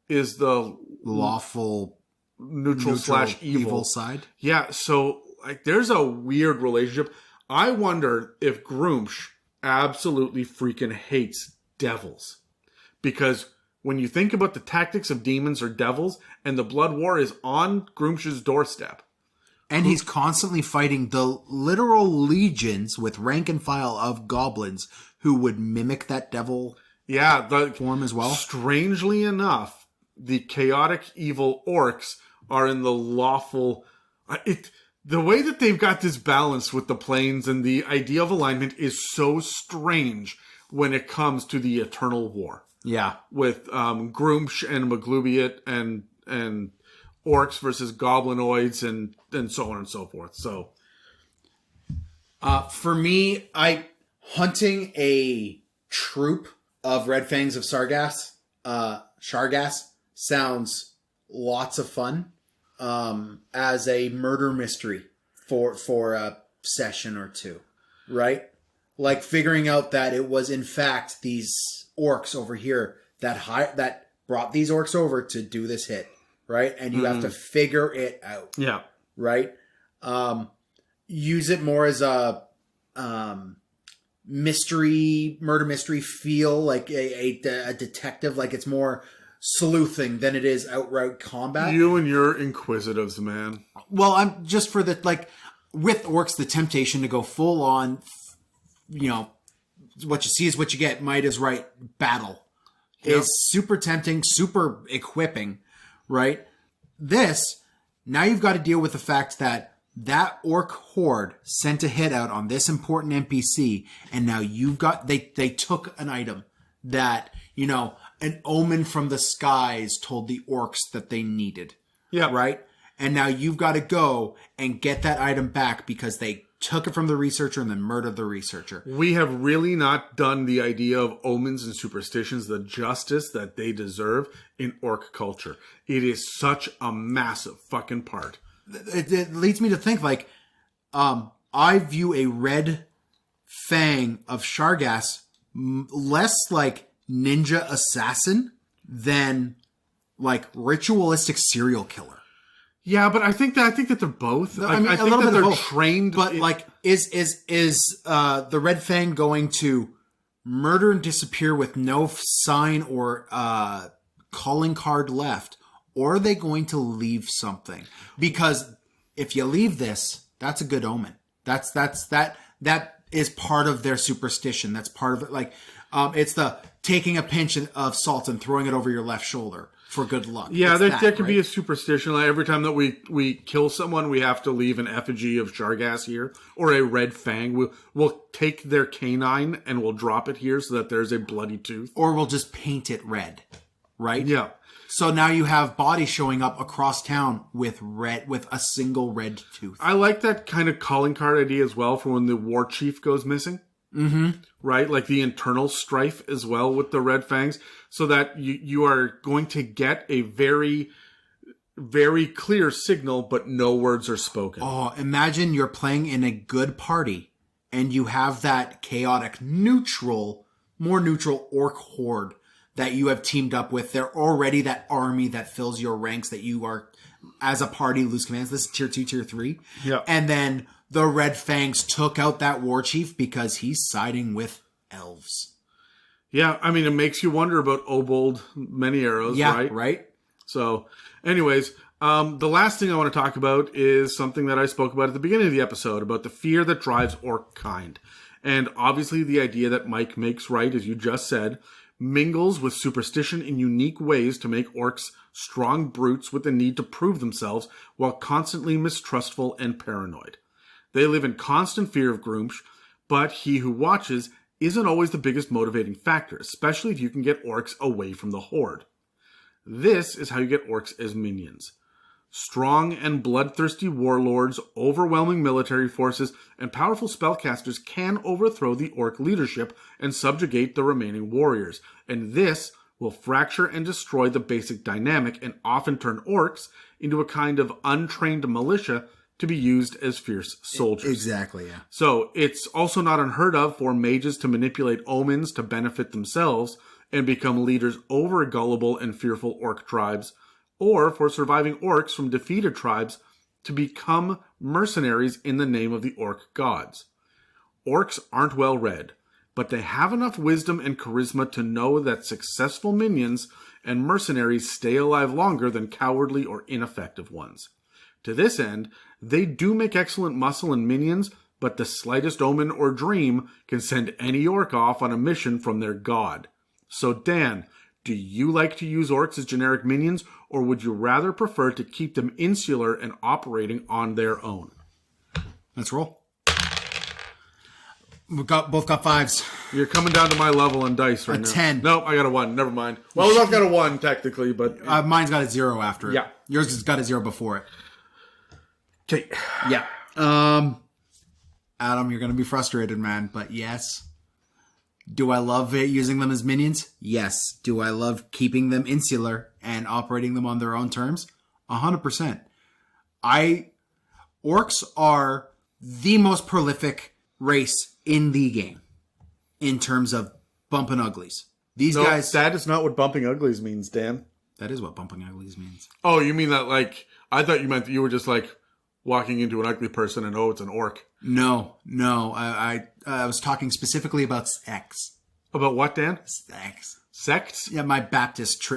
is the lawful neutral / evil side. Yeah, so like there's a weird relationship. I wonder if Grooms absolutely freaking hates devils, because when you think about the tactics of demons or devils, and the blood war is on Groomsh's doorstep, And he's constantly fighting the literal legions with rank and file of goblins who would mimic that devil form as well. Strangely enough, the chaotic evil orcs are in the lawful... The way that they've got this balance with the planes and the idea of alignment is so strange when it comes to the Eternal War. Yeah. With Grooms and Maglubiot and orcs versus goblinoids and so on and so forth. So, for me, hunting a troop of Red Fangs of Sargass, Shargas, sounds lots of fun. As a murder mystery for a session or two, right? Like figuring out that it was in fact these orcs over here that brought these orcs over to do this hit, right? And you have to figure it out, right? Use it more as a murder mystery feel, like a detective, like it's more sleuthing than it is outright combat. You and your inquisitives, man. Well, I'm just for the, like, with orcs, the temptation to go full on, what you see is what you get, might is right, battle is super tempting, super equipping, right? This, now you've got to deal with the fact that orc horde sent a hit out on this important NPC, and now you've got, they took an item that, an omen from the skies told the orcs that they needed. Yeah. Right? And now you've got to go and get that item back because they took it from the researcher and then murdered the researcher. We have really not done the idea of omens and superstitions the justice that they deserve in orc culture. It is such a massive fucking part. It leads me to think, like, I view a red fang of Shargass less like ninja assassin than like ritualistic serial killer. Yeah, but I think that they're both. I think that they're trained. But like, is the red fang going to murder and disappear with no sign or calling card left, or are they going to leave something? Because if you leave this, that's a good omen. That is part of their superstition. That's part of it. Like, it's the taking a pinch of salt and throwing it over your left shoulder for good luck. Yeah, there can be a superstition. Like every time that we kill someone, we have to leave an effigy of Shargas here, or a red fang. We'll take their canine and we'll drop it here so that there's a bloody tooth. Or we'll just paint it red, right? Yeah. So now you have bodies showing up across town with a single red tooth. I like that kind of calling card idea as well for when the war chief goes missing. Mm-hmm. Right? Like the internal strife as well with the red fangs, so that you are going to get a very, very clear signal, but no words are spoken. Oh, imagine you're playing in a good party and you have that chaotic more neutral orc horde that you have teamed up with. They're already that army that fills your ranks that you are, as a party, lose commands. This is tier 2, tier 3. Yeah. And then the Red Fangs took out that war chief because he's siding with elves. Yeah, I mean, it makes you wonder about Obold Many Arrows, right? Right. So, anyways, the last thing I want to talk about is something that I spoke about at the beginning of the episode, about the fear that drives orc kind. And obviously the idea that Mike makes right, as you just said, mingles with superstition in unique ways to make orcs strong brutes with the need to prove themselves while constantly mistrustful and paranoid. They live in constant fear of Grooms, but he who watches isn't always the biggest motivating factor, especially if you can get orcs away from the horde. This is how you get orcs as minions. Strong and bloodthirsty warlords, overwhelming military forces, and powerful spellcasters can overthrow the orc leadership and subjugate the remaining warriors, and this will fracture and destroy the basic dynamic and often turn orcs into a kind of untrained militia to be used as fierce soldiers. Exactly, yeah. So it's also not unheard of for mages to manipulate omens to benefit themselves and become leaders over gullible and fearful orc tribes, or for surviving orcs from defeated tribes to become mercenaries in the name of the orc gods. Orcs aren't well read, but they have enough wisdom and charisma to know that successful minions and mercenaries stay alive longer than cowardly or ineffective ones. To this end, They do make excellent muscle and minions, but the slightest omen or dream can send any orc off on a mission from their god. So Dan, do you like to use orcs as generic minions, or would you rather prefer to keep them insular and operating on their own? Let's roll. Both got 5s. You're coming down to my level on dice right now. 10. Nope, I got a 1. Never mind. Well, we both got a 1 technically, but Mine's got a 0 after it. Yeah. Yours has got a 0 before it. okay. Yeah. Adam, you're going to be frustrated, man, but yes. Do I love using them as minions? Yes. Do I love keeping them insular and operating them on their own terms? 100%. Orcs are the most prolific race in the game in terms of bumping uglies. These guys... That is not what bumping uglies means, Dan. That is what bumping uglies means. Oh, you mean that like... I thought you meant that you were just like walking into an ugly person and it's an orc. No. I was talking specifically about sex. About what, Dan? Sex. Sects? Yeah, my Baptist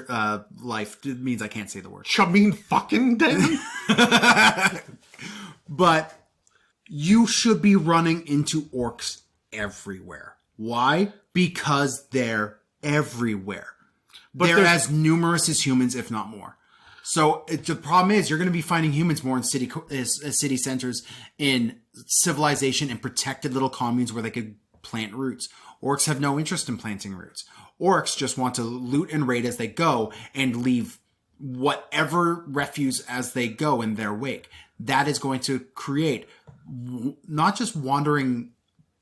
life means I can't say the word. You mean fucking, Dan? But you should be running into orcs everywhere. Why? Because they're everywhere. But they're as numerous as humans, if not more. So the problem is you're going to be finding humans more in city centers, in civilization, and protected little communes where they could plant roots. Orcs have no interest in planting roots. Orcs just want to loot and raid as they go and leave whatever refuse as they go in their wake. That is going to create not just wandering,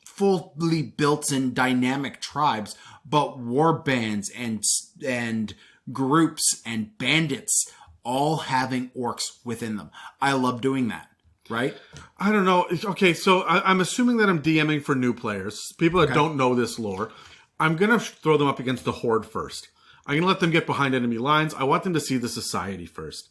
fully built and dynamic tribes, but war bands and groups and bandits all having orcs within them. I love doing that, right? I don't know. Okay, so I'm assuming that I'm DMing for new players, people that don't know this lore. I'm going to throw them up against the Horde first. I'm going to let them get behind enemy lines. I want them to see the society first.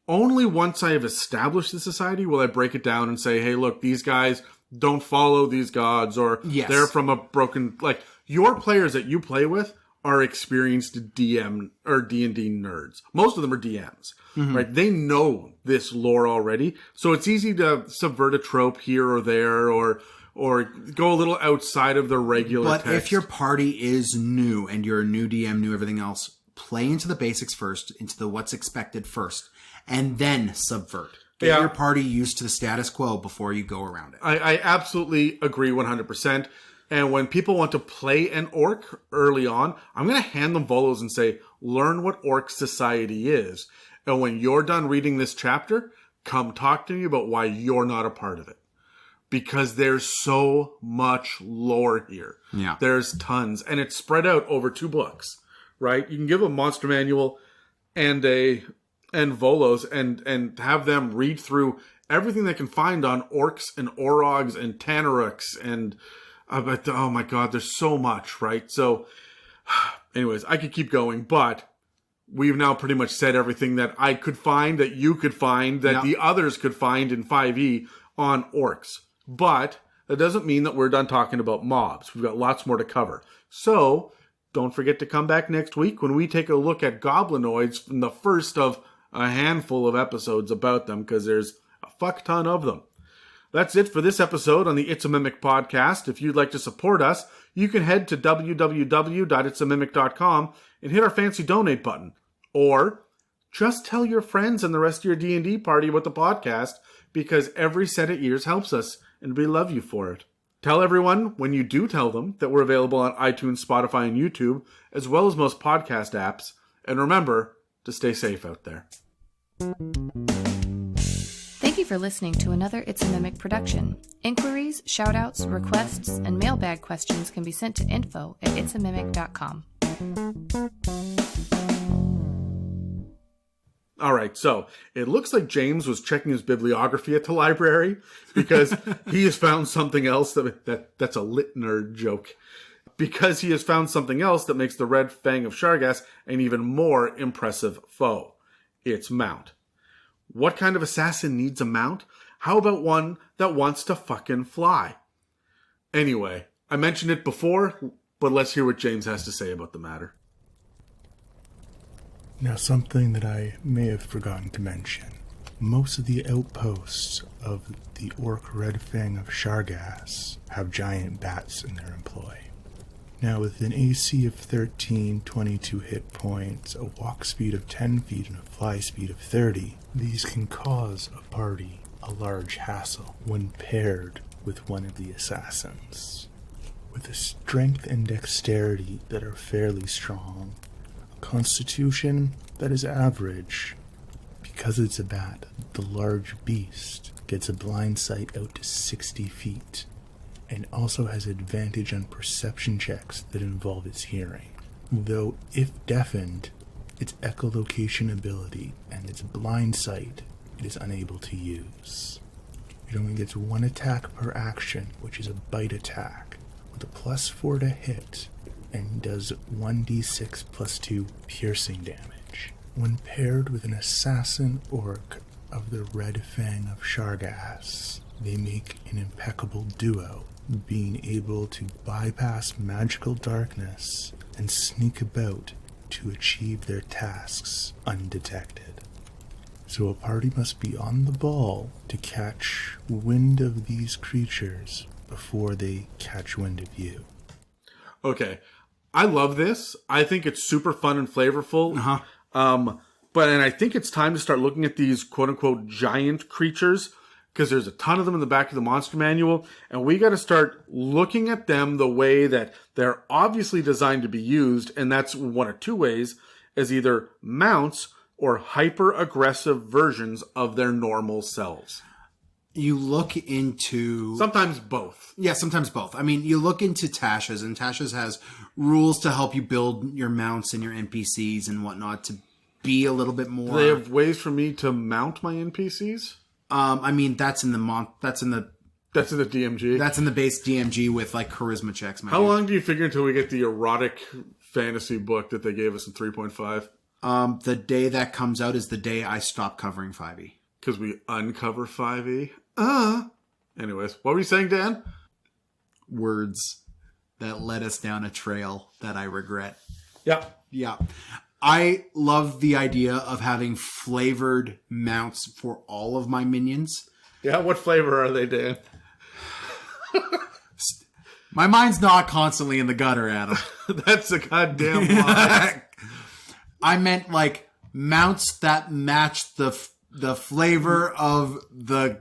Only once I have established the society will I break it down and say, hey, look, these guys don't follow these gods, or they're from a broken... Like, your players that you play with are experienced DM or D&D nerds. Most of them are DMs, right? They know this lore already, so it's easy to subvert a trope here or there, or go a little outside of the regular text. But if your party is new and you're a new DM, new everything else, play into the basics first, into the what's expected first, and then subvert. Get your party used to the status quo before you go around it. I absolutely agree 100%. And when people want to play an orc early on, I'm going to hand them Volos and say, learn what orc society is. And when you're done reading this chapter, come talk to me about why you're not a part of it. Because there's so much lore here. Yeah. There's tons. And it's spread out over 2 books, right? You can give a monster manual and Volos and have them read through everything they can find on orcs and orogs and tanaruks and... But, oh my god, there's so much, right? So, anyways, I could keep going, but we've now pretty much said everything that I could find, that you could find, that the others could find in 5e on orcs. But that doesn't mean that we're done talking about mobs. We've got lots more to cover. So, don't forget to come back next week when we take a look at goblinoids from the first of a handful of episodes about them, because there's a fuck ton of them. That's it for this episode on the It's a Mimic podcast. If you'd like to support us, you can head to www.itsamimic.com and hit our fancy donate button. Or just tell your friends and the rest of your D&D party about the podcast, because every set of ears helps us, and we love you for it. Tell everyone, when you do tell them, that we're available on iTunes, Spotify, and YouTube, as well as most podcast apps. And remember to stay safe out there. Thank you for listening to another It's a Mimic production. Inquiries, shoutouts, requests, and mailbag questions can be sent to info@itsamimic.com. All right, so it looks like James was checking his bibliography at the library, because he has found something else that's a lit nerd joke. Because he has found something else that makes the Red Fang of Shargaas an even more impressive foe. Its mount. What kind of assassin needs a mount? How about one that wants to fucking fly? Anyway, I mentioned it before, but let's hear what James has to say about the matter. Now, something that I may have forgotten to mention. Most of the outposts of the Orc Red Fang of Shargas have giant bats in their employ. Now, with an AC of 13, 22 hit points, a walk speed of 10 feet, and a fly speed of 30, these can cause a party a large hassle when paired with one of the assassins. With a strength and dexterity that are fairly strong, a constitution that is average. Because it's a bat, the large beast gets a blind sight out to 60 feet, and also has advantage on perception checks that involve its hearing. Though, if deafened, its echolocation ability and its blind sight it is unable to use. It only gets one attack per action, which is a bite attack, with a +4 to hit, and does 1d6 + 2 piercing damage. When paired with an assassin orc of the Red Fang of Shargas, they make an impeccable duo, being able to bypass magical darkness and sneak about to achieve their tasks undetected. So a party must be on the ball to catch wind of these creatures before they catch wind of you. Okay. I love this. I think it's super fun and flavorful. And I think it's time to start looking at these quote-unquote giant creatures, because there's a ton of them in the back of the monster manual, and we got to start looking at them the way that they're obviously designed to be used, and that's one of two ways, as either mounts or hyper-aggressive versions of their normal selves. You look into... Sometimes both. Yeah, sometimes both. I mean, you look into Tasha's, and Tasha's has rules to help you build your mounts and your NPCs and whatnot to be a little bit more... Do they have ways for me to mount my NPCs? I mean, that's in the DMG. That's in the base DMG with, like, charisma checks. How long do you figure until we get the erotic fantasy book that they gave us in 3.5? The day that comes out is the day I stop covering 5e. Because we uncover 5e? Anyways, what were you saying, Dan? Words that led us down a trail that I regret. Yeah. Yeah. I love the idea of having flavored mounts for all of my minions. Yeah, what flavor are they, Dan? My mind's not constantly in the gutter, Adam. That's a goddamn lie. I meant, like, mounts that match the flavor of the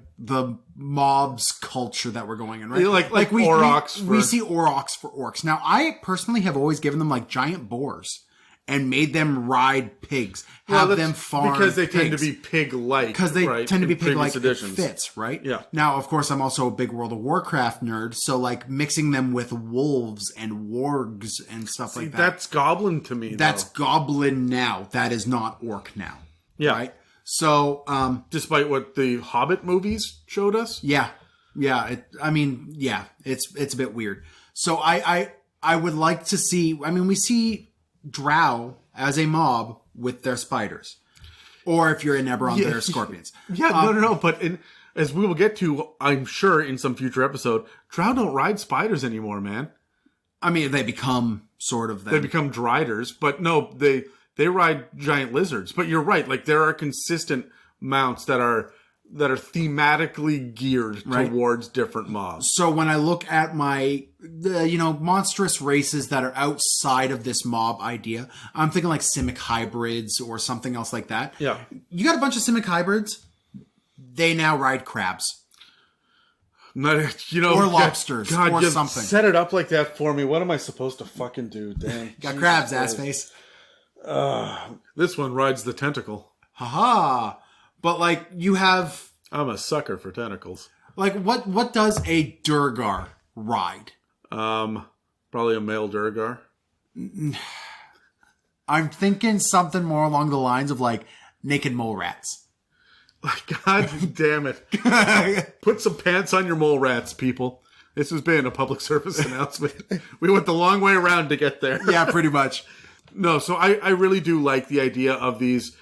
mob's culture that we're going in, right? Like we Aurochs. We see Aurochs for orcs. Now, I personally have always given them, like, giant boars and made them ride pigs, have them farm because they pigs. tend to be pig-like. Because they tend to be pig-like. It editions. Fits, right? Yeah. Now, of course, I'm also a big World of Warcraft nerd, so, like, mixing them with wolves and wargs and stuff like that. That's goblin to me, That's goblin now. That is not orc now. Yeah. Right? So, despite what the Hobbit movies showed us? Yeah. Yeah. It's a bit weird. So I would like to see, we see drow as a mob with their spiders. Or if you're in Eberron, they're scorpions. Yeah, no. But as we will get to, I'm sure, in some future episode, drow don't ride spiders anymore, man. I mean, they become sort of them. They become driders, but no, they ride giant lizards. But you're right, like there are consistent mounts that are thematically geared towards different mobs. So when I look at the monstrous races that are outside of this mob idea, I'm thinking like Simic hybrids or something else like that. Yeah. You got a bunch of Simic hybrids, they now ride crabs. Or lobsters, or something. Set it up like that for me. What am I supposed to fucking do, Dan? Got crabs, ass face. This one rides the tentacle. Haha. But, like, you have... I'm a sucker for tentacles. Like, what does a Durgar ride? Probably a male Durgar. I'm thinking something more along the lines of, like, naked mole rats. God damn it. Put some pants on your mole rats, people. This has been a public service announcement. We went the long way around to get there. Yeah, pretty much. No, so I really do like the idea of these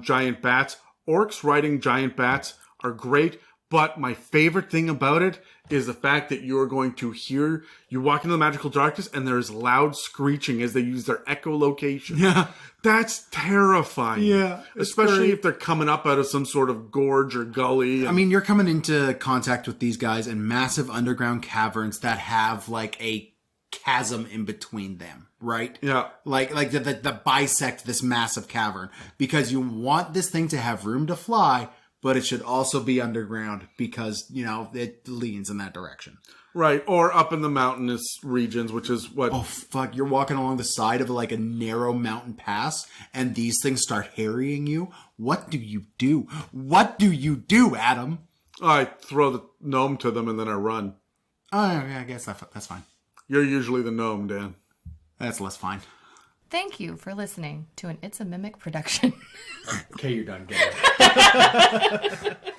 giant bats. Orcs riding giant bats are great, but my favorite thing about it is the fact that you're going to hear, you walk into the magical darkness and there's loud screeching as they use their echolocation. Yeah. That's terrifying. Yeah, it's Especially very- if they're coming up out of some sort of gorge or gully. I mean, you're coming into contact with these guys in massive underground caverns that have like a chasm in between them, right? Yeah. Like the bisect this massive cavern, because you want this thing to have room to fly, but it should also be underground because, you know, it leans in that direction. Right, or up in the mountainous regions, which is what... Oh, fuck. You're walking along the side of like a narrow mountain pass and these things start harrying you. What do you do? What do you do, Adam? I throw the gnome to them and then I run. Oh, yeah, I guess that's fine. You're usually the gnome, Dan. That's less fine. Thank you for listening to an It's a Mimic production. Okay, you're done. Get it.